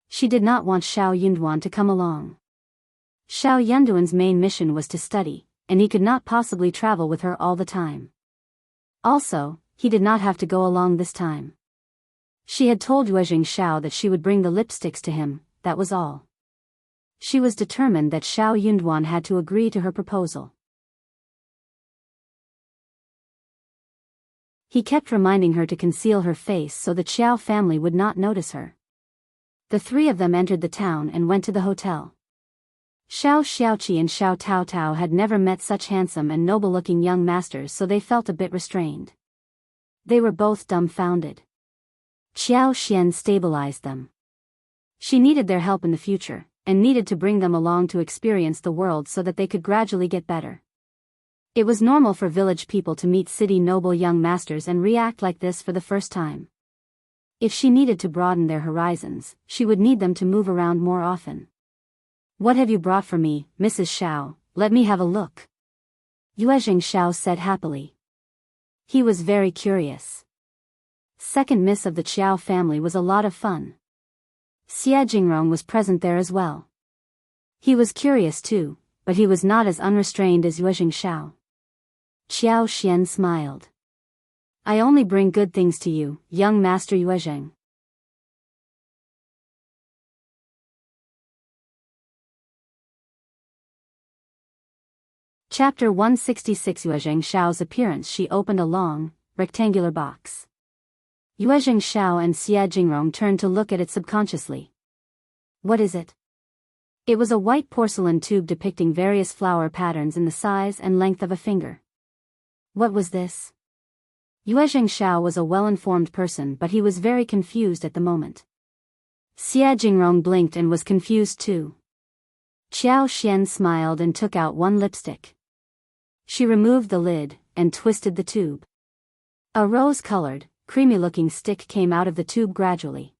She did not want Xiao Yunduan to come along. Xiao Yunduan's main mission was to study, and he could not possibly travel with her all the time. Also, he did not have to go along this time. She had told Yuezhing Xiao that she would bring the lipsticks to him, that was all. She was determined that Xiao Yunduan had to agree to her proposal. He kept reminding her to conceal her face so the Xiao family would not notice her. The 3 of them entered the town and went to the hotel. Xiao Xiaoqi and Xiao Tao Tao had never met such handsome and noble-looking young masters, so they felt a bit restrained. They were both dumbfounded. Xiao Xian stabilized them. She needed their help in the future, and needed to bring them along to experience the world so that they could gradually get better. It was normal for village people to meet city noble young masters and react like this for the first time. If she needed to broaden their horizons, she would need them to move around more often. "What have you brought for me, Mrs. Xiao? Let me have a look," Yuezhing Xiao said happily. He was very curious. Second miss of the Qiao family was a lot of fun. Xie Jingrong was present there as well. He was curious too, but he was not as unrestrained as Yuezhing Xiao. Xiao Xian smiled. I only bring good things to you, young Master Yuezheng. Chapter 166. Yuezheng Xiao's appearance. She opened a long, rectangular box. Yuezheng Xiao and Xie Jingrong turned to look at it subconsciously. What is it? It was a white porcelain tube depicting various flower patterns in the size and length of a finger. What was this? Yuezheng Xiao was a well-informed person, but he was very confused at the moment. Xie Jingrong blinked and was confused too. Qiao Xian smiled and took out one lipstick. She removed the lid and twisted the tube. A rose-colored, creamy-looking stick came out of the tube gradually.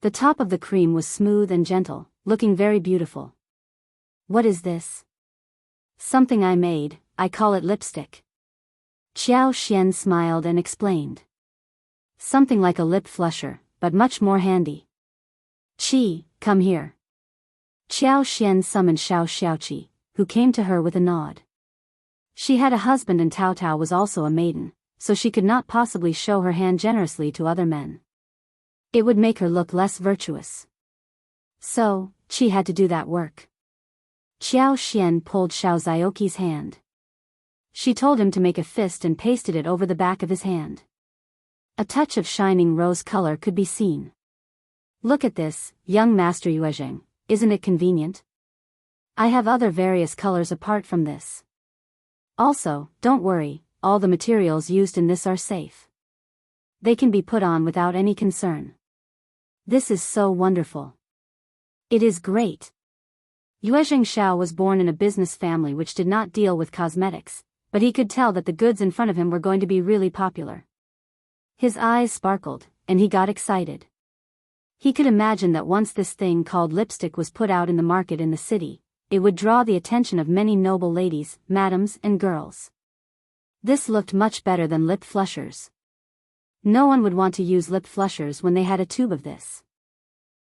The top of the cream was smooth and gentle, looking very beautiful. What is this? Something I made, I call it lipstick. Qiao Xian smiled and explained. Something like a lip flusher, but much more handy. Qi, come here. Qiao Xian summoned Xiao Xiaoqi, who came to her with a nod. She had a husband and Tao Tao was also a maiden, so she could not possibly show her hand generously to other men. It would make her look less virtuous. So, Qi had to do that work. Qiao Xian pulled Xiao Zioqi's hand. She told him to make a fist and pasted it over the back of his hand. A touch of shining rose color could be seen. Look at this, young Master Yuezheng, isn't it convenient? I have other various colors apart from this. Also, don't worry, all the materials used in this are safe. They can be put on without any concern. This is so wonderful. It is great. Yuezheng Xiao was born in a business family which did not deal with cosmetics, but he could tell that the goods in front of him were going to be really popular. His eyes sparkled, and he got excited. He could imagine that once this thing called lipstick was put out in the market in the city, it would draw the attention of many noble ladies, madams, and girls. This looked much better than lip flushers. No one would want to use lip flushers when they had a tube of this.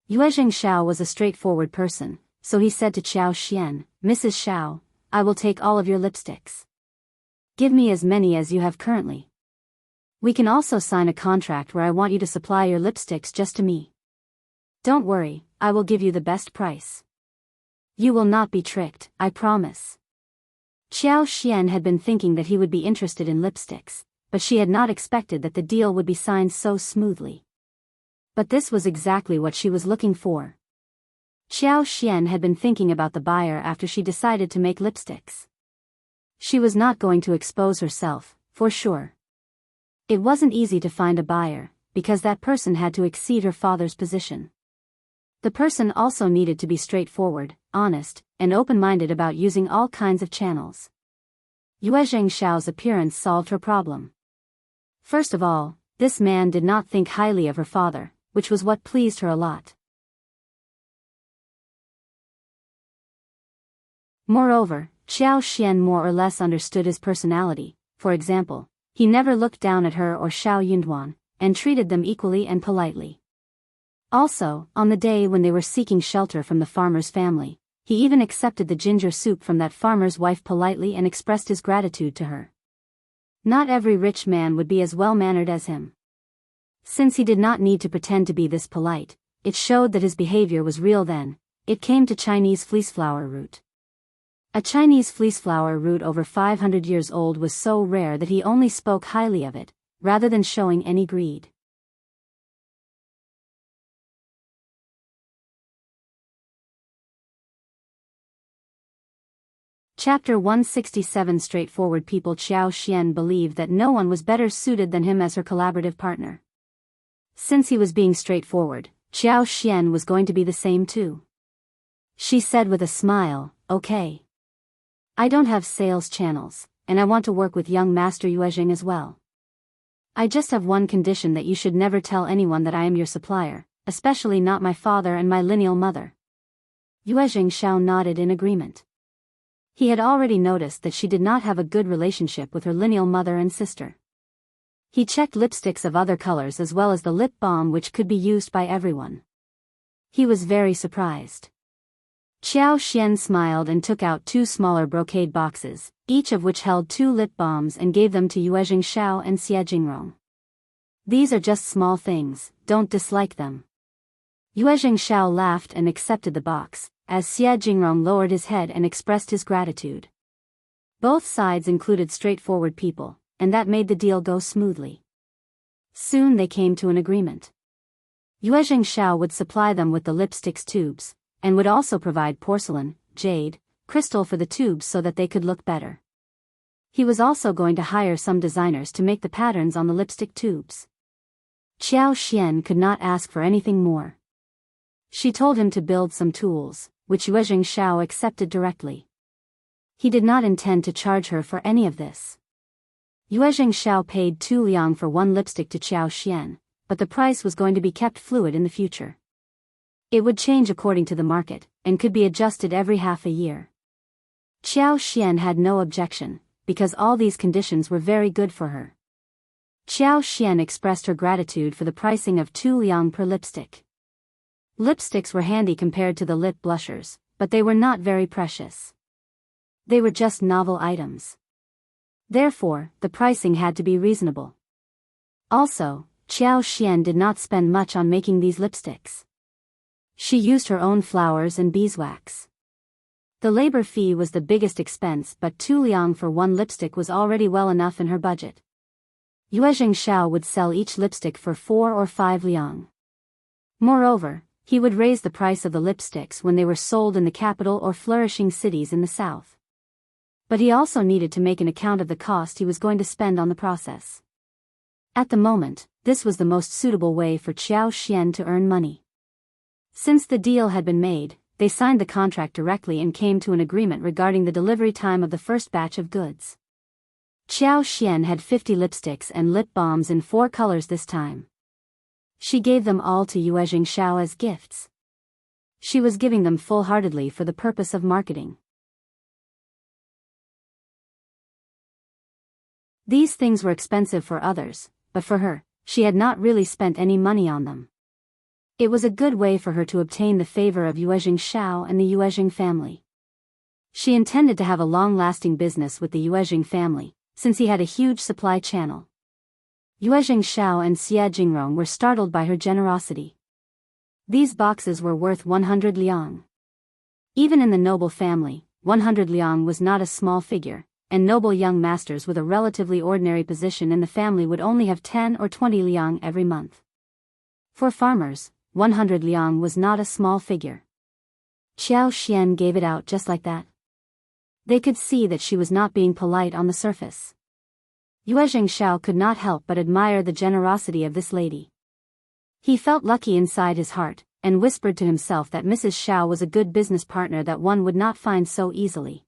Yuezheng Xiao was a straightforward person, so he said to Qiao Xian, Mrs. Xiao, I will take all of your lipsticks. Give me as many as you have currently. We can also sign a contract where I want you to supply your lipsticks just to me. Don't worry, I will give you the best price. You will not be tricked, I promise. Qiao Xian had been thinking that he would be interested in lipsticks, but she had not expected that the deal would be signed so smoothly. But this was exactly what she was looking for. Qiao Xian had been thinking about the buyer after she decided to make lipsticks. She was not going to expose herself, for sure. It wasn't easy to find a buyer, because that person had to exceed her father's position. The person also needed to be straightforward, honest, and open-minded about using all kinds of channels. Yuezheng Xiao's appearance solved her problem. First of all, this man did not think highly of her father, which was what pleased her a lot. Moreover, Qiao Xian more or less understood his personality. For example, he never looked down at her or Xiao Yunduan, and treated them equally and politely. Also, on the day when they were seeking shelter from the farmer's family, he even accepted the ginger soup from that farmer's wife politely and expressed his gratitude to her. Not every rich man would be as well-mannered as him. Since he did not need to pretend to be this polite, it showed that his behavior was real. Then it came to Chinese fleeceflower root. A Chinese fleeceflower root over 500 years old was so rare that he only spoke highly of it, rather than showing any greed. Chapter 167. Straightforward people. Qiao Xian believed that no one was better suited than him as her collaborative partner. Since he was being straightforward, Qiao Xian was going to be the same too. She said with a smile, okay. I don't have sales channels, and I want to work with young Master Yuezheng as well. I just have one condition: that you should never tell anyone that I am your supplier, especially not my father and my lineal mother. Yuezheng Xiao nodded in agreement. He had already noticed that she did not have a good relationship with her lineal mother and sister. He checked lipsticks of other colors as well as the lip balm which could be used by everyone. He was very surprised. Qiao Xian smiled and took out 2 smaller brocade boxes, each of which held 2 lip balms, and gave them to Yue Xianxia and Xie Jingrong. These are just small things, don't dislike them. Yue Xianxia laughed and accepted the box, as Xie Jingrong lowered his head and expressed his gratitude. Both sides included straightforward people, and that made the deal go smoothly. Soon they came to an agreement. Yue Xianxia would supply them with the lipsticks tubes, and would also provide porcelain, jade, crystal for the tubes so that they could look better. He was also going to hire some designers to make the patterns on the lipstick tubes. Xiao Xian could not ask for anything more. She told him to build some tools, which Yue Xianxia accepted directly. He did not intend to charge her for any of this. Yue Xianxia paid 2 liang for 1 lipstick to Xiao Xian, but the price was going to be kept fluid in the future. It would change according to the market, and could be adjusted every half a year. Xiao Xian had no objection, because all these conditions were very good for her. Xiao Xian expressed her gratitude for the pricing of 2 liang per lipstick. Lipsticks were handy compared to the lip blushers, but they were not very precious. They were just novel items. Therefore, the pricing had to be reasonable. Also, Xiao Xian did not spend much on making these lipsticks. She used her own flowers and beeswax. The labor fee was the biggest expense, but 2 liang for 1 lipstick was already well enough in her budget. Yue Xianxia would sell each lipstick for 4 or 5 liang. Moreover, he would raise the price of the lipsticks when they were sold in the capital or flourishing cities in the south. But he also needed to make an account of the cost he was going to spend on the process. At the moment, this was the most suitable way for Xiao Xian to earn money. Since the deal had been made, they signed the contract directly and came to an agreement regarding the delivery time of the first batch of goods. Xiao Xian had 50 lipsticks and lip balms in 4 colors this time. She gave them all to Yue Xianxia as gifts. She was giving them full-heartedly for the purpose of marketing. These things were expensive for others, but for her, she had not really spent any money on them. It was a good way for her to obtain the favor of Yue Xianxia and the Yue Xing family. She intended to have a long-lasting business with the Yue Xing family, since he had a huge supply channel. Yue Xianxia and Xie Jingrong were startled by her generosity. These boxes were worth 100 liang. Even in the noble family, 100 liang was not a small figure, and noble young masters with a relatively ordinary position in the family would only have 10 or 20 liang every month. For farmers, 100 liang was not a small figure. Xiao Xian gave it out just like that. They could see that she was not being polite on the surface. Yue Xianxia could not help but admire the generosity of this lady. He felt lucky inside his heart, and whispered to himself that Mrs. Xiao was a good business partner that one would not find so easily.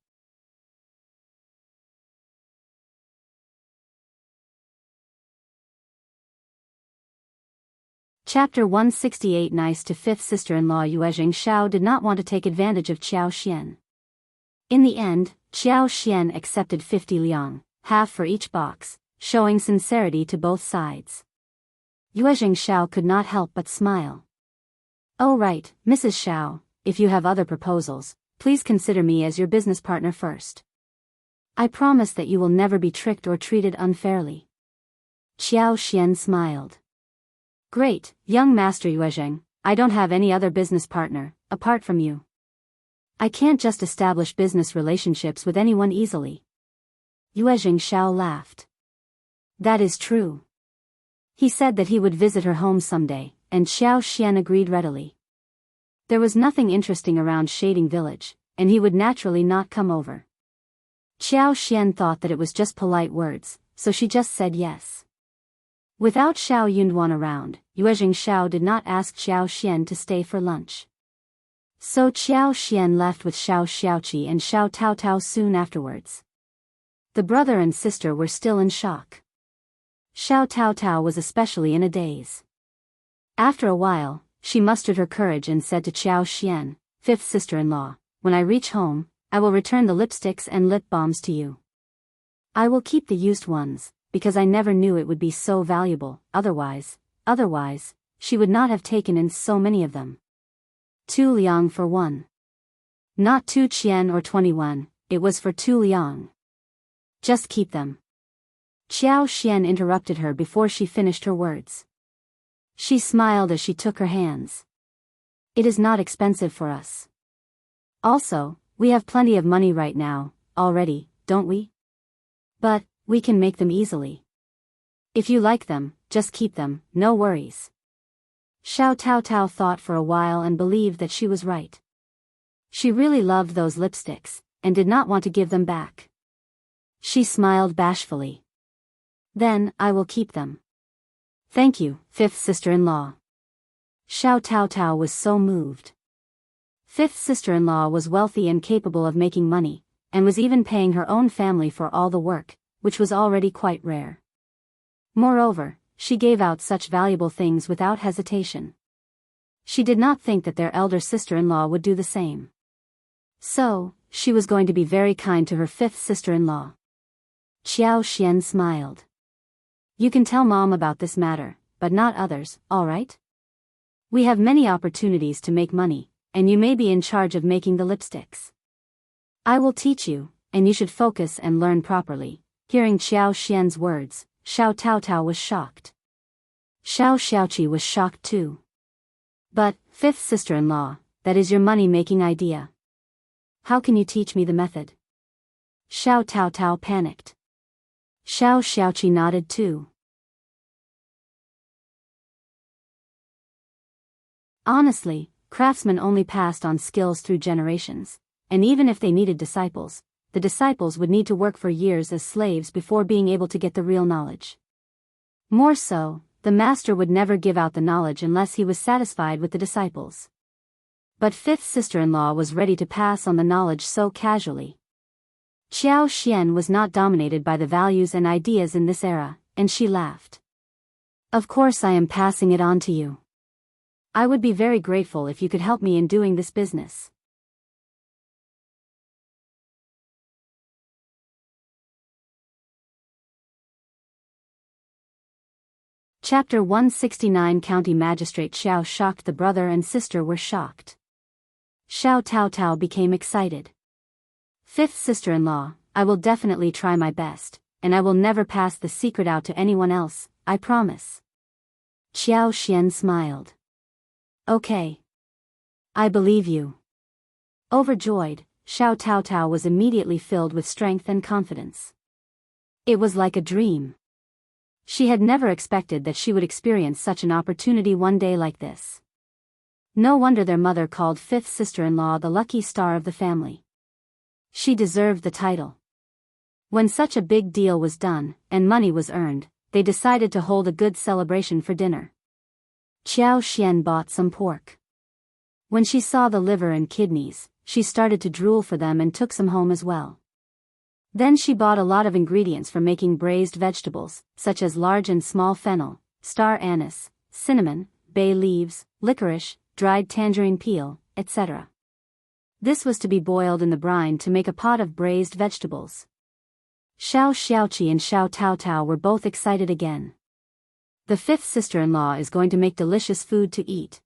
Chapter 168. Nice to fifth sister-in-law. Yue Xianxia did not want to take advantage of Xiao Xian. In the end, Xiao Xian accepted 50 liang, half for each box, showing sincerity to both sides. Yue Xianxia could not help but smile. "Oh right, Mrs. Xiao, if you have other proposals, please consider me as your business partner first. I promise that you will never be tricked or treated unfairly." Xiao Xian smiled. "Great, young master Yue Xing, I don't have any other business partner, apart from you. I can't just establish business relationships with anyone easily." Yue Xianxia laughed. "That is true." He said that he would visit her home someday, and Xiao Xian agreed readily. There was nothing interesting around Shading Village, and he would naturally not come over. Xiao Xian thought that it was just polite words, so she just said yes. Without Xiao Yunduan around, Yue Xianxia did not ask Xiao Xian to stay for lunch. So Xiao Xian left with Xiao Xiaoqi and Xiao Taotao soon afterwards. The brother and sister were still in shock. Xiao Taotao was especially in a daze. After a while, she mustered her courage and said to Xiao Xian, "Fifth sister-in-law, when I reach home, I will return the lipsticks and lip balms to you. I will keep the used ones, because I never knew it would be so valuable, otherwise, she would not have taken in so many of them. 2 liang for one. Not 2 qian or 21, it was for 2 liang. Just keep them. Xiao Xian interrupted her before she finished her words. She smiled as she took her hands. It is not expensive for us. Also, we have plenty of money right now, already, don't we? But, we can make them easily. If you like them, just keep them, no worries. Xiao Taotao thought for a while and believed that she was right. She really loved those lipsticks, and did not want to give them back. She smiled bashfully. Then, I will keep them. Thank you, fifth sister-in-law. Xiao Taotao was so moved. Fifth sister-in-law was wealthy and capable of making money, and was even paying her own family for all the work, which was already quite rare. Moreover, she gave out such valuable things without hesitation. She did not think that their elder sister-in-law would do the same. So, she was going to be very kind to her fifth sister-in-law. Xiao Xian smiled. You can tell Mom about this matter, but not others, all right? We have many opportunities to make money, and you may be in charge of making the lipsticks. I will teach you, and you should focus and learn properly. Hearing Xiao Xian's words, Xiao Taotao was shocked. Xiao Xiaoqi was shocked too. But, fifth sister-in-law, that is your money-making idea. How can you teach me the method? Xiao Taotao panicked. Xiao Xiaoqi nodded too. Honestly, craftsmen only passed on skills through generations, and even if they needed disciples, the disciples would need to work for years as slaves before being able to get the real knowledge. More so, the master would never give out the knowledge unless he was satisfied with the disciples. But fifth sister-in-law was ready to pass on the knowledge so casually. Xiao Xian was not dominated by the values and ideas in this era, and she laughed. Of course I am passing it on to you. I would be very grateful if you could help me in doing this business. Chapter 169 County Magistrate Xiao shocked. The brother and sister were shocked. Xiao Taotao became excited. Fifth sister-in-law, I will definitely try my best, and I will never pass the secret out to anyone else, I promise. Xiao Xian smiled. Okay. I believe you. Overjoyed, Xiao Taotao was immediately filled with strength and confidence. It was like a dream. She had never expected that she would experience such an opportunity one day like this. No wonder their mother called fifth sister-in-law the lucky star of the family. She deserved the title. When such a big deal was done, and money was earned, they decided to hold a good celebration for dinner. Xiao Xian bought some pork. When she saw the liver and kidneys, she started to drool for them and took some home as well. Then she bought a lot of ingredients for making braised vegetables, such as large and small fennel, star anise, cinnamon, bay leaves, licorice, dried tangerine peel, etc. This was to be boiled in the brine to make a pot of braised vegetables. Xiao Xiaoqi and Xiao Taotao were both excited again. The fifth sister-in-law is going to make delicious food to eat.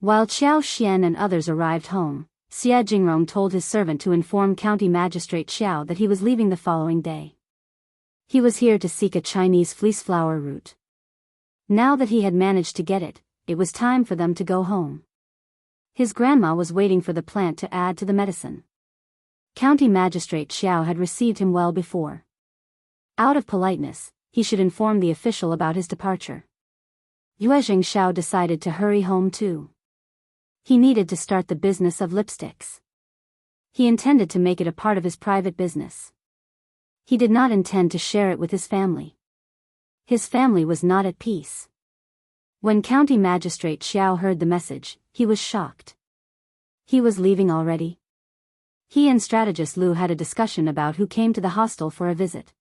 While Xiao Xian and others arrived home, Xie Jingrong told his servant to inform County Magistrate Xiao that he was leaving the following day. He was here to seek a Chinese fleeceflower root. Now that he had managed to get it, it was time for them to go home. His grandma was waiting for the plant to add to the medicine. County Magistrate Xiao had received him well before. Out of politeness, he should inform the official about his departure. Yuezheng Xiao decided to hurry home too. He needed to start the business of lipsticks. He intended to make it a part of his private business. He did not intend to share it with his family. His family was not at peace. When County Magistrate Xiao heard the message, he was shocked. He was leaving already? He and Strategist Lu had a discussion about who came to the hostel for a visit.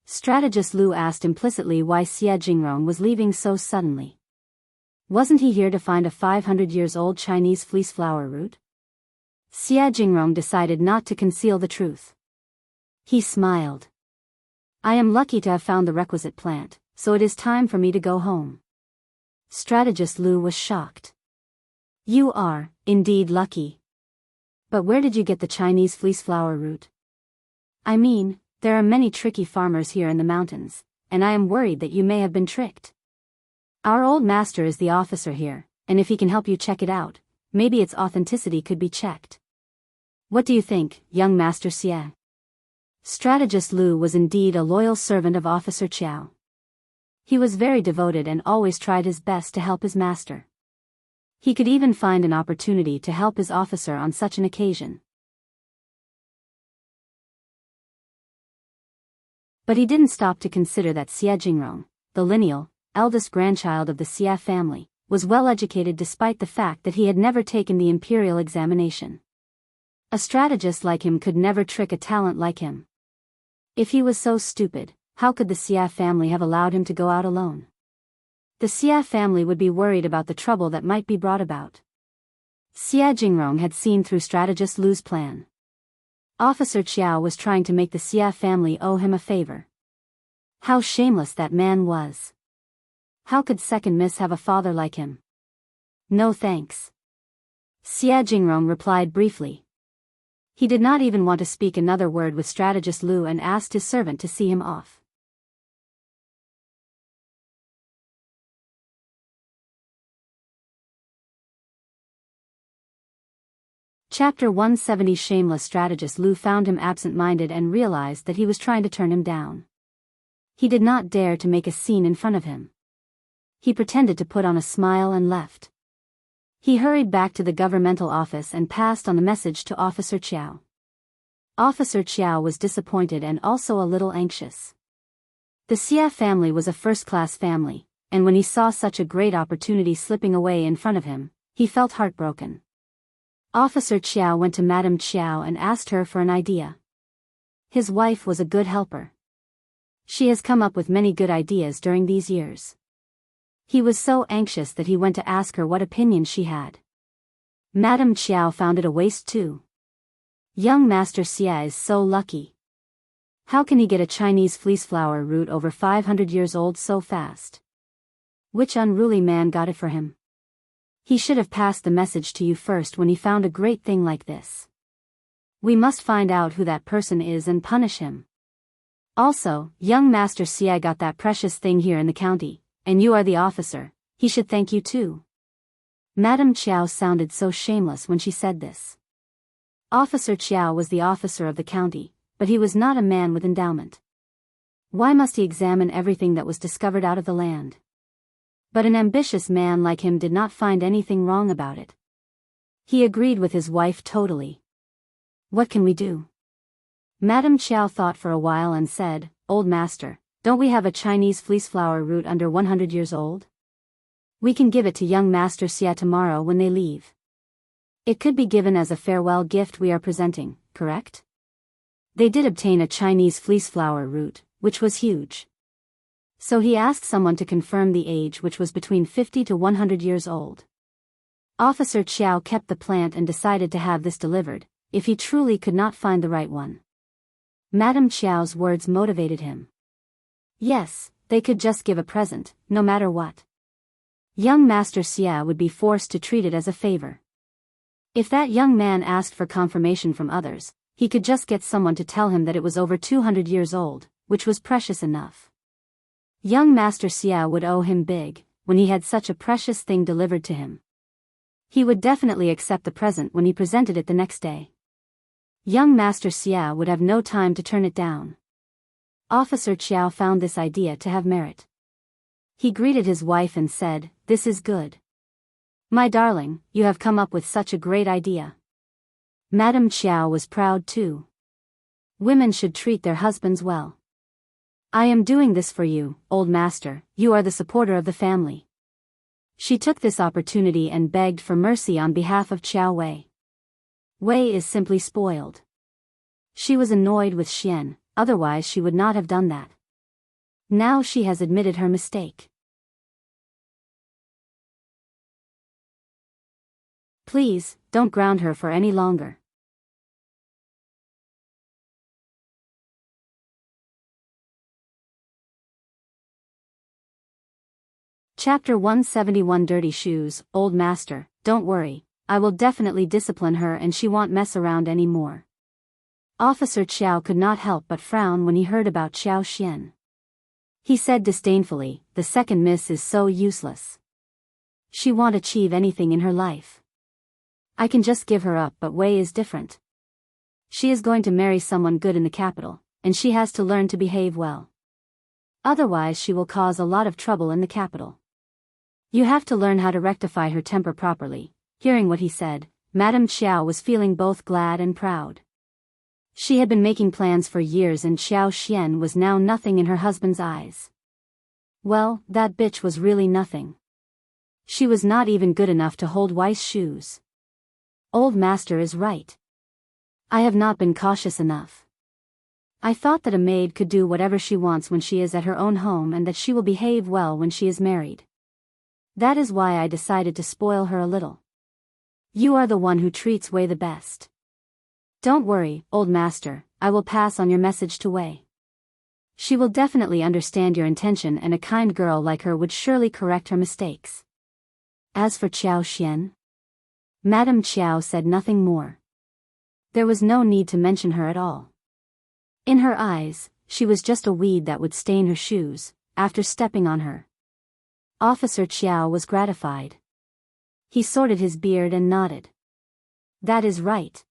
Strategist Lu asked implicitly why Xie Jingrong was leaving so suddenly. Wasn't he here to find a 500-years-old Chinese fleeceflower root? Xie Jingrong decided not to conceal the truth. He smiled. I am lucky to have found the requisite plant, so it is time for me to go home. Strategist Lu was shocked. You are, indeed, lucky. But where did you get the Chinese fleeceflower root? I mean, There are many tricky farmers here in the mountains, and I am worried that you may have been tricked. Our old master is the officer here, and if he can help you check it out, maybe its authenticity could be checked. What do you think, young Master Xie? Strategist Lu was indeed a loyal servant of Officer Qiao. He was very devoted and always tried his best to help his master. He could even find an opportunity to help his officer on such an occasion. But he didn't stop to consider that Xie Jingrong, the lineal, eldest grandchild of the Xie family, was well educated despite the fact that he had never taken the imperial examination. A strategist like him could never trick a talent like him. If he was so stupid, how could the Xie family have allowed him to go out alone? The Xie family would be worried about the trouble that might be brought about. Xie Jingrong had seen through strategist Lu's plan. Officer Qiao was trying to make the Xie family owe him a favor. How shameless that man was. How could Second Miss have a father like him? No thanks. Xie Jingrong replied briefly. He did not even want to speak another word with strategist Lu and asked his servant to see him off. Chapter 170. Shameless strategist Lu found him absent-minded and realized that he was trying to turn him down. He did not dare to make a scene in front of him. He pretended to put on a smile and left. He hurried back to the governmental office and passed on the message to Officer Qiao. Officer Qiao was disappointed and also a little anxious. The Xie family was a first-class family, and when he saw such a great opportunity slipping away in front of him, he felt heartbroken. Officer Qiao went to Madame Qiao and asked her for an idea. His wife was a good helper. She has come up with many good ideas during these years. He was so anxious that he went to ask her what opinion she had. Madame Qiao found it a waste too. Young Master Xie is so lucky. How can he get a Chinese fleeceflower root over 500 years old so fast? Which unruly man got it for him? He should have passed the message to you first when he found a great thing like this. We must find out who that person is and punish him. Also, young Master Xie got that precious thing here in the county. And you are the officer, he should thank you too. Madame Qiao sounded so shameless when she said this. Officer Qiao was the officer of the county, but he was not a man with endowment. Why must he examine everything that was discovered out of the land? But an ambitious man like him did not find anything wrong about it. He agreed with his wife totally. What can we do? Madame Qiao thought for a while and said, Old master, don't we have a Chinese fleeceflower root under 100 years old? We can give it to young Master Xie tomorrow when they leave. It could be given as a farewell gift we are presenting, correct? They did obtain a Chinese fleeceflower root, which was huge. So he asked someone to confirm the age, which was between 50 to 100 years old. Officer Qiao kept the plant and decided to have this delivered, if he truly could not find the right one. Madame Qiao's words motivated him. Yes, they could just give a present, no matter what. Young Master Xie would be forced to treat it as a favor. If that young man asked for confirmation from others, he could just get someone to tell him that it was over 200 years old, which was precious enough. Young Master Xie would owe him big, when he had such a precious thing delivered to him. He would definitely accept the present when he presented it the next day. Young Master Xie would have no time to turn it down. Officer Qiao found this idea to have merit. He greeted his wife and said, "This is good. My darling, you have come up with such a great idea." Madame Qiao was proud too. Women should treat their husbands well. I am doing this for you, old master, you are the supporter of the family. She took this opportunity and begged for mercy on behalf of Qiao Wei. Wei is simply spoiled. She was annoyed with Xian, otherwise she would not have done that. Now she has admitted her mistake. Please, don't ground her for any longer. Chapter 171. Dirty Shoes. Old master, don't worry, I will definitely discipline her and she won't mess around anymore. Officer Qiao could not help but frown when he heard about Xiao Xian. He said disdainfully, "The second miss is so useless. She won't achieve anything in her life. I can just give her up, but Wei is different. She is going to marry someone good in the capital, and she has to learn to behave well. Otherwise she will cause a lot of trouble in the capital. You have to learn how to rectify her temper properly." Hearing what he said, Madame Qiao was feeling both glad and proud. She had been making plans for years and Xiao Xian was now nothing in her husband's eyes. Well, that bitch was really nothing. She was not even good enough to hold Wei's shoes. Old master is right. I have not been cautious enough. I thought that a maid could do whatever she wants when she is at her own home and that she will behave well when she is married. That is why I decided to spoil her a little. You are the one who treats Wei the best. Don't worry, old master, I will pass on your message to Wei. She will definitely understand your intention and a kind girl like her would surely correct her mistakes. As for Xiao Xian, Madame Qiao said nothing more. There was no need to mention her at all. In her eyes, she was just a weed that would stain her shoes, after stepping on her. Officer Qiao was gratified. He sorted his beard and nodded. That is right.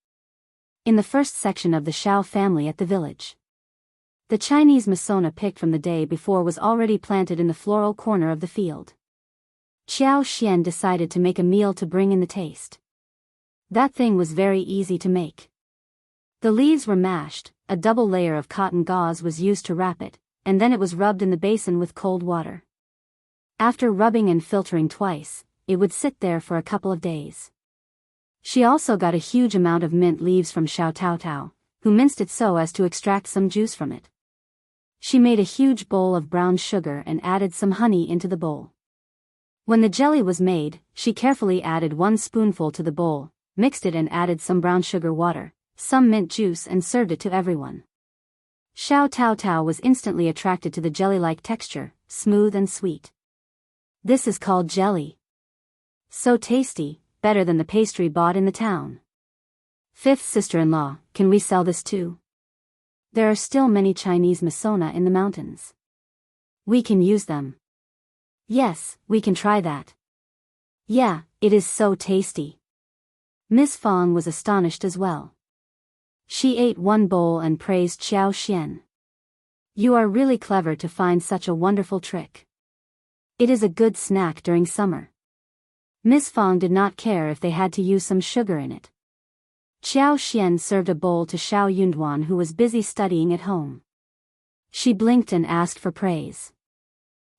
In the first section of the Xiao family at the village, the Chinese Masona picked from the day before was already planted in the floral corner of the field. Xiao Xian decided to make a meal to bring in the taste. That thing was very easy to make. The leaves were mashed, a double layer of cotton gauze was used to wrap it, and then it was rubbed in the basin with cold water. After rubbing and filtering twice, it would sit there for a couple of days. She also got a huge amount of mint leaves from Xiao Taotao, who minced it so as to extract some juice from it. She made a huge bowl of brown sugar and added some honey into the bowl. When the jelly was made, she carefully added 1 spoonful to the bowl, mixed it and added some brown sugar water, some mint juice and served it to everyone. Xiao Taotao was instantly attracted to the jelly-like texture, smooth and sweet. This is called jelly. So tasty, better than the pastry bought in the town. Fifth sister-in-law, can we sell this too? There are still many Chinese Masona in the mountains. We can use them. Yes, we can try that. Yeah, it is so tasty. Miss Fong was astonished as well. She ate 1 bowl and praised Xiao Xian. You are really clever to find such a wonderful trick. It is a good snack during summer. Miss Fong did not care if they had to use some sugar in it. Xiao Xian served a bowl to Xiao Yunduan who was busy studying at home. She blinked and asked for praise.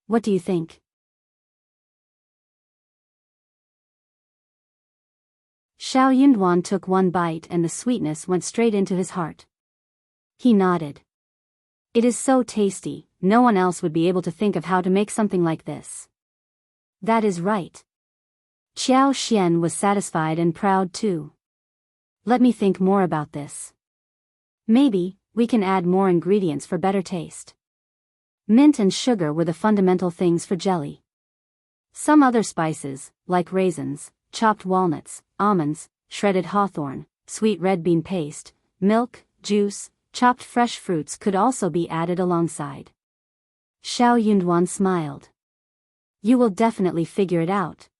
What do you think? Xiao Yunduan took 1 bite and the sweetness went straight into his heart. He nodded. It is so tasty, no one else would be able to think of how to make something like this. That is right. Xiao Xian was satisfied and proud too. Let me think more about this. Maybe, we can add more ingredients for better taste. Mint and sugar were the fundamental things for jelly. Some other spices, like raisins, chopped walnuts, almonds, shredded hawthorn, sweet red bean paste, milk, juice, chopped fresh fruits could also be added alongside. Xiao Yunduan smiled. You will definitely figure it out.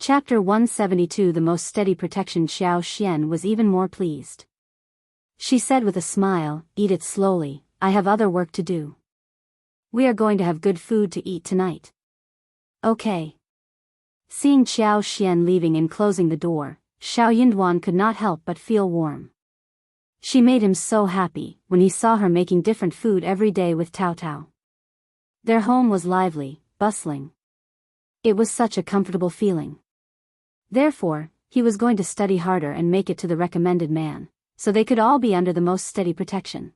Chapter 172 The most steady protection. Xiao Xian was even more pleased. She said with a smile, eat it slowly, I have other work to do. We are going to have good food to eat tonight. Okay. Seeing Xiao Xian leaving and closing the door, Xiao Yunduan could not help but feel warm. She made him so happy when he saw her making different food every day with Tao Tao. Their home was lively, bustling. It was such a comfortable feeling. Therefore, he was going to study harder and make it to the recommended man, so they could all be under the most steady protection.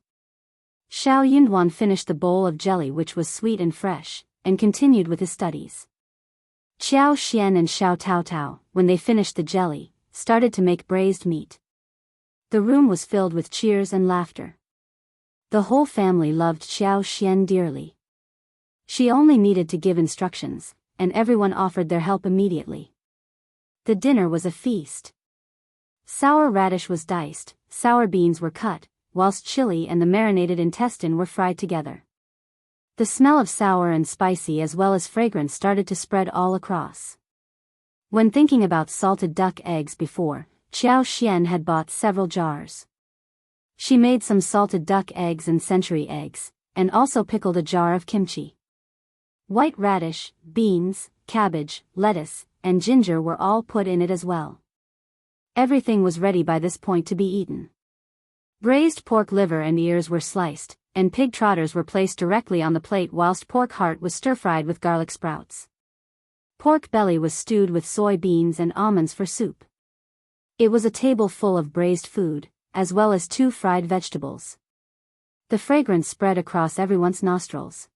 Xiao Yunduan finished the bowl of jelly which was sweet and fresh, and continued with his studies. Xiao Xian and Xiao Taotao, when they finished the jelly, started to make braised meat. The room was filled with cheers and laughter. The whole family loved Xiao Xian dearly. She only needed to give instructions, and everyone offered their help immediately. The dinner was a feast. Sour radish was diced, sour beans were cut, whilst chili and the marinated intestine were fried together. The smell of sour and spicy as well as fragrance started to spread all across. When thinking about salted duck eggs before, Xiao Xian had bought several jars. She made some salted duck eggs and century eggs, and also pickled a jar of kimchi. White radish, beans, cabbage, lettuce, and ginger were all put in it as well. Everything was ready by this point to be eaten. Braised pork liver and ears were sliced, and pig trotters were placed directly on the plate whilst pork heart was stir-fried with garlic sprouts. Pork belly was stewed with soy beans and almonds for soup. It was a table full of braised food, as well as 2 fried vegetables. The fragrance spread across everyone's nostrils.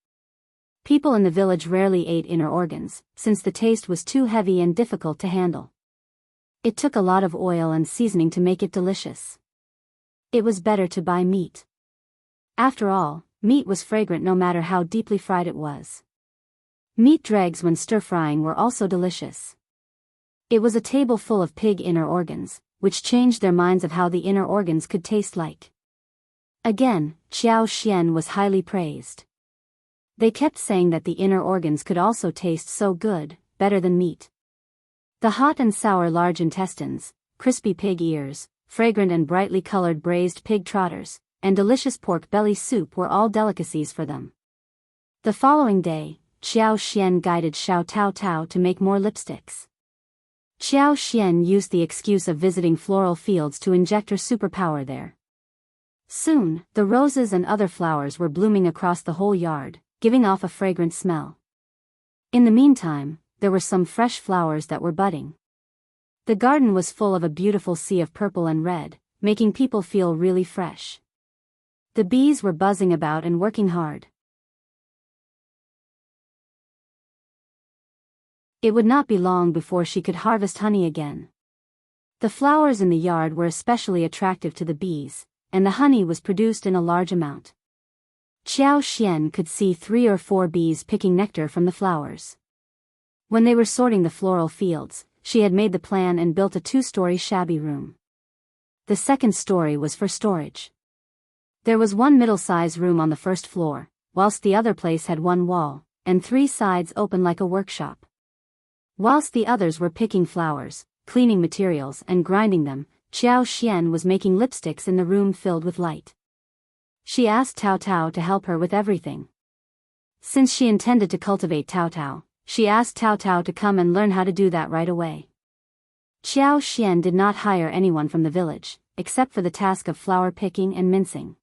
People in the village rarely ate inner organs, since the taste was too heavy and difficult to handle. It took a lot of oil and seasoning to make it delicious. It was better to buy meat. After all, meat was fragrant no matter how deeply fried it was. Meat dregs when stir-frying were also delicious. It was a table full of pig inner organs, which changed their minds of how the inner organs could taste like. Again, Xiao Xian was highly praised. They kept saying that the inner organs could also taste so good, better than meat. The hot and sour large intestines, crispy pig ears, fragrant and brightly colored braised pig trotters, and delicious pork belly soup were all delicacies for them. The following day, Xiao Xian guided Xiao Tao Tao to make more lipsticks. Xiao Xian used the excuse of visiting floral fields to inject her superpower there. Soon, the roses and other flowers were blooming across the whole yard, giving off a fragrant smell. In the meantime, there were some fresh flowers that were budding. The garden was full of a beautiful sea of purple and red, making people feel really fresh. The bees were buzzing about and working hard. It would not be long before she could harvest honey again. The flowers in the yard were especially attractive to the bees, and the honey was produced in a large amount. Xiao Xian could see 3 or 4 bees picking nectar from the flowers. When they were sorting the floral fields, she had made the plan and built a 2-story shabby room. The second story was for storage. There was one middle-sized room on the first floor, whilst the other place had 1 wall, and 3 sides open like a workshop. Whilst the others were picking flowers, cleaning materials and grinding them, Xiao Xian was making lipsticks in the room filled with light. She asked Tao Tao to help her with everything. Since she intended to cultivate Tao Tao, she asked Tao Tao to come and learn how to do that right away. Xiao Xian did not hire anyone from the village, except for the task of flower picking and mincing.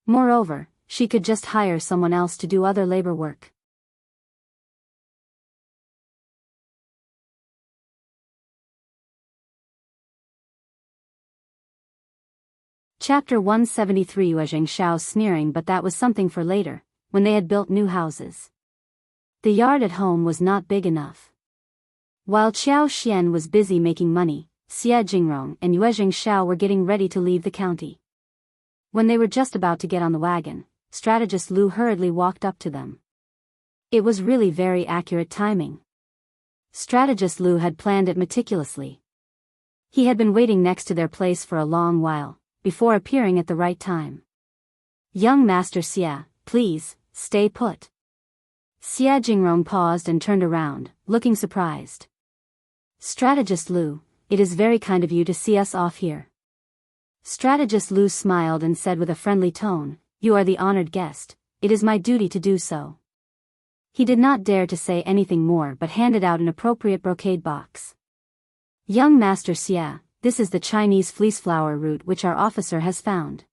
Moreover, she could just hire someone else to do other labor work. Chapter 173. Wuxia Xianxia's sneering, but that was something for later, when they had built new houses. The yard at home was not big enough. While Xiao Xian was busy making money, Xie Jingrong and Wuxia Xianxia were getting ready to leave the county. When they were just about to get on the wagon, strategist Lu hurriedly walked up to them. It was really very accurate timing. Strategist Lu had planned it meticulously. He had been waiting next to their place for a long while, before appearing at the right time. Young Master Xie, please, stay put. Xie Jingrong paused and turned around, looking surprised. Strategist Lu, it is very kind of you to see us off here. Strategist Lu smiled and said with a friendly tone, you are the honored guest, it is my duty to do so. He did not dare to say anything more but handed out an appropriate brocade box. Young Master Xie, this is the Chinese fleeceflower root which our officer has found.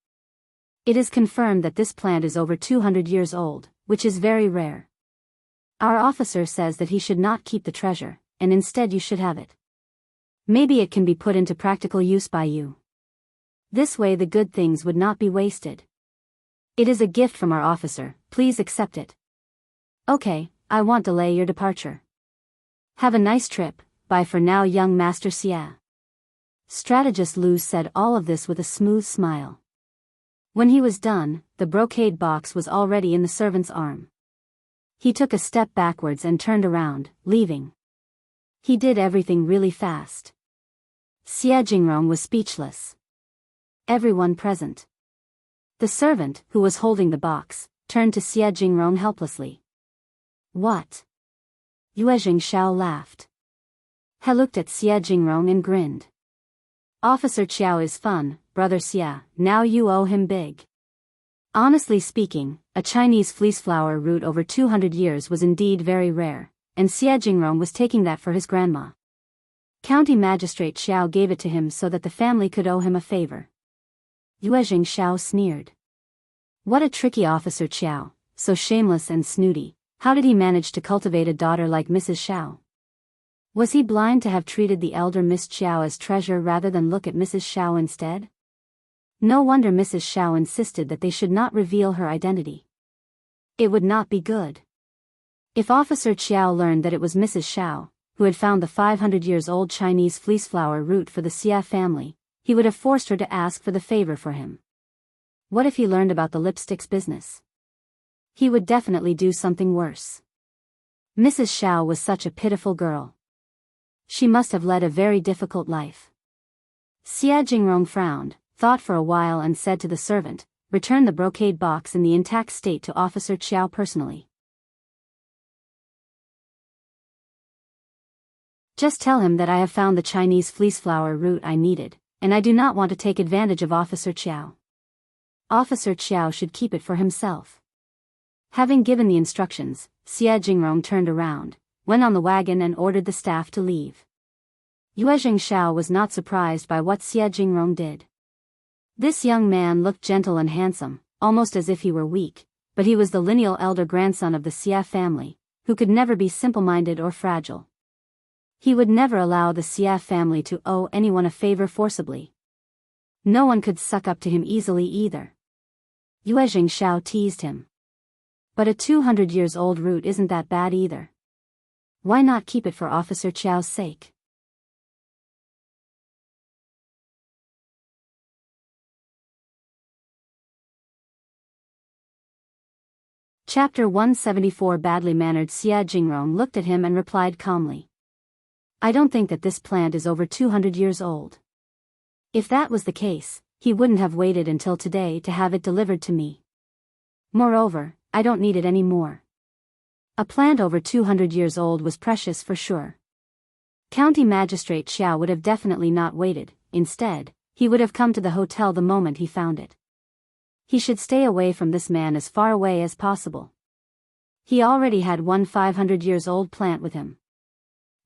It is confirmed that this plant is over 200 years old, which is very rare. Our officer says that he should not keep the treasure, and instead you should have it. Maybe it can be put into practical use by you. This way the good things would not be wasted. It is a gift from our officer, please accept it. Okay, I won't delay your departure. Have a nice trip, bye for now young Master Xie. Strategist Lu said all of this with a smooth smile. When he was done, the brocade box was already in the servant's arm. He took a step backwards and turned around, leaving. He did everything really fast. Xie Jingrong was speechless. Everyone present. The servant, who was holding the box, turned to Xie Jingrong helplessly. What? Yue Jingxiao laughed. He looked at Xie Jingrong and grinned. Officer Qiao is fun, brother Xie, now you owe him big. Honestly speaking, a Chinese fleeceflower root over 200 years was indeed very rare, and Xie Jingrong was taking that for his grandma. County Magistrate Xiao gave it to him so that the family could owe him a favor. Yue Jingxiao sneered. What a tricky officer Qiao, so shameless and snooty. How did he manage to cultivate a daughter like Mrs. Xiao? Was he blind to have treated the elder Miss Xiao as treasure rather than look at Mrs. Xiao instead? No wonder Mrs. Xiao insisted that they should not reveal her identity. It would not be good. If Officer Qiao learned that it was Mrs. Xiao, who had found the 500-years-old Chinese fleeceflower root for the Xia family, he would have forced her to ask for the favor for him. What if he learned about the lipsticks business? He would definitely do something worse. Mrs. Xiao was such a pitiful girl. She must have led a very difficult life. Xie Jingrong frowned, thought for a while and said to the servant, return the brocade box in the intact state to Officer Qiao personally. Just tell him that I have found the Chinese fleeceflower root I needed, and I do not want to take advantage of Officer Qiao. Officer Qiao should keep it for himself. Having given the instructions, Xie Jingrong turned around, went on the wagon and ordered the staff to leave. Yue Jingxiao was not surprised by what Xie Jingrong did. This young man looked gentle and handsome, almost as if he were weak, but he was the lineal elder grandson of the Xia family, who could never be simple-minded or fragile. He would never allow the Xia family to owe anyone a favor forcibly. No one could suck up to him easily either. Yue Jingxiao teased him. But a 200-years-old root isn't that bad either. Why not keep it for Officer Qiao's sake? Chapter 174. Badly mannered Xie Jingrong looked at him and replied calmly. I don't think that this plant is over 200 years old. If that was the case, he wouldn't have waited until today to have it delivered to me. Moreover, I don't need it anymore. A plant over 200 years old was precious for sure. County Magistrate Xiao would have definitely not waited. Instead, he would have come to the hotel the moment he found it. He should stay away from this man as far away as possible. He already had one 500-years-old plant with him.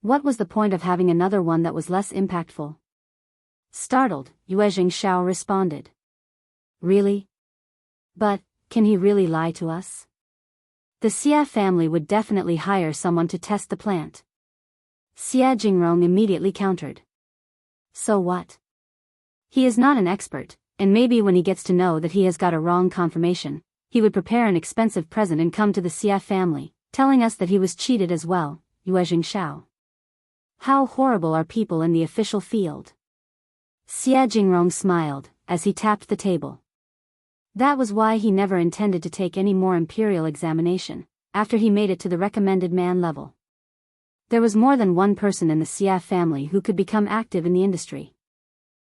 What was the point of having another one that was less impactful? Startled, Yue Jingxiao responded. Really? But, can he really lie to us? The Xia family would definitely hire someone to test the plant. Xie Jingrong immediately countered. So what? He is not an expert, and maybe when he gets to know that he has got a wrong confirmation, he would prepare an expensive present and come to the Xia family, telling us that he was cheated as well. Yue Jingxiao. How horrible are people in the official field? Xie Jingrong smiled, as he tapped the table. That was why he never intended to take any more imperial examination, after he made it to the recommended man level. There was more than one person in the Xia family who could become active in the industry.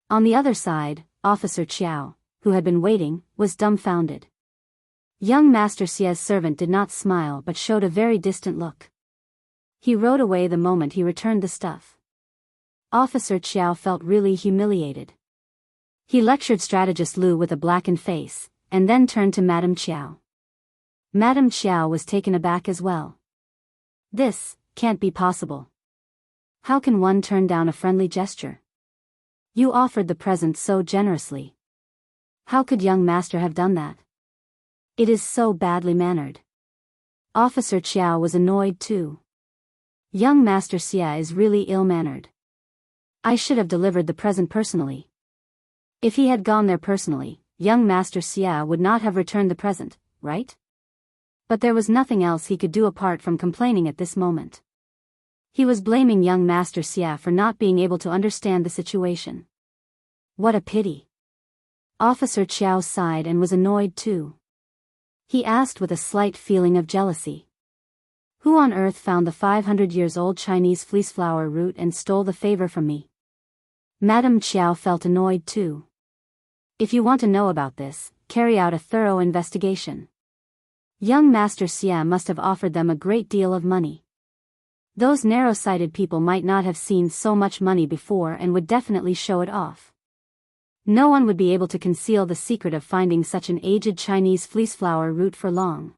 On the other side, Officer Qiao, who had been waiting, was dumbfounded. Young Master Xie's servant did not smile but showed a very distant look. He rode away the moment he returned the stuff. Officer Qiao felt really humiliated. He lectured strategist Lu with a blackened face, and then turned to Madame Qiao. Madame Qiao was taken aback as well. This can't be possible. How can one turn down a friendly gesture? You offered the present so generously. How could young master have done that? It is so badly mannered. Officer Qiao was annoyed too. Young Master Xie is really ill-mannered. I should have delivered the present personally. If he had gone there personally, young Master Xie would not have returned the present, right? But there was nothing else he could do apart from complaining at this moment. He was blaming young Master Xie for not being able to understand the situation. What a pity. Officer Qiao sighed and was annoyed too. He asked with a slight feeling of jealousy. Who on earth found the 500 years old Chinese fleece flower root and stole the favor from me? Madame Qiao felt annoyed too. If you want to know about this, carry out a thorough investigation. Young Master Xia must have offered them a great deal of money. Those narrow-sighted people might not have seen so much money before and would definitely show it off. No one would be able to conceal the secret of finding such an aged Chinese fleece flower root for long.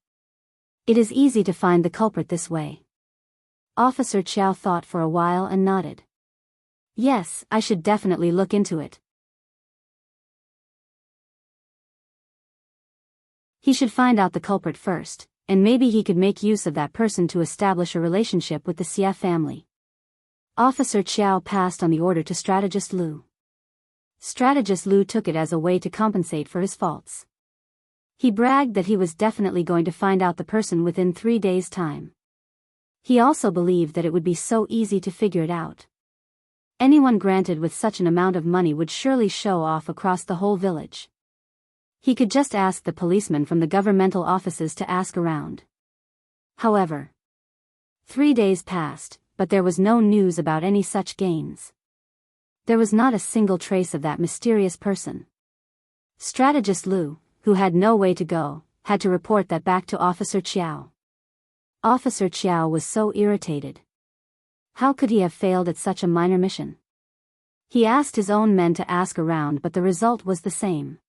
It is easy to find the culprit this way. Officer Qiao thought for a while and nodded. Yes, I should definitely look into it. He should find out the culprit first, and maybe he could make use of that person to establish a relationship with the Xia family. Officer Qiao passed on the order to Strategist Lu. Strategist Lu took it as a way to compensate for his faults. He bragged that he was definitely going to find out the person within 3 days' time. He also believed that it would be so easy to figure it out. Anyone granted with such an amount of money would surely show off across the whole village. He could just ask the policemen from the governmental offices to ask around. However, 3 days passed, but there was no news about any such gains. There was not a single trace of that mysterious person. Strategist Lu, who had no way to go, had to report that back to Officer Qiao. Officer Qiao was so irritated. How could he have failed at such a minor mission? He asked his own men to ask around, but the result was the same.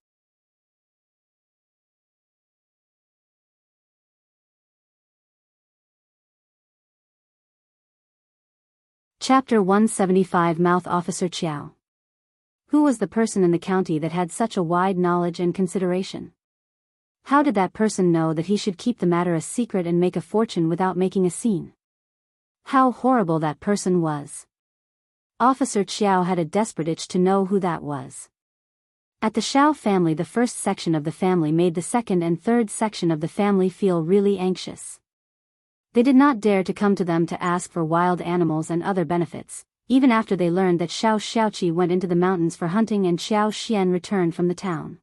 Chapter 175 Mouth Officer Qiao. Who was the person in the county that had such a wide knowledge and consideration? How did that person know that he should keep the matter a secret and make a fortune without making a scene? How horrible that person was. Officer Qiao had a desperate itch to know who that was. At the Xiao family, the first section of the family made the second and third section of the family feel really anxious. They did not dare to come to them to ask for wild animals and other benefits, even after they learned that Xiao Xiaoqi went into the mountains for hunting and Xiao Xian returned from the town.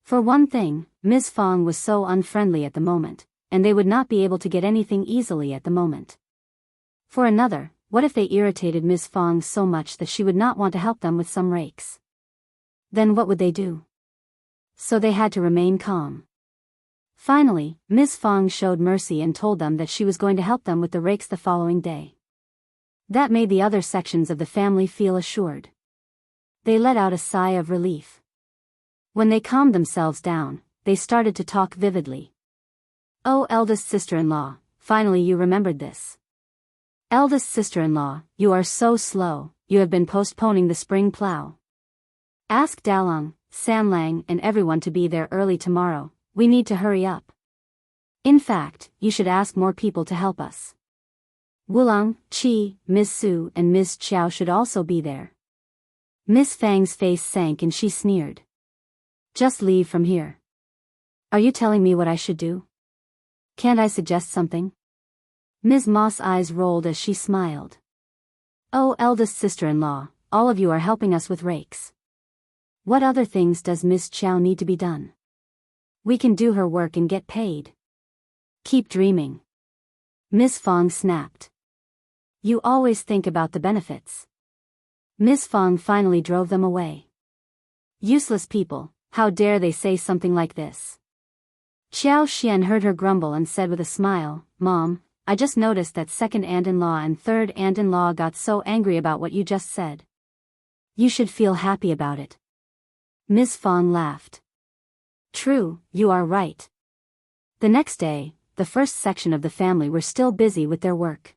For one thing, Ms. Fong was so unfriendly at the moment, and they would not be able to get anything easily at the moment. For another, what if they irritated Ms. Fong so much that she would not want to help them with some rakes? Then what would they do? So they had to remain calm. Finally, Ms. Fong showed mercy and told them that she was going to help them with the rakes the following day. That made the other sections of the family feel assured. They let out a sigh of relief. When they calmed themselves down, they started to talk vividly. "Oh, eldest sister-in-law, finally you remembered this. Eldest sister-in-law, you are so slow, you have been postponing the spring plow. Ask Dalong, Sanlang and everyone to be there early tomorrow. We need to hurry up. In fact, you should ask more people to help us. Wulong, Qi, Ms. Su and Ms. Qiao should also be there." Miss Fang's face sank and she sneered. "Just leave from here. Are you telling me what I should do? Can't I suggest something?" Ms. Ma's eyes rolled as she smiled. "Oh, eldest sister-in-law, all of you are helping us with rakes. What other things does Ms. Qiao need to be done? We can do her work and get paid. Keep dreaming." Ms. Fong snapped. "You always think about the benefits." Ms. Fong finally drove them away. "Useless people, how dare they say something like this?" Xiao Xian heard her grumble and said with a smile, "Mom, I just noticed that second aunt-in-law and third aunt-in-law got so angry about what you just said. You should feel happy about it." Ms. Fong laughed. "True, you are right." The next day, the first section of the family were still busy with their work.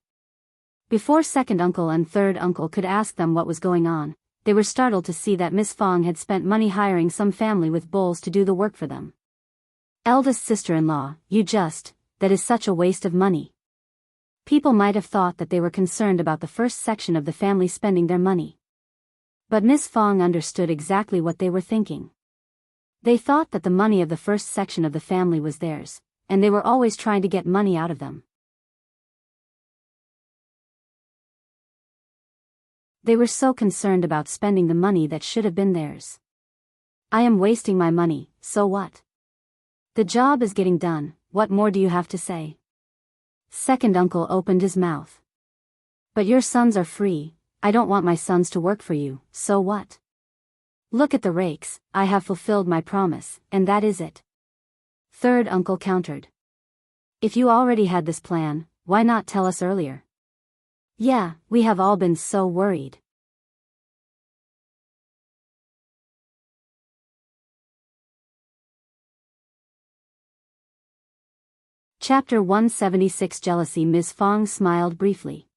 Before second uncle and third uncle could ask them what was going on, they were startled to see that Miss Fong had spent money hiring some family with bulls to do the work for them. "Eldest sister-in-law, that is such a waste of money." People might have thought that they were concerned about the first section of the family spending their money. But Miss Fong understood exactly what they were thinking. They thought that the money of the first section of the family was theirs, and they were always trying to get money out of them. They were so concerned about spending the money that should have been theirs. "I am wasting my money, so what? The job is getting done, what more do you have to say?" Second uncle opened his mouth. But your sons are free. I don't want my sons to work for you, so what? Look at the rakes, I have fulfilled my promise, and that is it. Third uncle countered. If you already had this plan, why not tell us earlier? Yeah, we have all been so worried. Chapter 176 Jealousy. Ms. Fong smiled briefly.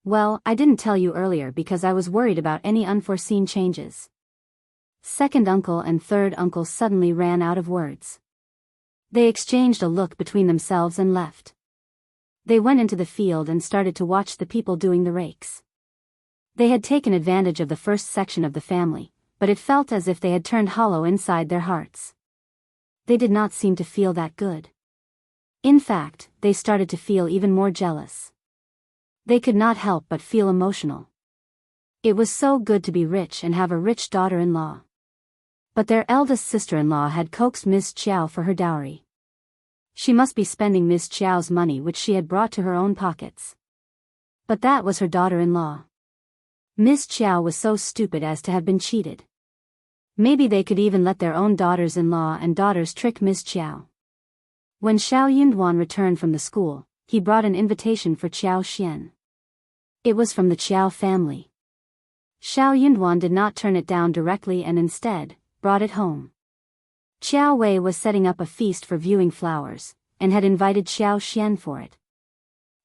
Well, I didn't tell you earlier because I was worried about any unforeseen changes. Second uncle and third uncle suddenly ran out of words. They exchanged a look between themselves and left. They went into the field and started to watch the people doing the rakes. They had taken advantage of the first section of the family, but it felt as if they had turned hollow inside their hearts. They did not seem to feel that good. In fact, they started to feel even more jealous. They could not help but feel emotional. It was so good to be rich and have a rich daughter-in-law. But their eldest sister-in-law had coaxed Miss Chiao for her dowry. She must be spending Miss Chiao's money which she had brought to her own pockets. But that was her daughter-in-law. Miss Chiao was so stupid as to have been cheated. Maybe they could even let their own daughters-in-law and daughters trick Miss Chiao. When Xiao Yunduan returned from the school, he brought an invitation for Xiao Xian. It was from the Xiao family. Xiao Yunduan did not turn it down directly and instead, brought it home. Xiao Wei was setting up a feast for viewing flowers, and had invited Xiao Xian for it.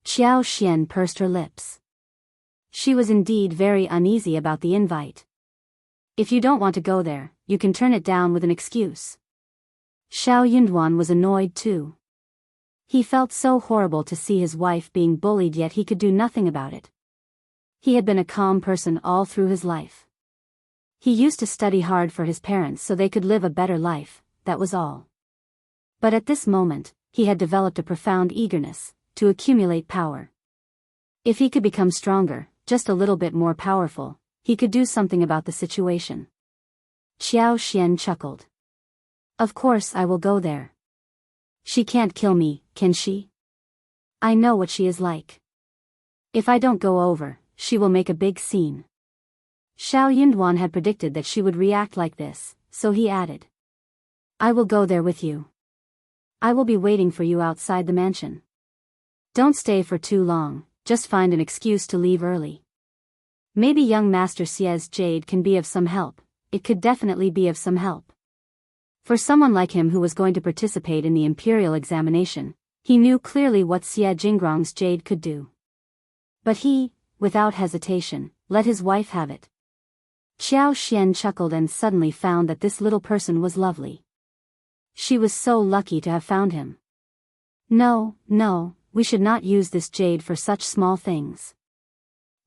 Xiao Xian pursed her lips. She was indeed very uneasy about the invite. If you don't want to go there, you can turn it down with an excuse. Xiao Yunduan was annoyed too. He felt so horrible to see his wife being bullied, yet he could do nothing about it. He had been a calm person all through his life. He used to study hard for his parents so they could live a better life, that was all. But at this moment, he had developed a profound eagerness to accumulate power. If he could become stronger, just a little bit more powerful, he could do something about the situation. Xiao Xian chuckled. Of course I will go there. She can't kill me, can she? I know what she is like. If I don't go over, she will make a big scene. Xiao Yunduan had predicted that she would react like this, so he added. I will go there with you. I will be waiting for you outside the mansion. Don't stay for too long, just find an excuse to leave early. Maybe young Master Xie's jade can be of some help, it could definitely be of some help. For someone like him who was going to participate in the imperial examination, he knew clearly what Xie Jingrong's jade could do. But he, without hesitation, let his wife have it. Xiao Xian chuckled and suddenly found that this little person was lovely. She was so lucky to have found him. No, we should not use this jade for such small things.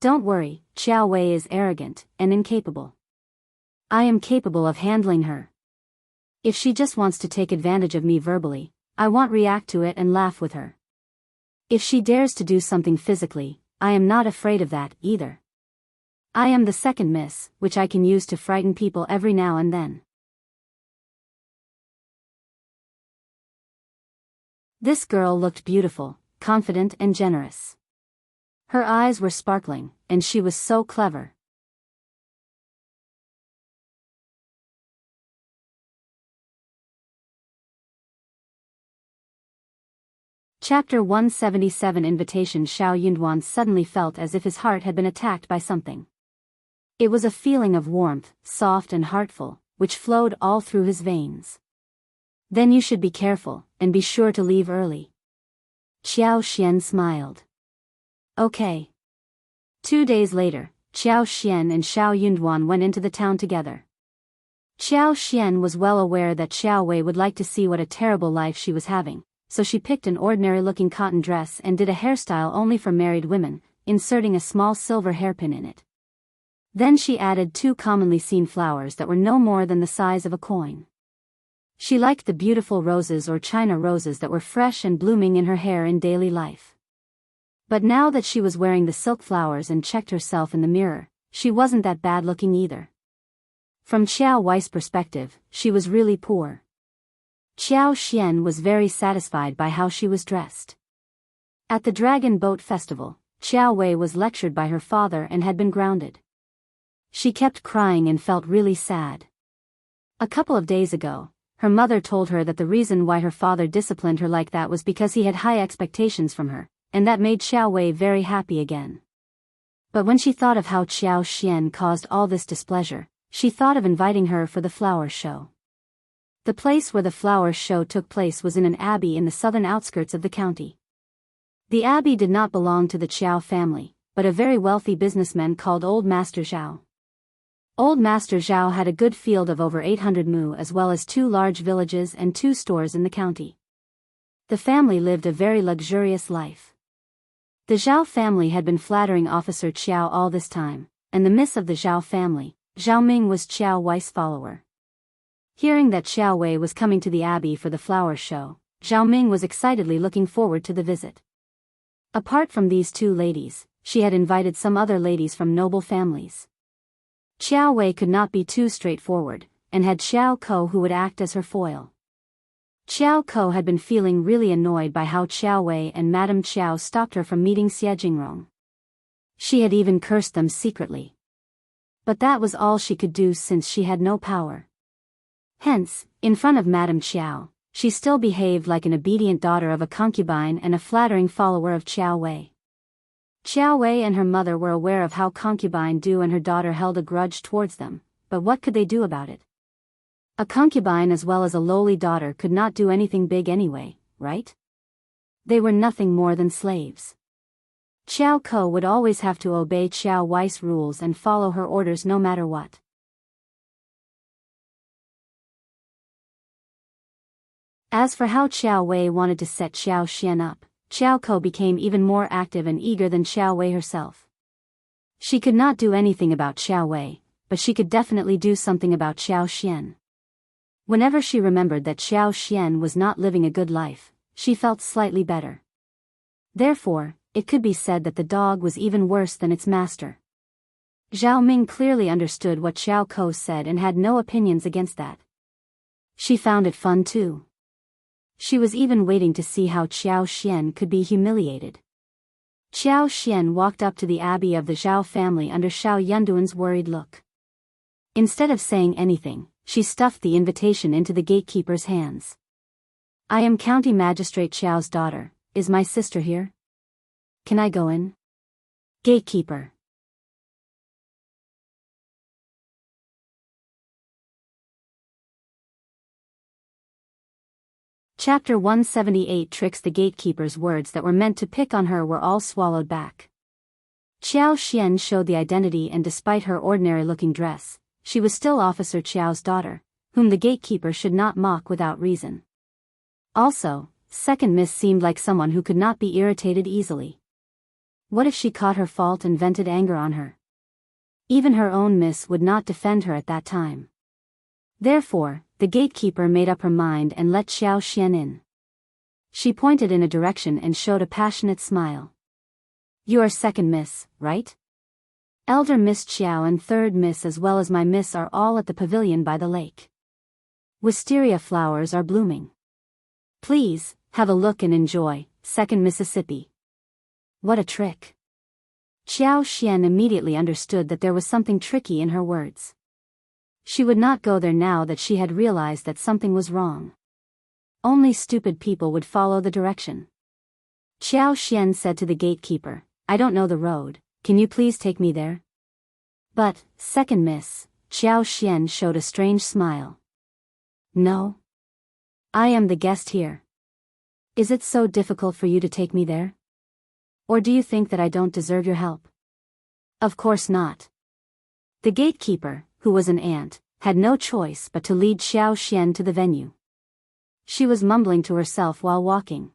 Don't worry, Xiao Wei is arrogant and incapable. I am capable of handling her. If she just wants to take advantage of me verbally, I won't react to it and laugh with her. If she dares to do something physically, I am not afraid of that either. I am the second miss, which I can use to frighten people every now and then. This girl looked beautiful, confident and generous. Her eyes were sparkling, and she was so clever. Chapter 177 Invitation. Xiao Yunduan suddenly felt as if his heart had been attacked by something. It was a feeling of warmth, soft and heartful, which flowed all through his veins. Then you should be careful, and be sure to leave early. Xiao Xian smiled. Okay. 2 days later, Xiao Xian and Xiao Yunduan went into the town together. Xiao Xian was well aware that Xiao Wei would like to see what a terrible life she was having, so she picked an ordinary-looking cotton dress and did a hairstyle only for married women, inserting a small silver hairpin in it. Then she added 2 commonly seen flowers that were no more than the size of a coin. She liked the beautiful roses or China roses that were fresh and blooming in her hair in daily life. But now that she was wearing the silk flowers and checked herself in the mirror, she wasn't that bad looking either. From Xiao Wei's perspective, she was really poor. Xiao Xian was very satisfied by how she was dressed. At the Dragon Boat Festival, Xiao Wei was lectured by her father and had been grounded. She kept crying and felt really sad. A couple of days ago, her mother told her that the reason why her father disciplined her like that was because he had high expectations from her, and that made Xiao Wei very happy again. But when she thought of how Xiao Xian caused all this displeasure, she thought of inviting her for the flower show. The place where the flower show took place was in an abbey in the southern outskirts of the county. The abbey did not belong to the Qiao family, but a very wealthy businessman called Old Master Zhao. Old Master Zhao had a good field of over 800 mu as well as 2 large villages and 2 stores in the county. The family lived a very luxurious life. The Zhao family had been flattering Officer Qiao all this time, and the miss of the Zhao family, Zhao Ming, was Qiao Wei's follower. Hearing that Xiao Wei was coming to the abbey for the flower show, Zhao Ming was excitedly looking forward to the visit. Apart from these 2 ladies, she had invited some other ladies from noble families. Xiao Wei could not be too straightforward, and had Xiao Ko who would act as her foil. Xiao Ko had been feeling really annoyed by how Xiao Wei and Madame Qiao stopped her from meeting Xie Jingrong. She had even cursed them secretly. But that was all she could do since she had no power. Hence, in front of Madame Qiao, she still behaved like an obedient daughter of a concubine and a flattering follower of Xiao Wei. Xiao Wei and her mother were aware of how concubine Du and her daughter held a grudge towards them, but what could they do about it? A concubine as well as a lowly daughter could not do anything big anyway, right? They were nothing more than slaves. Xiao Ko would always have to obey Xiao Wei's rules and follow her orders no matter what. As for how Xiao Wei wanted to set Xiao Xian up, Xiao Ko became even more active and eager than Xiao Wei herself. She could not do anything about Xiao Wei, but she could definitely do something about Xiao Xian. Whenever she remembered that Xiao Xian was not living a good life, she felt slightly better. Therefore, it could be said that the dog was even worse than its master. Zhao Ming clearly understood what Xiao Ko said and had no opinions against that. She found it fun too. She was even waiting to see how Xiao Xian could be humiliated. Xiao Xian walked up to the abbey of the Zhao family under Xiao Yunduan's worried look. Instead of saying anything, she stuffed the invitation into the gatekeeper's hands. "I am County Magistrate Xiao's daughter. Is my sister here? Can I go in?" Gatekeeper. Chapter 178 Tricks. The gatekeeper's words that were meant to pick on her were all swallowed back. Xiao Xian showed the identity, and despite her ordinary-looking dress, she was still Officer Qiao's daughter, whom the gatekeeper should not mock without reason. Also, Second Miss seemed like someone who could not be irritated easily. What if she caught her fault and vented anger on her? Even her own miss would not defend her at that time. Therefore, the gatekeeper made up her mind and let Xiao Xian in. She pointed in a direction and showed a passionate smile. "You are Second Miss, right? Elder Miss Qiao and Third Miss as well as my miss are all at the pavilion by the lake. Wisteria flowers are blooming. Please, have a look and enjoy, Second Mississippi." What a trick. Xiao Xian immediately understood that there was something tricky in her words. She would not go there now that she had realized that something was wrong. Only stupid people would follow the direction. Xiao Xian said to the gatekeeper, "I don't know the road, can you please take me there?" "But, Second Miss," Xiao Xian showed a strange smile. "No. I am the guest here. Is it so difficult for you to take me there? Or do you think that I don't deserve your help?" "Of course not." The gatekeeper, who was an ant, had no choice but to lead Xiao Xian to the venue. She was mumbling to herself while walking.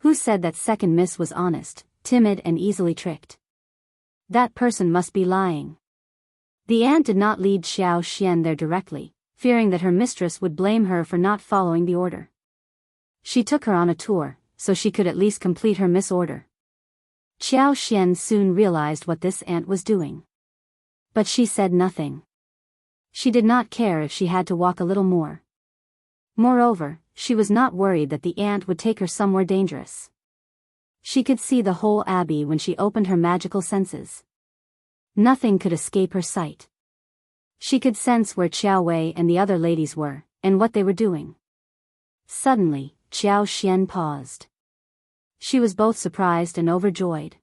Who said that Second Miss was honest, timid and easily tricked? That person must be lying. The ant did not lead Xiao Xian there directly, fearing that her mistress would blame her for not following the order. She took her on a tour, so she could at least complete her misorder. Xiao Xian soon realized what this ant was doing. But she said nothing. She did not care if she had to walk a little more. Moreover, she was not worried that the ant would take her somewhere dangerous. She could see the whole abbey when she opened her magical senses. Nothing could escape her sight. She could sense where Qiao Wei and the other ladies were, and what they were doing. Suddenly, Qiao Xian paused. She was both surprised and overjoyed.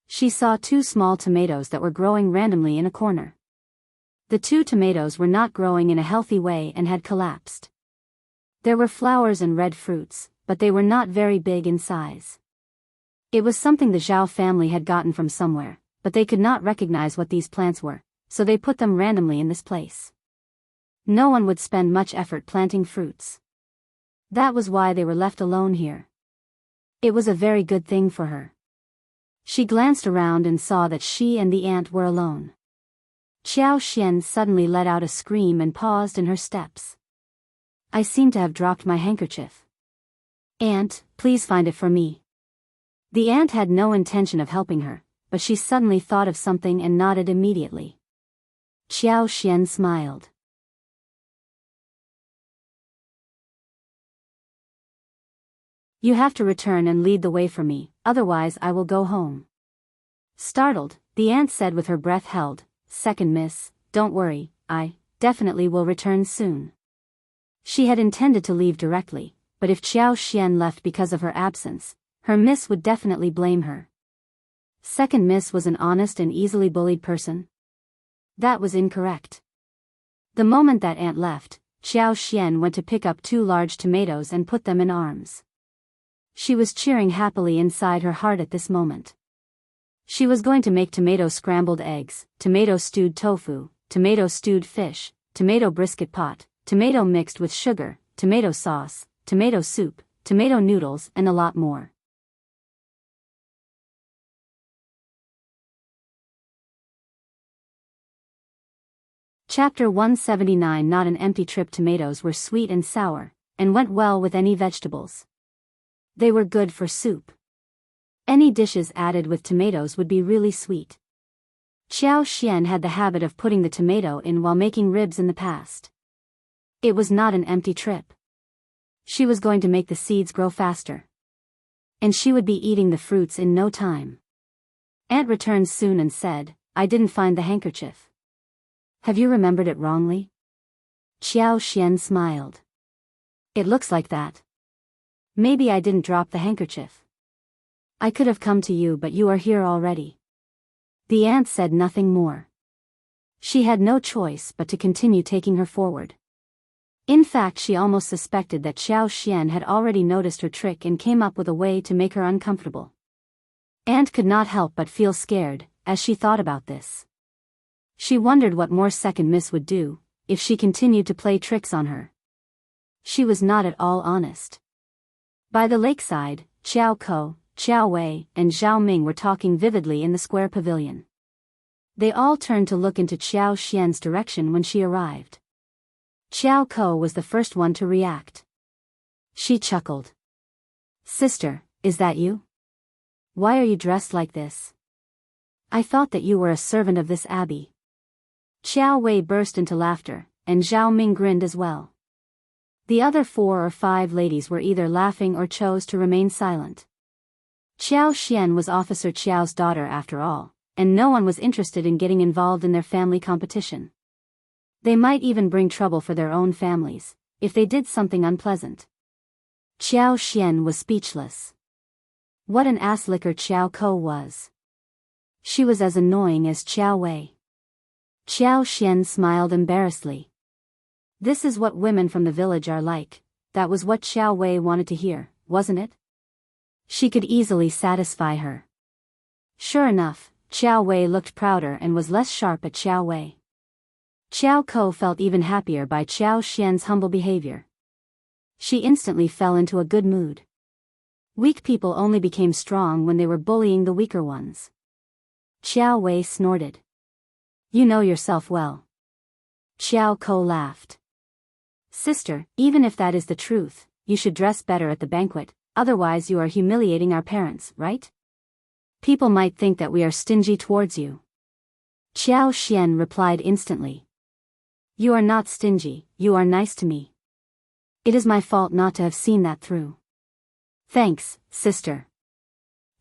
She saw 2 small tomatoes that were growing randomly in a corner. The 2 tomatoes were not growing in a healthy way and had collapsed. There were flowers and red fruits, but they were not very big in size. It was something the Zhao family had gotten from somewhere, but they could not recognize what these plants were, so they put them randomly in this place. No one would spend much effort planting fruits. That was why they were left alone here. It was a very good thing for her. She glanced around and saw that she and the ant were alone. Qiao Xian suddenly let out a scream and paused in her steps. I seem to have dropped my handkerchief. Ant, please find it for me. The ant had no intention of helping her, but she suddenly thought of something and nodded immediately. Qiao Xian smiled. You have to return and lead the way for me, otherwise I will go home. Startled, the ant said with her breath held, Second miss, don't worry, I definitely will return soon. She had intended to leave directly, but if Qiao Xian left because of her absence, her miss would definitely blame her. Second miss was an honest and easily bullied person. That was incorrect. The moment that ant left, Qiao Xian went to pick up 2 large tomatoes and put them in arms. She was cheering happily inside her heart at this moment. She was going to make tomato scrambled eggs, tomato stewed tofu, tomato stewed fish, tomato brisket pot, tomato mixed with sugar, tomato sauce, tomato soup, tomato noodles, and a lot more. Chapter 179. Not an empty trip. Tomatoes were sweet and sour, and went well with any vegetables. They were good for soup. Any dishes added with tomatoes would be really sweet. Qiao Xian had the habit of putting the tomato in while making ribs in the past. It was not an empty trip. She was going to make the seeds grow faster. And she would be eating the fruits in no time. Aunt returned soon and said, I didn't find the handkerchief. Have you remembered it wrongly? Qiao Xian smiled. It looks like that. Maybe I didn't drop the handkerchief. I could have come to you, but you are here already. The ant said nothing more. She had no choice but to continue taking her forward. In fact, she almost suspected that Qiao Xian had already noticed her trick and came up with a way to make her uncomfortable. Ant could not help but feel scared as she thought about this. She wondered what more Second Miss would do if she continued to play tricks on her. She was not at all honest. By the lakeside, Qiao Ko, Qiao Wei, and Zhao Ming were talking vividly in the square pavilion. They all turned to look into Qiao Xian's direction when she arrived. Qiao Ko was the first one to react. She chuckled. Sister, is that you? Why are you dressed like this? I thought that you were a servant of this abbey. Qiao Wei burst into laughter, and Zhao Ming grinned as well. The other 4 or 5 ladies were either laughing or chose to remain silent. Qiao Xian was Officer Qiao's daughter after all, and no one was interested in getting involved in their family competition. They might even bring trouble for their own families, if they did something unpleasant. Qiao Xian was speechless. What an ass-licker Qiao Ko was. She was as annoying as Qiao Wei. Qiao Xian smiled embarrassedly. This is what women from the village are like. That was what Qiao Wei wanted to hear, wasn't it? She could easily satisfy her. Sure enough, Qiao Wei looked prouder and was less sharp at Qiao Wei. Qiao Ko felt even happier by Qiao Xian's humble behavior. She instantly fell into a good mood. Weak people only became strong when they were bullying the weaker ones. Qiao Wei snorted. You know yourself well. Qiao Ko laughed. Sister, even if that is the truth, you should dress better at the banquet, otherwise you are humiliating our parents, right? People might think that we are stingy towards you. Qiao Xian replied instantly. You are not stingy, you are nice to me. It is my fault not to have seen that through. Thanks, sister.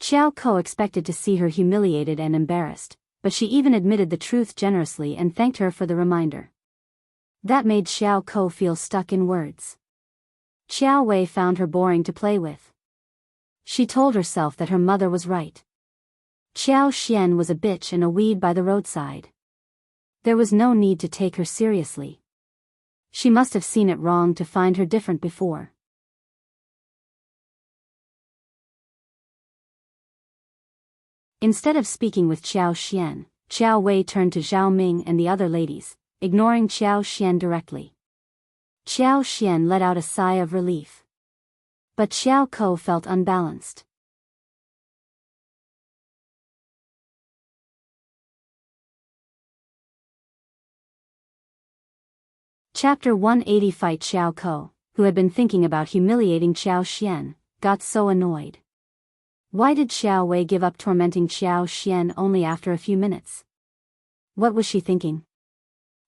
Xiao Ko expected to see her humiliated and embarrassed, but she even admitted the truth generously and thanked her for the reminder. That made Xiao Ko feel stuck in words. Xiao Wei found her boring to play with. She told herself that her mother was right. Xiao Xian was a bitch and a weed by the roadside. There was no need to take her seriously. She must have seen it wrong to find her different before. Instead of speaking with Xiao Xian, Xiao Wei turned to Zhao Ming and the other ladies, ignoring Xiao Xian directly. Xiao Xian let out a sigh of relief. But Xiao Ko felt unbalanced. Chapter 180 Fight Xiao Ko, who had been thinking about humiliating Xiao Xian, got so annoyed. Why did Xiao Wei give up tormenting Xiao Xian only after a few minutes? What was she thinking?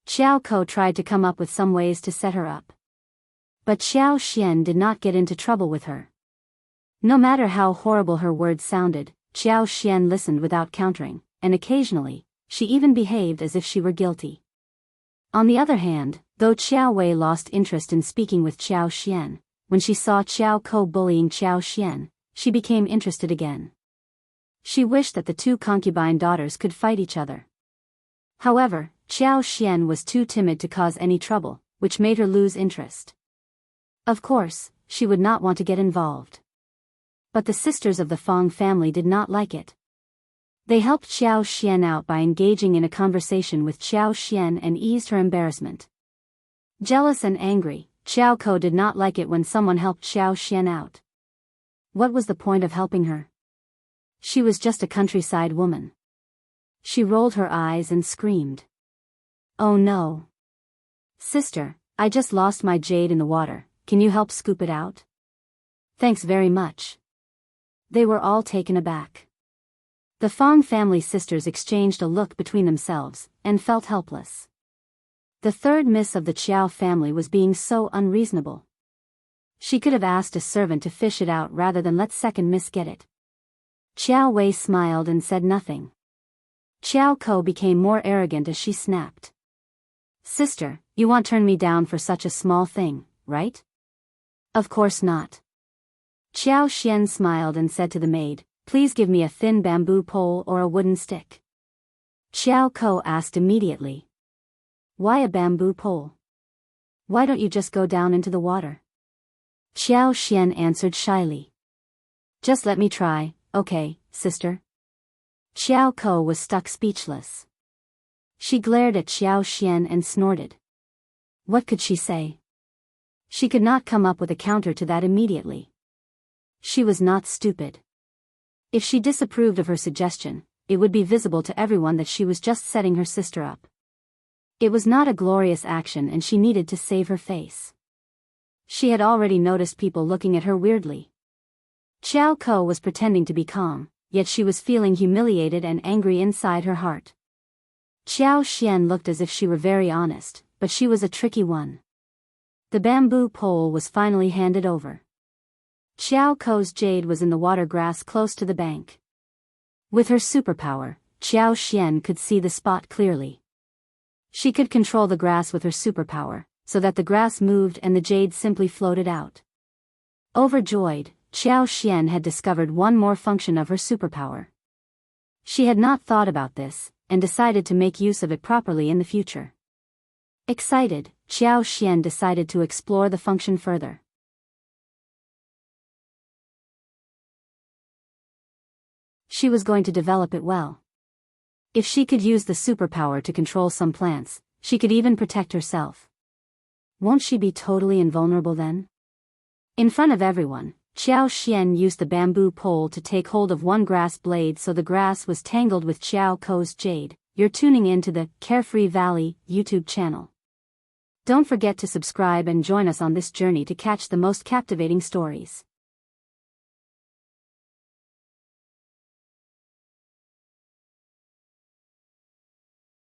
Xiao Ko tried to come up with some ways to set her up. But Xiao Xian did not get into trouble with her. No matter how horrible her words sounded, Xiao Xian listened without countering, and occasionally, she even behaved as if she were guilty. On the other hand, though Xiao Wei lost interest in speaking with Xiao Xian, when she saw Xiao Ko bullying Xiao Xian, she became interested again. She wished that the two concubine daughters could fight each other. However, Xiao Xian was too timid to cause any trouble, which made her lose interest. Of course, she would not want to get involved. But the sisters of the Fong family did not like it. They helped Xiao Xian out by engaging in a conversation with Xiao Xian and eased her embarrassment. Jealous and angry, Xiao Ko did not like it when someone helped Xiao Xian out. What was the point of helping her? She was just a countryside woman. She rolled her eyes and screamed. Oh no. Sister, I just lost my jade in the water, can you help scoop it out? Thanks very much. They were all taken aback. The Fong family sisters exchanged a look between themselves, and felt helpless. The third miss of the Qiao family was being so unreasonable. She could have asked a servant to fish it out rather than let second miss get it. Xiao Wei smiled and said nothing. Xiao Ko became more arrogant as she snapped. Sister, you won't turn me down for such a small thing, right? Of course not. Xiao Xian smiled and said to the maid, please give me a thin bamboo pole or a wooden stick. Xiao Ko asked immediately. Why a bamboo pole? Why don't you just go down into the water? Xiao Xian answered shyly. Just let me try, okay, sister? Xiao Ko was stuck speechless. She glared at Xiao Xian and snorted. What could she say? She could not come up with a counter to that immediately. She was not stupid. If she disapproved of her suggestion, it would be visible to everyone that she was just setting her sister up. It was not a glorious action and she needed to save her face. She had already noticed people looking at her weirdly. Xiao Ko was pretending to be calm, yet she was feeling humiliated and angry inside her heart. Xiao Xian looked as if she were very honest, but she was a tricky one. The bamboo pole was finally handed over. Xiao Ko's jade was in the water grass close to the bank. With her superpower, Xiao Xian could see the spot clearly. She could control the grass with her superpower, so that the grass moved and the jade simply floated out. Overjoyed, Xiao Xian had discovered one more function of her superpower. She had not thought about this, and decided to make use of it properly in the future. Excited, Xiao Xian decided to explore the function further. She was going to develop it well. If she could use the superpower to control some plants, she could even protect herself. Won't she be totally invulnerable then? In front of everyone, Xiao Xian used the bamboo pole to take hold of one grass blade so the grass was tangled with Xiao Ko's jade. You're tuning in to the Carefree Valley YouTube channel. Don't forget to subscribe and join us on this journey to catch the most captivating stories.